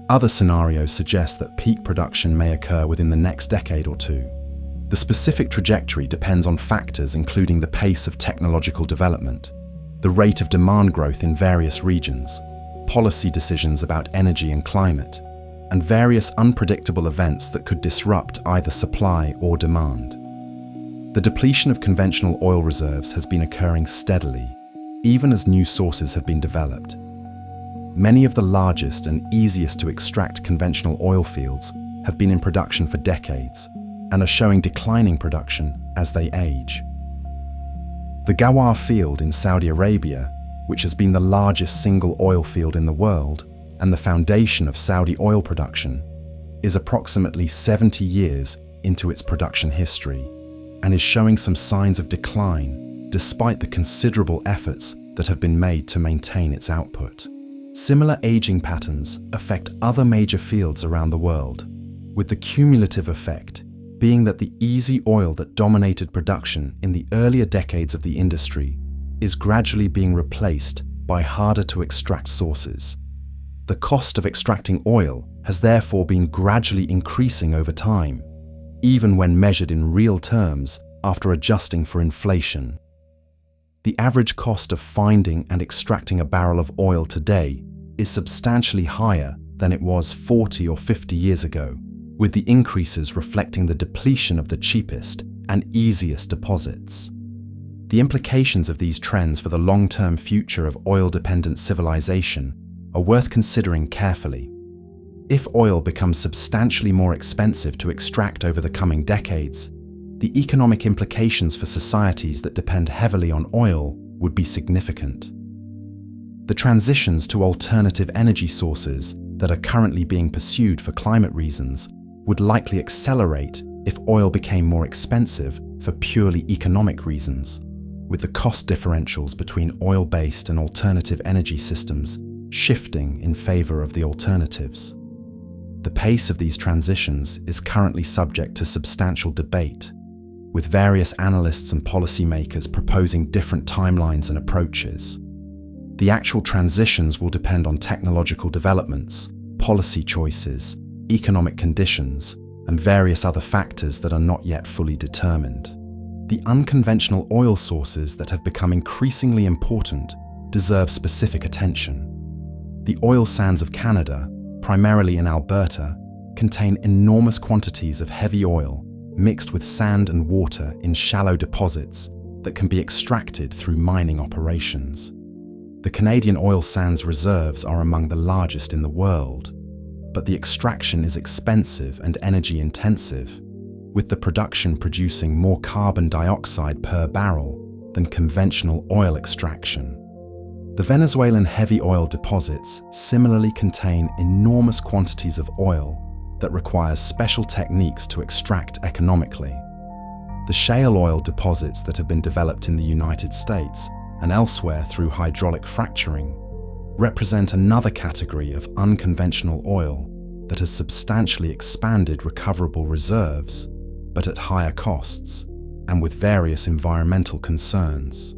Other scenarios suggest that peak production may occur within the next decade or two. The specific trajectory depends on factors including the pace of technological development, the rate of demand growth in various regions, policy decisions about energy and climate, and various unpredictable events that could disrupt either supply or demand. The depletion of conventional oil reserves has been occurring steadily, even as new sources have been developed. Many of the largest and easiest to extract conventional oil fields have been in production for decades and are showing declining production as they age. The Ghawar field in Saudi Arabia, which has been the largest single oil field in the world, and the foundation of Saudi oil production, is approximately 70 years into its production history and is showing some signs of decline despite the considerable efforts that have been made to maintain its output. Similar aging patterns affect other major fields around the world, with the cumulative effect being that the easy oil that dominated production in the earlier decades of the industry is gradually being replaced by harder to extract sources. The cost of extracting oil has therefore been gradually increasing over time, even when measured in real terms after adjusting for inflation. The average cost of finding and extracting a barrel of oil today is substantially higher than it was 40 or 50 years ago, with the increases reflecting the depletion of the cheapest and easiest deposits. The implications of these trends for the long-term future of oil-dependent civilization are worth considering carefully. If oil becomes substantially more expensive to extract over the coming decades, the economic implications for societies that depend heavily on oil would be significant. The transitions to alternative energy sources that are currently being pursued for climate reasons would likely accelerate if oil became more expensive for purely economic reasons, with the cost differentials between oil-based and alternative energy systems shifting in favor of the alternatives. The pace of these transitions is currently subject to substantial debate, with various analysts and policymakers proposing different timelines and approaches. The actual transitions will depend on technological developments, policy choices, economic conditions, and various other factors that are not yet fully determined. The unconventional oil sources that have become increasingly important deserve specific attention. The oil sands of Canada, primarily in Alberta, contain enormous quantities of heavy oil mixed with sand and water in shallow deposits that can be extracted through mining operations. The Canadian oil sands reserves are among the largest in the world, but the extraction is expensive and energy intensive, with the production producing more carbon dioxide per barrel than conventional oil extraction. The Venezuelan heavy oil deposits similarly contain enormous quantities of oil that requires special techniques to extract economically. The shale oil deposits that have been developed in the United States and elsewhere through hydraulic fracturing represent another category of unconventional oil that has substantially expanded recoverable reserves, but at higher costs and with various environmental concerns.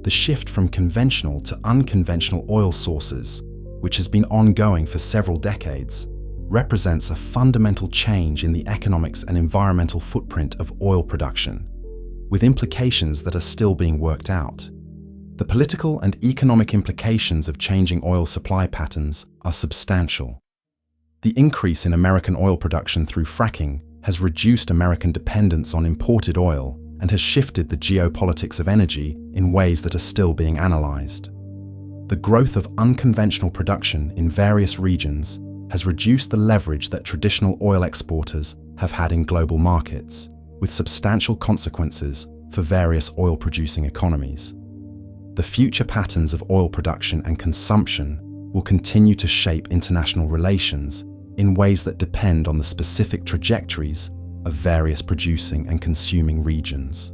The shift from conventional to unconventional oil sources, which has been ongoing for several decades, represents a fundamental change in the economics and environmental footprint of oil production, with implications that are still being worked out. The political and economic implications of changing oil supply patterns are substantial. The increase in American oil production through fracking has reduced American dependence on imported oil and has shifted the geopolitics of energy in ways that are still being analyzed. The growth of unconventional production in various regions has reduced the leverage that traditional oil exporters have had in global markets, with substantial consequences for various oil-producing economies. The future patterns of oil production and consumption will continue to shape international relations in ways that depend on the specific trajectories of various producing and consuming regions.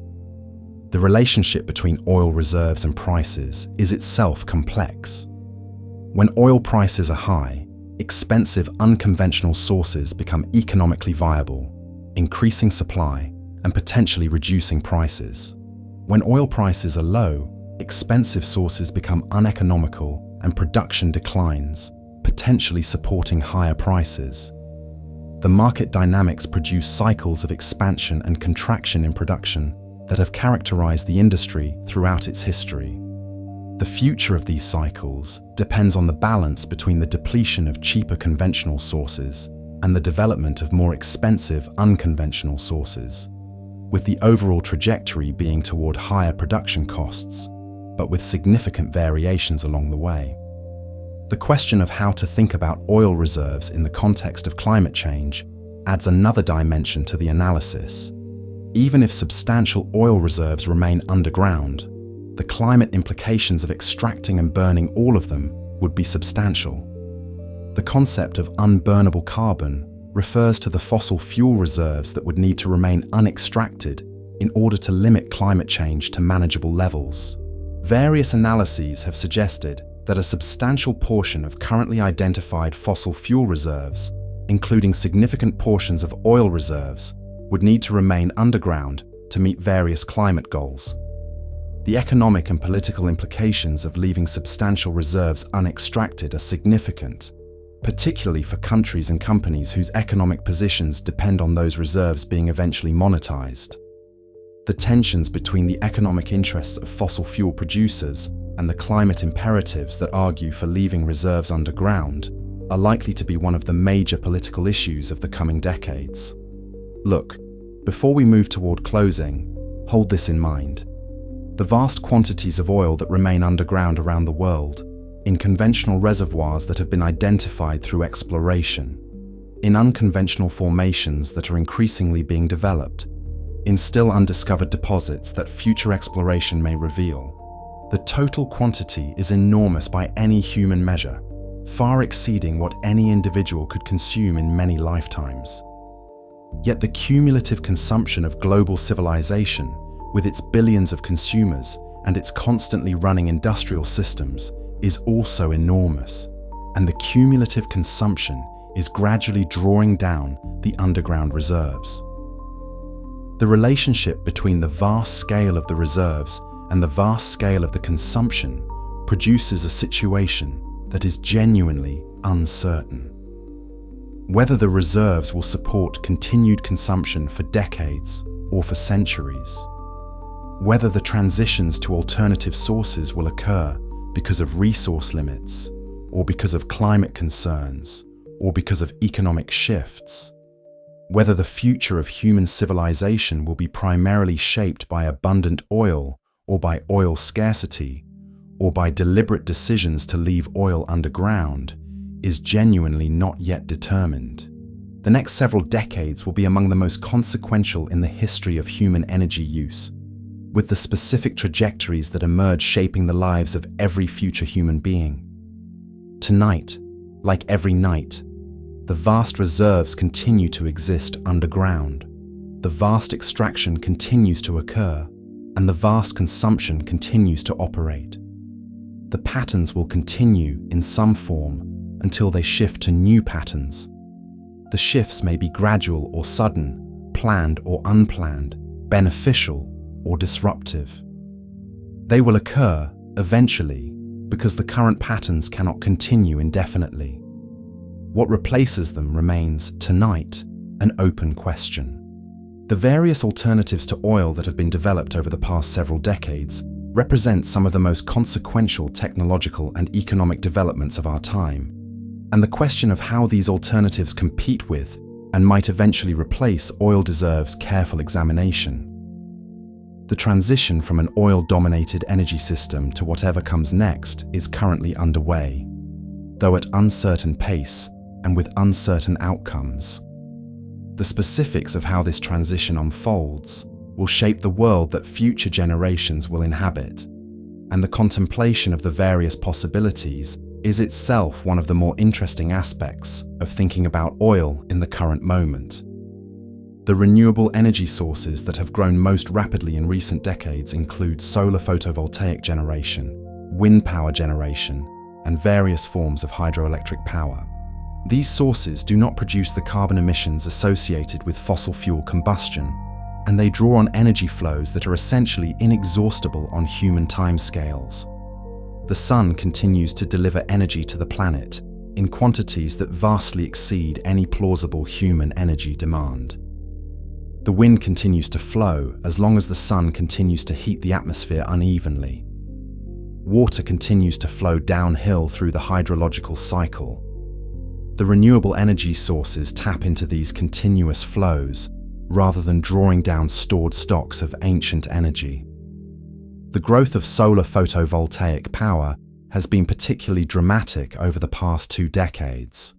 The relationship between oil reserves and prices is itself complex. When oil prices are high, expensive unconventional sources become economically viable, increasing supply and potentially reducing prices. When oil prices are low, expensive sources become uneconomical and production declines, potentially supporting higher prices. The market dynamics produce cycles of expansion and contraction in production that have characterized the industry throughout its history. The future of these cycles depends on the balance between the depletion of cheaper conventional sources and the development of more expensive unconventional sources, with the overall trajectory being toward higher production costs, but with significant variations along the way. The question of how to think about oil reserves in the context of climate change adds another dimension to the analysis. Even if substantial oil reserves remain underground, the climate implications of extracting and burning all of them would be substantial. The concept of unburnable carbon refers to the fossil fuel reserves that would need to remain unextracted in order to limit climate change to manageable levels. Various analyses have suggested that a substantial portion of currently identified fossil fuel reserves, including significant portions of oil reserves, would need to remain underground to meet various climate goals. The economic and political implications of leaving substantial reserves unextracted are significant, particularly for countries and companies whose economic positions depend on those reserves being eventually monetized. The tensions between the economic interests of fossil fuel producers and the climate imperatives that argue for leaving reserves underground are likely to be one of the major political issues of the coming decades. Look, before we move toward closing, hold this in mind. The vast quantities of oil that remain underground around the world, in conventional reservoirs that have been identified through exploration, in unconventional formations that are increasingly being developed, in still undiscovered deposits that future exploration may reveal. The total quantity is enormous by any human measure, far exceeding what any individual could consume in many lifetimes. Yet the cumulative consumption of global civilization, with its billions of consumers and its constantly running industrial systems, is also enormous, and the cumulative consumption is gradually drawing down the underground reserves. The relationship between the vast scale of the reserves and the vast scale of the consumption produces a situation that is genuinely uncertain. Whether the reserves will support continued consumption for decades or for centuries, whether the transitions to alternative sources will occur because of resource limits, or because of climate concerns, or because of economic shifts, whether the future of human civilization will be primarily shaped by abundant oil or by oil scarcity, or by deliberate decisions to leave oil underground, is genuinely not yet determined. The next several decades will be among the most consequential in the history of human energy use, with the specific trajectories that emerge shaping the lives of every future human being. Tonight, like every night, the vast reserves continue to exist underground. The vast extraction continues to occur, and the vast consumption continues to operate. The patterns will continue in some form until they shift to new patterns. The shifts may be gradual or sudden, planned or unplanned, beneficial or disruptive. They will occur eventually because the current patterns cannot continue indefinitely. What replaces them remains, tonight, an open question. The various alternatives to oil that have been developed over the past several decades represent some of the most consequential technological and economic developments of our time, and the question of how these alternatives compete with and might eventually replace oil deserves careful examination. The transition from an oil-dominated energy system to whatever comes next is currently underway, though at uncertain pace and with uncertain outcomes. The specifics of how this transition unfolds will shape the world that future generations will inhabit, and the contemplation of the various possibilities is itself one of the more interesting aspects of thinking about oil in the current moment. The renewable energy sources that have grown most rapidly in recent decades include solar photovoltaic generation, wind power generation, and various forms of hydroelectric power. These sources do not produce the carbon emissions associated with fossil fuel combustion, and they draw on energy flows that are essentially inexhaustible on human timescales. The sun continues to deliver energy to the planet in quantities that vastly exceed any plausible human energy demand. The wind continues to flow as long as the sun continues to heat the atmosphere unevenly. Water continues to flow downhill through the hydrological cycle. The renewable energy sources tap into these continuous flows rather than drawing down stored stocks of ancient energy. The growth of solar photovoltaic power has been particularly dramatic over the past 2 decades.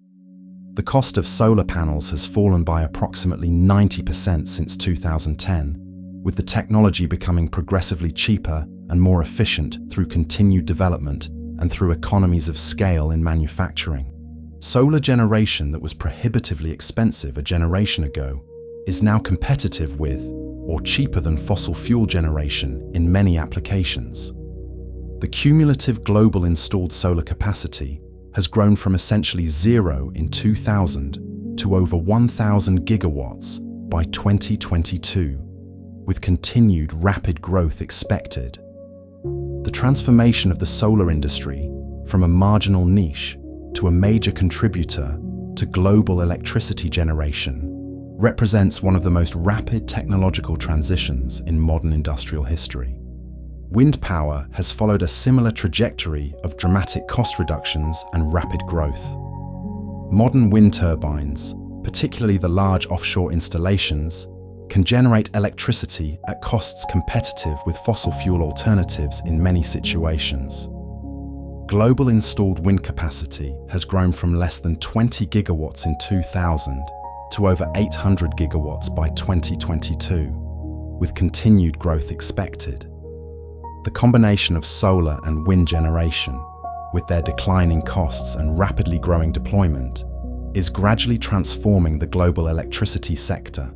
The cost of solar panels has fallen by approximately 90% since 2010, with the technology becoming progressively cheaper and more efficient through continued development and through economies of scale in manufacturing. Solar generation that was prohibitively expensive a generation ago is now competitive with or cheaper than fossil fuel generation in many applications. The cumulative global installed solar capacity has grown from essentially zero in 2000 to over 1,000 gigawatts by 2022, with continued rapid growth expected. The transformation of the solar industry from a marginal niche to a major contributor to global electricity generation represents one of the most rapid technological transitions in modern industrial history. Wind power has followed a similar trajectory of dramatic cost reductions and rapid growth. Modern wind turbines, particularly the large offshore installations, can generate electricity at costs competitive with fossil fuel alternatives in many situations. Global installed wind capacity has grown from less than 20 gigawatts in 2000 to over 800 gigawatts by 2022, with continued growth expected. The combination of solar and wind generation, with their declining costs and rapidly growing deployment, is gradually transforming the global electricity sector,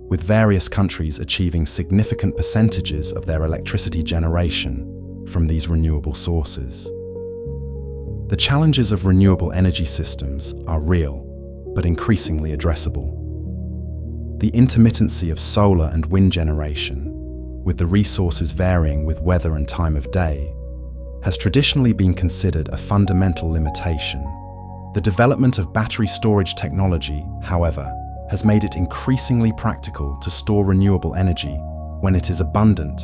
with various countries achieving significant percentages of their electricity generation from these renewable sources. The challenges of renewable energy systems are real, but increasingly addressable. The intermittency of solar and wind generation, with the resources varying with weather and time of day, has traditionally been considered a fundamental limitation. The development of battery storage technology, however, has made it increasingly practical to store renewable energy when it is abundant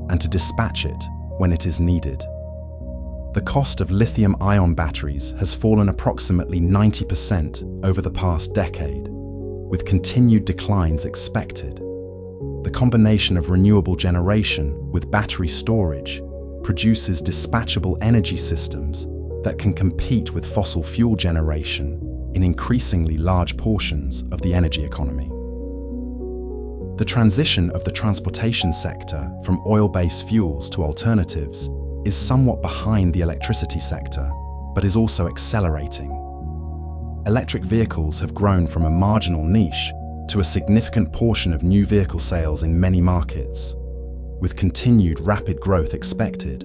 and to dispatch it when it is needed. The cost of lithium-ion batteries has fallen approximately 90% over the past decade, with continued declines expected. The combination of renewable generation with battery storage produces dispatchable energy systems that can compete with fossil fuel generation in increasingly large portions of the energy economy. The transition of the transportation sector from oil-based fuels to alternatives is somewhat behind the electricity sector, but is also accelerating. Electric vehicles have grown from a marginal niche to a significant portion of new vehicle sales in many markets, with continued rapid growth expected.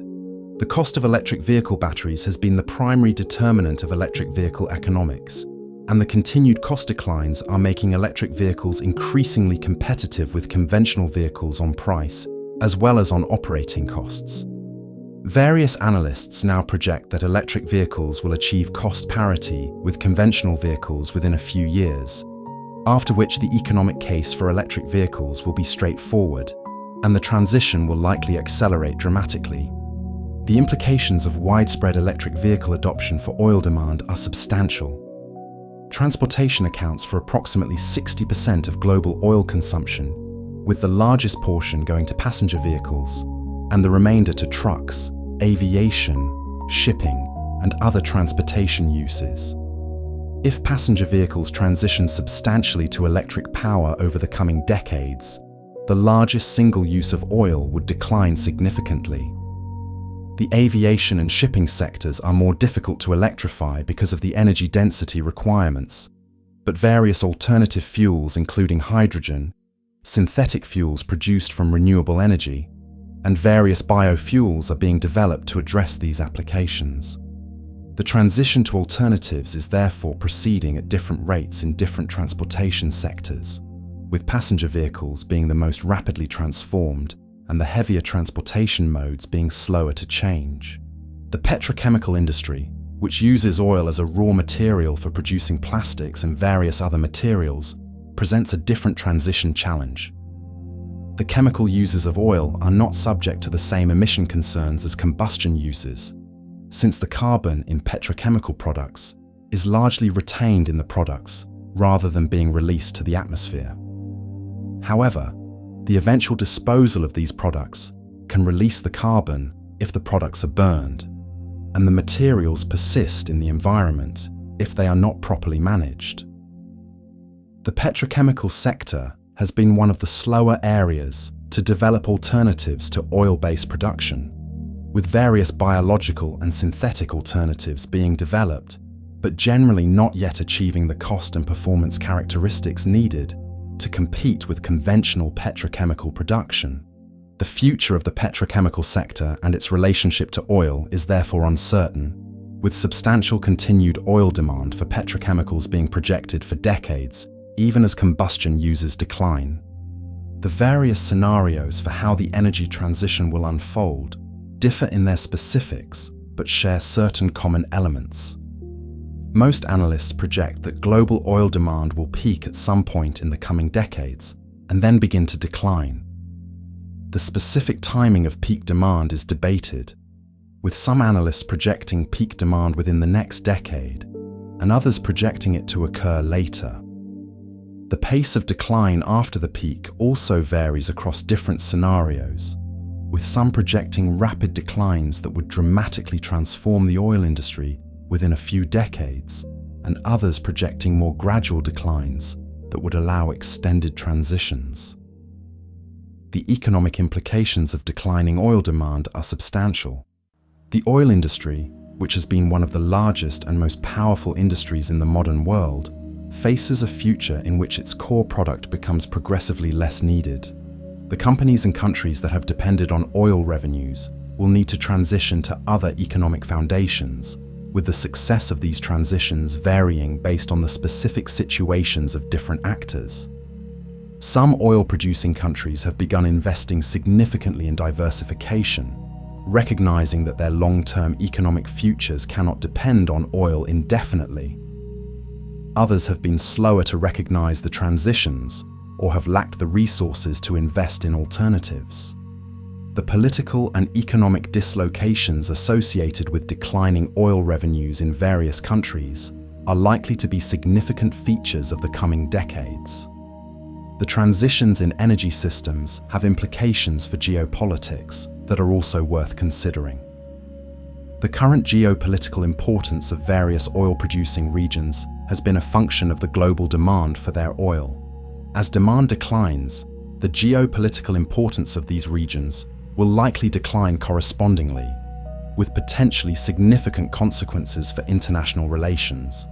The cost of electric vehicle batteries has been the primary determinant of electric vehicle economics, and the continued cost declines are making electric vehicles increasingly competitive with conventional vehicles on price, as well as on operating costs. Various analysts now project that electric vehicles will achieve cost parity with conventional vehicles within a few years, after which the economic case for electric vehicles will be straightforward, and the transition will likely accelerate dramatically. The implications of widespread electric vehicle adoption for oil demand are substantial. Transportation accounts for approximately 60% of global oil consumption, with the largest portion going to passenger vehicles, and the remainder to trucks, aviation, shipping, and other transportation uses. If passenger vehicles transition substantially to electric power over the coming decades, the largest single use of oil would decline significantly. The aviation and shipping sectors are more difficult to electrify because of the energy density requirements, but various alternative fuels including hydrogen, synthetic fuels produced from renewable energy, and various biofuels are being developed to address these applications. The transition to alternatives is therefore proceeding at different rates in different transportation sectors, with passenger vehicles being the most rapidly transformed and the heavier transportation modes being slower to change. The petrochemical industry, which uses oil as a raw material for producing plastics and various other materials, presents a different transition challenge. The chemical users of oil are not subject to the same emission concerns as combustion users, since the carbon in petrochemical products is largely retained in the products rather than being released to the atmosphere. However, the eventual disposal of these products can release the carbon if the products are burned, and the materials persist in the environment if they are not properly managed. The petrochemical sector has been one of the slower areas to develop alternatives to oil-based production, with various biological and synthetic alternatives being developed but generally not yet achieving the cost and performance characteristics needed to compete with conventional petrochemical production. The future of the petrochemical sector and its relationship to oil is therefore uncertain, with substantial continued oil demand for petrochemicals being projected for decades, even as combustion uses decline. The various scenarios for how the energy transition will unfold differ in their specifics, but share certain common elements. Most analysts project that global oil demand will peak at some point in the coming decades and then begin to decline. The specific timing of peak demand is debated, with some analysts projecting peak demand within the next decade and others projecting it to occur later. The pace of decline after the peak also varies across different scenarios, with some projecting rapid declines that would dramatically transform the oil industry within a few decades, and others projecting more gradual declines that would allow extended transitions. The economic implications of declining oil demand are substantial. The oil industry, which has been one of the largest and most powerful industries in the modern world, faces a future in which its core product becomes progressively less needed. The companies and countries that have depended on oil revenues will need to transition to other economic foundations, with the success of these transitions varying based on the specific situations of different actors. Some oil-producing countries have begun investing significantly in diversification, recognizing that their long-term economic futures cannot depend on oil indefinitely. Others have been slower to recognize the transitions or have lacked the resources to invest in alternatives. The political and economic dislocations associated with declining oil revenues in various countries are likely to be significant features of the coming decades. The transitions in energy systems have implications for geopolitics that are also worth considering. The current geopolitical importance of various oil-producing regions has been a function of the global demand for their oil. As demand declines, the geopolitical importance of these regions will likely decline correspondingly, with potentially significant consequences for international relations.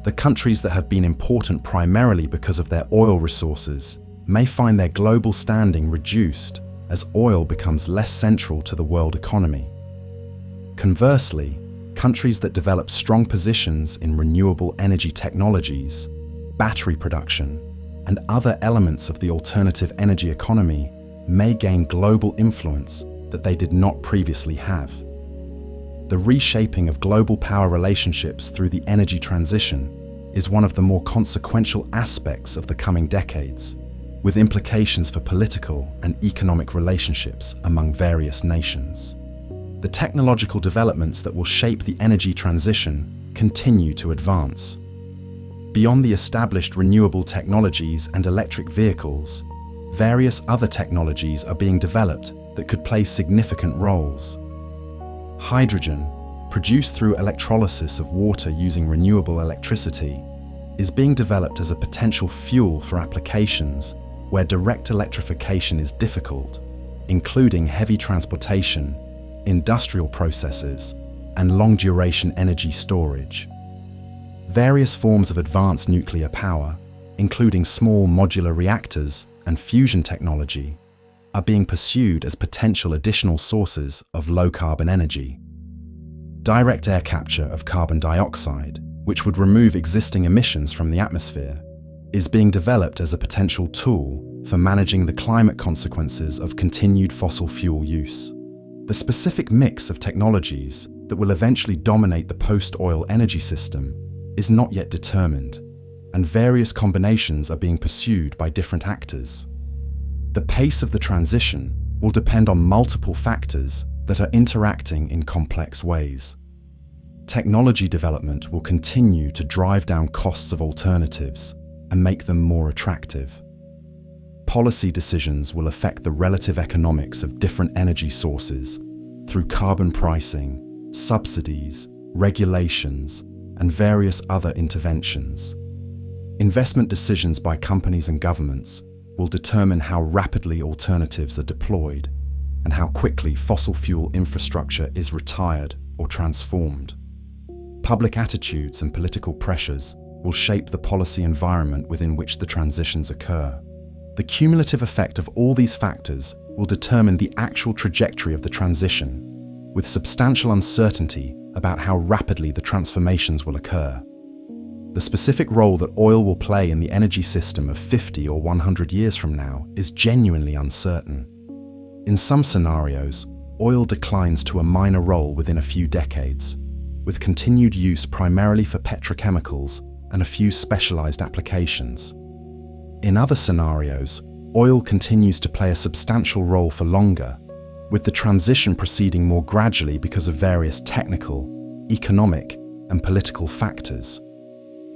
The countries that have been important primarily because of their oil resources may find their global standing reduced as oil becomes less central to the world economy. Conversely, countries that develop strong positions in renewable energy technologies, battery production, and other elements of the alternative energy economy may gain global influence that they did not previously have. The reshaping of global power relationships through the energy transition is one of the more consequential aspects of the coming decades, with implications for political and economic relationships among various nations. The technological developments that will shape the energy transition continue to advance. Beyond the established renewable technologies and electric vehicles, various other technologies are being developed that could play significant roles. Hydrogen, produced through electrolysis of water using renewable electricity, is being developed as a potential fuel for applications where direct electrification is difficult, including heavy transportation, industrial processes, and long-duration energy storage. Various forms of advanced nuclear power, including small modular reactors and fusion technology, are being pursued as potential additional sources of low-carbon energy. Direct air capture of carbon dioxide, which would remove existing emissions from the atmosphere, is being developed as a potential tool for managing the climate consequences of continued fossil fuel use. The specific mix of technologies that will eventually dominate the post-oil energy system is not yet determined, and various combinations are being pursued by different actors. The pace of the transition will depend on multiple factors that are interacting in complex ways. Technology development will continue to drive down costs of alternatives and make them more attractive. Policy decisions will affect the relative economics of different energy sources through carbon pricing, subsidies, regulations, and various other interventions. Investment decisions by companies and governments will determine how rapidly alternatives are deployed and how quickly fossil fuel infrastructure is retired or transformed. Public attitudes and political pressures will shape the policy environment within which the transitions occur. The cumulative effect of all these factors will determine the actual trajectory of the transition, with substantial uncertainty about how rapidly the transformations will occur. The specific role that oil will play in the energy system of 50 or 100 years from now is genuinely uncertain. In some scenarios, oil declines to a minor role within a few decades, with continued use primarily for petrochemicals and a few specialized applications. In other scenarios, oil continues to play a substantial role for longer, with the transition proceeding more gradually because of various technical, economic, and political factors.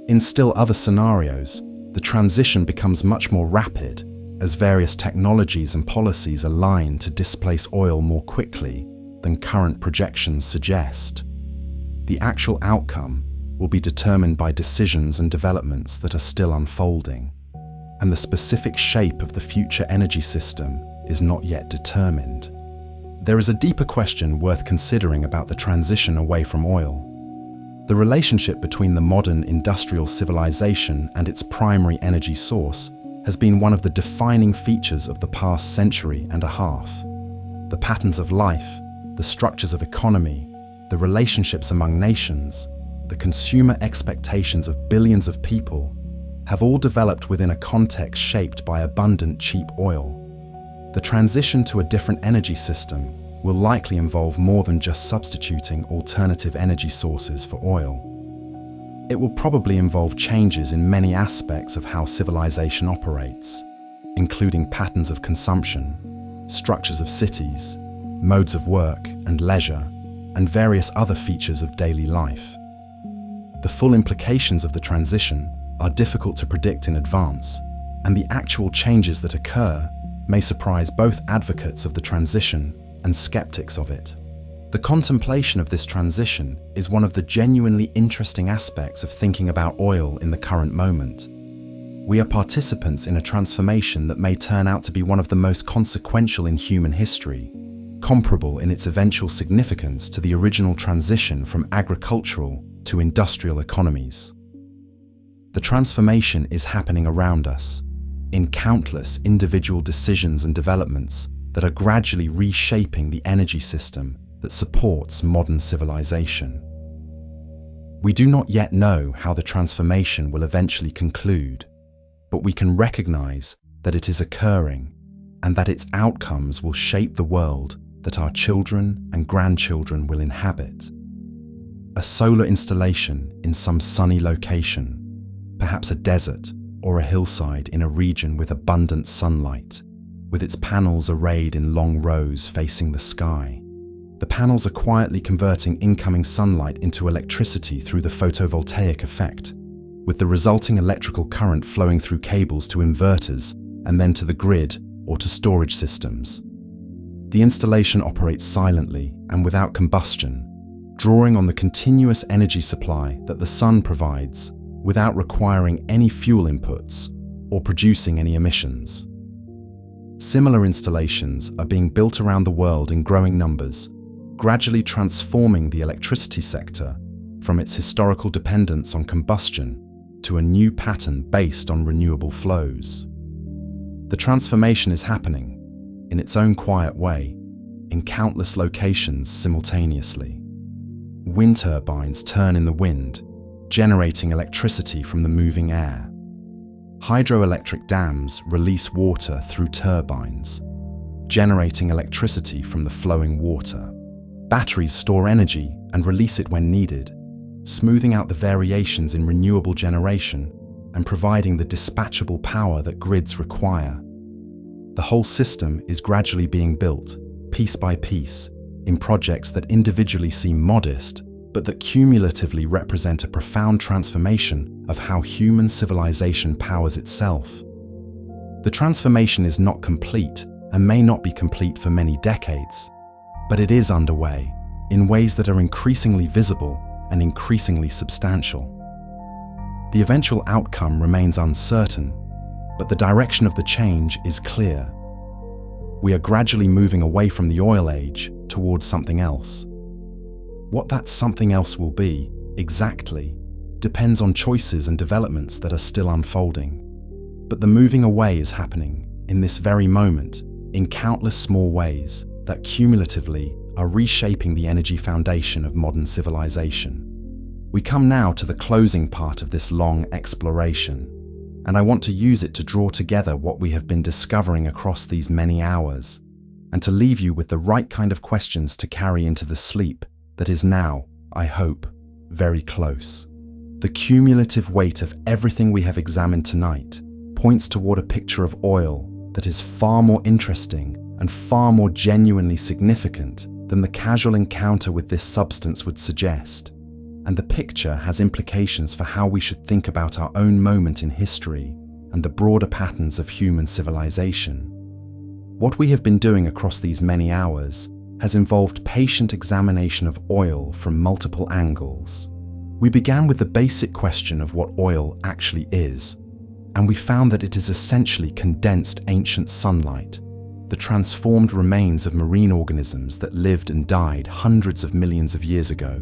In still other scenarios, the transition becomes much more rapid as various technologies and policies align to displace oil more quickly than current projections suggest. The actual outcome will be determined by decisions and developments that are still unfolding, and the specific shape of the future energy system is not yet determined. There is a deeper question worth considering about the transition away from oil. The relationship between the modern industrial civilization and its primary energy source has been one of the defining features of the past century and a half. The patterns of life, the structures of economy, the relationships among nations, the consumer expectations of billions of people have all developed within a context shaped by abundant cheap oil. The transition to a different energy system will likely involve more than just substituting alternative energy sources for oil. It will probably involve changes in many aspects of how civilization operates, including patterns of consumption, structures of cities, modes of work and leisure, and various other features of daily life. The full implications of the transition are difficult to predict in advance, and the actual changes that occur may surprise both advocates of the transition and skeptics of it. The contemplation of this transition is one of the genuinely interesting aspects of thinking about oil in the current moment. We are participants in a transformation that may turn out to be one of the most consequential in human history, comparable in its eventual significance to the original transition from agricultural to industrial economies. The transformation is happening around us, in countless individual decisions and developments that are gradually reshaping the energy system that supports modern civilization. We do not yet know how the transformation will eventually conclude, but we can recognize that it is occurring and that its outcomes will shape the world that our children and grandchildren will inhabit. A solar installation in some sunny location, perhaps a desert or a hillside in a region with abundant sunlight, with its panels arrayed in long rows facing the sky. The panels are quietly converting incoming sunlight into electricity through the photovoltaic effect, with the resulting electrical current flowing through cables to inverters and then to the grid or to storage systems. The installation operates silently and without combustion, drawing on the continuous energy supply that the sun provides without requiring any fuel inputs or producing any emissions. Similar installations are being built around the world in growing numbers, gradually transforming the electricity sector from its historical dependence on combustion to a new pattern based on renewable flows. The transformation is happening, in its own quiet way, in countless locations simultaneously. Wind turbines turn in the wind, generating electricity from the moving air. Hydroelectric dams release water through turbines, generating electricity from the flowing water. Batteries store energy and release it when needed, smoothing out the variations in renewable generation and providing the dispatchable power that grids require. The whole system is gradually being built, piece by piece, in projects that individually seem modest, but that cumulatively represent a profound transformation of how human civilization powers itself. The transformation is not complete and may not be complete for many decades, but it is underway in ways that are increasingly visible and increasingly substantial. The eventual outcome remains uncertain, but the direction of the change is clear. We are gradually moving away from the oil age towards something else. What that something else will be exactly, depends on choices and developments that are still unfolding. But the moving away is happening, in this very moment, in countless small ways that cumulatively are reshaping the energy foundation of modern civilization. We come now to the closing part of this long exploration, and I want to use it to draw together what we have been discovering across these many hours, and to leave you with the right kind of questions to carry into the sleep that is now, I hope, very close. The cumulative weight of everything we have examined tonight points toward a picture of oil that is far more interesting and far more genuinely significant than the casual encounter with this substance would suggest. And the picture has implications for how we should think about our own moment in history and the broader patterns of human civilization. What we have been doing across these many hours has involved patient examination of oil from multiple angles. We began with the basic question of what oil actually is, and we found that it is essentially condensed ancient sunlight, the transformed remains of marine organisms that lived and died hundreds of millions of years ago,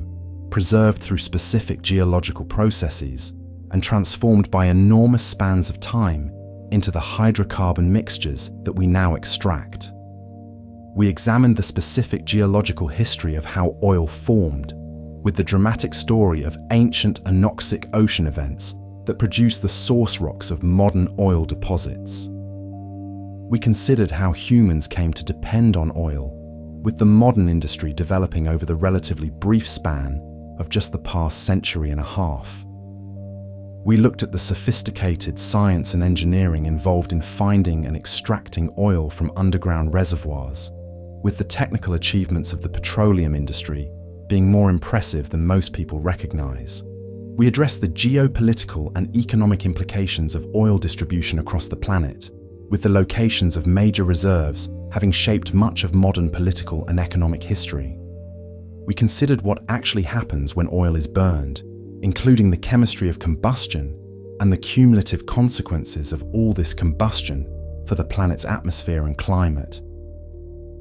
preserved through specific geological processes and transformed by enormous spans of time into the hydrocarbon mixtures that we now extract. We examined the specific geological history of how oil formed, with the dramatic story of ancient anoxic ocean events that produce the source rocks of modern oil deposits. We considered how humans came to depend on oil, with the modern industry developing over the relatively brief span of just the past century and a half. We looked at the sophisticated science and engineering involved in finding and extracting oil from underground reservoirs, with the technical achievements of the petroleum industry being more impressive than most people recognize. We addressed the geopolitical and economic implications of oil distribution across the planet, with the locations of major reserves having shaped much of modern political and economic history. We considered what actually happens when oil is burned, including the chemistry of combustion and the cumulative consequences of all this combustion for the planet's atmosphere and climate.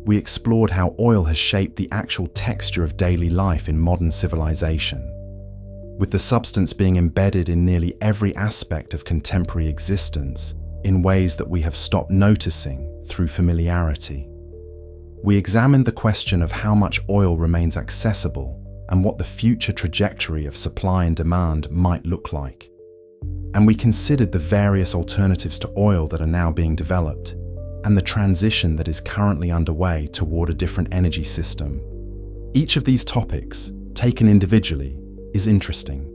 We explored how oil has shaped the actual texture of daily life in modern civilization, with the substance being embedded in nearly every aspect of contemporary existence in ways that we have stopped noticing through familiarity. We examined the question of how much oil remains accessible and what the future trajectory of supply and demand might look like. And we considered the various alternatives to oil that are now being developed and the transition that is currently underway toward a different energy system. Each of these topics, taken individually, is interesting.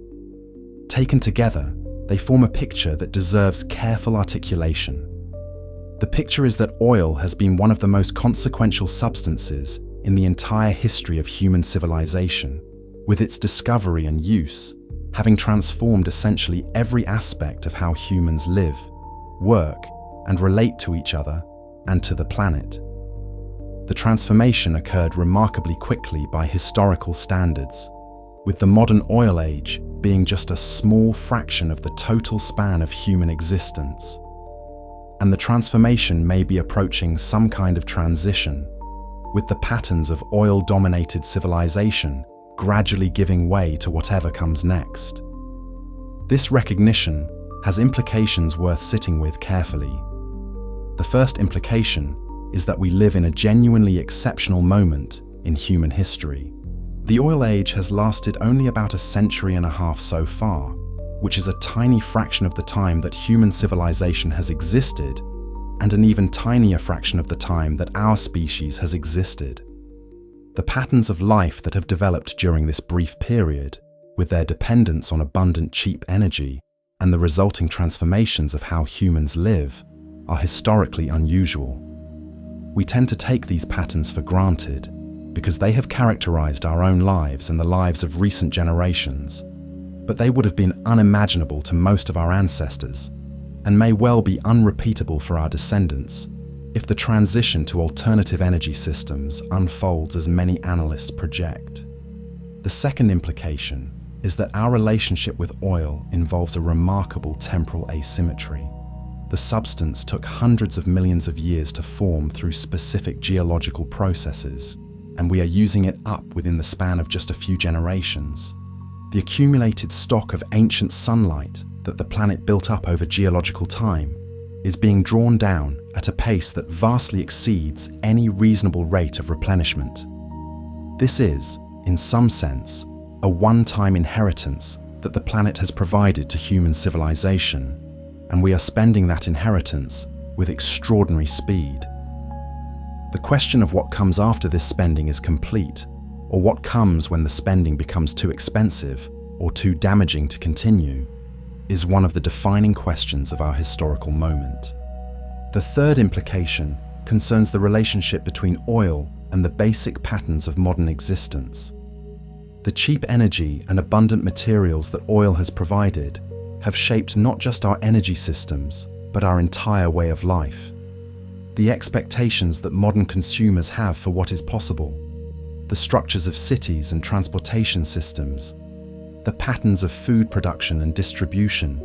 Taken together, they form a picture that deserves careful articulation. The picture is that oil has been one of the most consequential substances in the entire history of human civilization, with its discovery and use having transformed essentially every aspect of how humans live, work, and relate to each other and to the planet. The transformation occurred remarkably quickly by historical standards, with the modern oil age being just a small fraction of the total span of human existence. And the transformation may be approaching some kind of transition, with the patterns of oil-dominated civilization gradually giving way to whatever comes next. This recognition has implications worth sitting with carefully. The first implication is that we live in a genuinely exceptional moment in human history. The oil age has lasted only about a century and a half so far, which is a tiny fraction of the time that human civilization has existed, and an even tinier fraction of the time that our species has existed. The patterns of life that have developed during this brief period, with their dependence on abundant cheap energy, and the resulting transformations of how humans live, are historically unusual. We tend to take these patterns for granted because they have characterized our own lives and the lives of recent generations, but they would have been unimaginable to most of our ancestors and may well be unrepeatable for our descendants if the transition to alternative energy systems unfolds as many analysts project. The second implication is that our relationship with oil involves a remarkable temporal asymmetry. The substance took hundreds of millions of years to form through specific geological processes, and we are using it up within the span of just a few generations. The accumulated stock of ancient sunlight that the planet built up over geological time is being drawn down at a pace that vastly exceeds any reasonable rate of replenishment. This is, in some sense, a one-time inheritance that the planet has provided to human civilization, and we are spending that inheritance with extraordinary speed. The question of what comes after this spending is complete, or what comes when the spending becomes too expensive or too damaging to continue, is one of the defining questions of our historical moment. The third implication concerns the relationship between oil and the basic patterns of modern existence. The cheap energy and abundant materials that oil has provided have shaped not just our energy systems, but our entire way of life. The expectations that modern consumers have for what is possible, the structures of cities and transportation systems, the patterns of food production and distribution,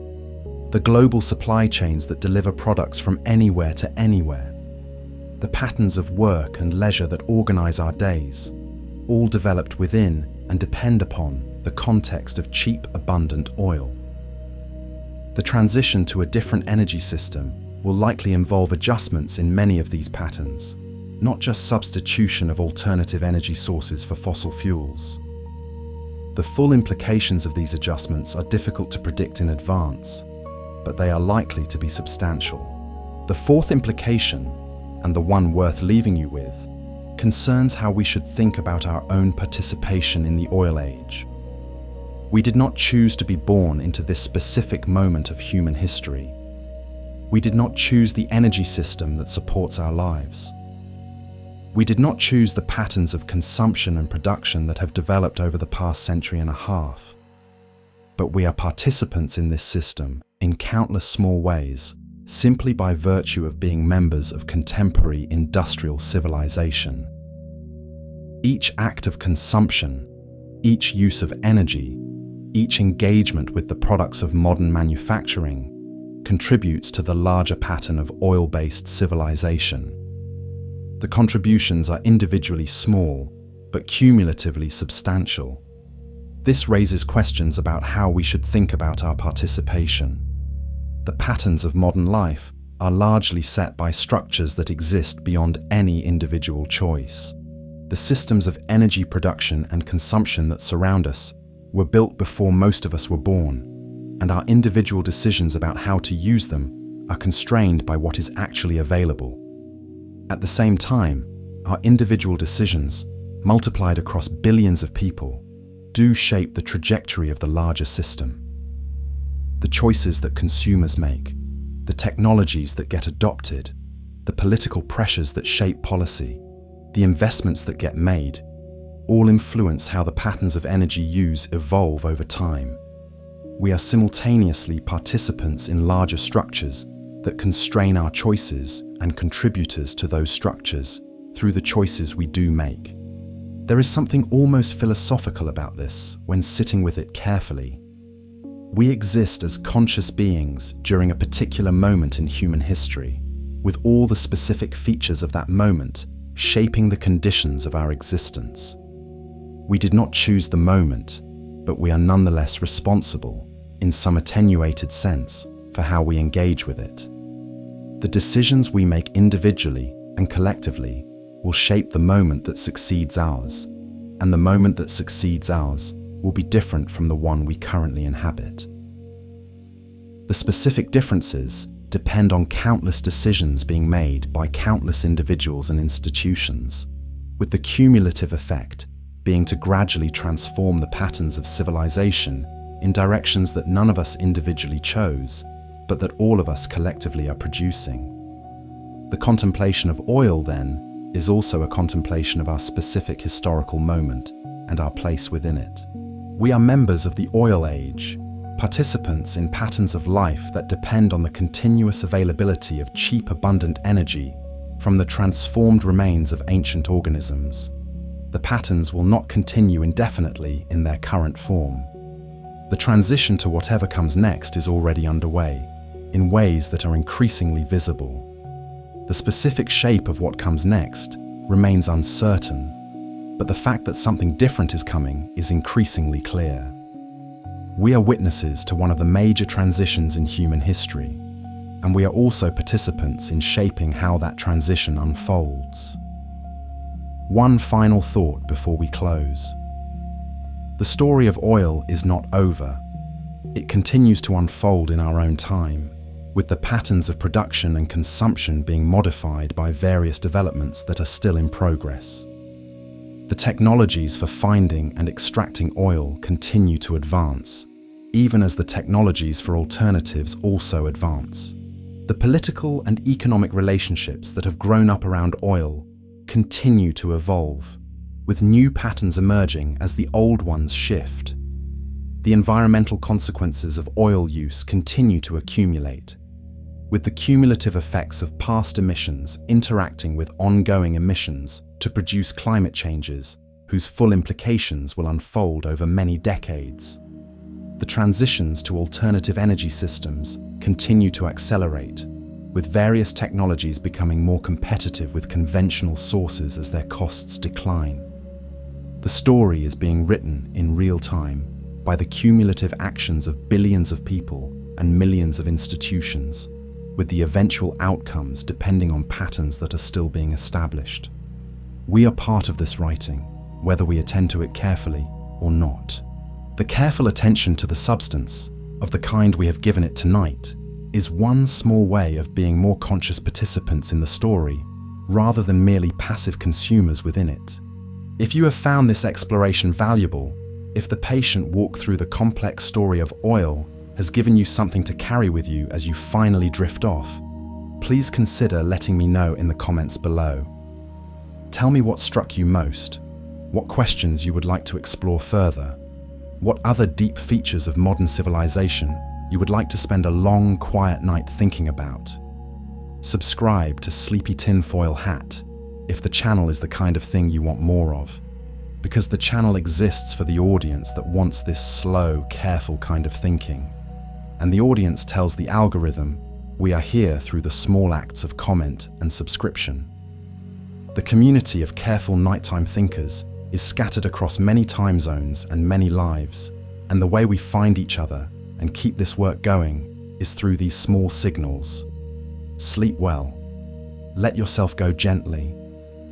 the global supply chains that deliver products from anywhere to anywhere, the patterns of work and leisure that organize our days, all developed within and depend upon the context of cheap, abundant oil. The transition to a different energy system will likely involve adjustments in many of these patterns, not just substitution of alternative energy sources for fossil fuels. The full implications of these adjustments are difficult to predict in advance, but they are likely to be substantial. The fourth implication, and the one worth leaving you with, concerns how we should think about our own participation in the oil age. We did not choose to be born into this specific moment of human history. We did not choose the energy system that supports our lives. We did not choose the patterns of consumption and production that have developed over the past century and a half. But we are participants in this system in countless small ways, simply by virtue of being members of contemporary industrial civilization. Each act of consumption, each use of energy, each engagement with the products of modern manufacturing contributes to the larger pattern of oil-based civilization. The contributions are individually small, but cumulatively substantial. This raises questions about how we should think about our participation. The patterns of modern life are largely set by structures that exist beyond any individual choice. The systems of energy production and consumption that surround us were built before most of us were born, and our individual decisions about how to use them are constrained by what is actually available. At the same time, our individual decisions, multiplied across billions of people, do shape the trajectory of the larger system. The choices that consumers make, the technologies that get adopted, the political pressures that shape policy, the investments that get made, all influence how the patterns of energy use evolve over time. We are simultaneously participants in larger structures that constrain our choices and contributors to those structures through the choices we do make. There is something almost philosophical about this when sitting with it carefully. We exist as conscious beings during a particular moment in human history, with all the specific features of that moment shaping the conditions of our existence. We did not choose the moment, but we are nonetheless responsible, in some attenuated sense, for how we engage with it. The decisions we make individually and collectively will shape the moment that succeeds ours, and the moment that succeeds ours will be different from the one we currently inhabit. The specific differences depend on countless decisions being made by countless individuals and institutions, with the cumulative effect being to gradually transform the patterns of civilization in directions that none of us individually chose, but that all of us collectively are producing. The contemplation of oil, then, is also a contemplation of our specific historical moment and our place within it. We are members of the oil age, participants in patterns of life that depend on the continuous availability of cheap, abundant energy from the transformed remains of ancient organisms. The patterns will not continue indefinitely in their current form. The transition to whatever comes next is already underway, in ways that are increasingly visible. The specific shape of what comes next remains uncertain, but the fact that something different is coming is increasingly clear. We are witnesses to one of the major transitions in human history, and we are also participants in shaping how that transition unfolds. One final thought before we close. The story of oil is not over. It continues to unfold in our own time, with the patterns of production and consumption being modified by various developments that are still in progress. The technologies for finding and extracting oil continue to advance, even as the technologies for alternatives also advance. The political and economic relationships that have grown up around oil continue to evolve, with new patterns emerging as the old ones shift. The environmental consequences of oil use continue to accumulate, with the cumulative effects of past emissions interacting with ongoing emissions to produce climate changes whose full implications will unfold over many decades. The transitions to alternative energy systems continue to accelerate, with various technologies becoming more competitive with conventional sources as their costs decline. The story is being written in real time by the cumulative actions of billions of people and millions of institutions, with the eventual outcomes depending on patterns that are still being established. We are part of this writing, whether we attend to it carefully or not. The careful attention to the substance, of the kind we have given it tonight, is one small way of being more conscious participants in the story, rather than merely passive consumers within it. If you have found this exploration valuable, if the patient walk through the complex story of oil has given you something to carry with you as you finally drift off, please consider letting me know in the comments below. Tell me what struck you most, what questions you would like to explore further, what other deep features of modern civilization you would like to spend a long, quiet night thinking about. Subscribe to Sleepy Tinfoil Hat if the channel is the kind of thing you want more of, because the channel exists for the audience that wants this slow, careful kind of thinking. And the audience tells the algorithm we are here through the small acts of comment and subscription. The community of careful nighttime thinkers is scattered across many time zones and many lives, and the way we find each other and keep this work going is through these small signals. Sleep well. Let yourself go gently.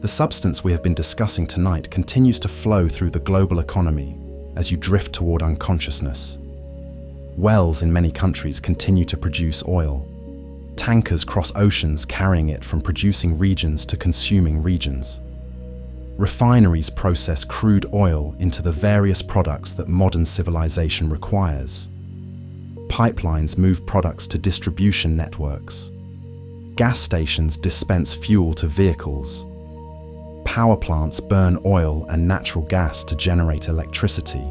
The substance we have been discussing tonight continues to flow through the global economy as you drift toward unconsciousness. Wells in many countries continue to produce oil. Tankers cross oceans carrying it from producing regions to consuming regions. Refineries process crude oil into the various products that modern civilization requires. Pipelines move products to distribution networks. Gas stations dispense fuel to vehicles. Power plants burn oil and natural gas to generate electricity.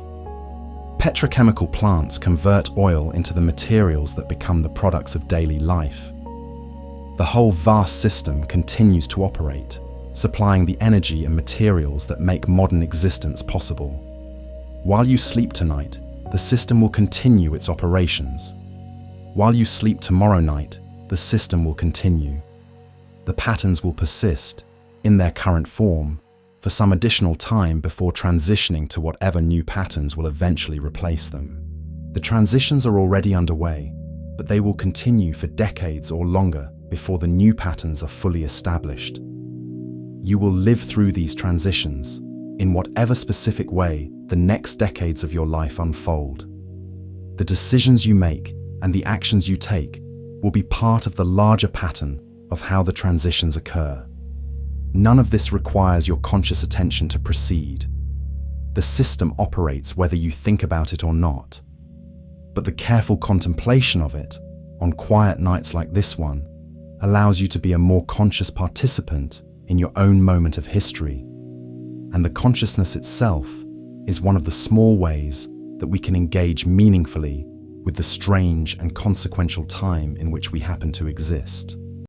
Petrochemical plants convert oil into the materials that become the products of daily life. The whole vast system continues to operate, supplying the energy and materials that make modern existence possible. While you sleep tonight, the system will continue its operations. While you sleep tomorrow night, the system will continue. The patterns will persist, in their current form, for some additional time before transitioning to whatever new patterns will eventually replace them. The transitions are already underway, but they will continue for decades or longer before the new patterns are fully established. You will live through these transitions, in whatever specific way the next decades of your life unfold. The decisions you make and the actions you take will be part of the larger pattern of how the transitions occur. None of this requires your conscious attention to proceed. The system operates whether you think about it or not. But the careful contemplation of it, on quiet nights like this one, allows you to be a more conscious participant in your own moment of history. And the consciousness itself is one of the small ways that we can engage meaningfully with the strange and consequential time in which we happen to exist.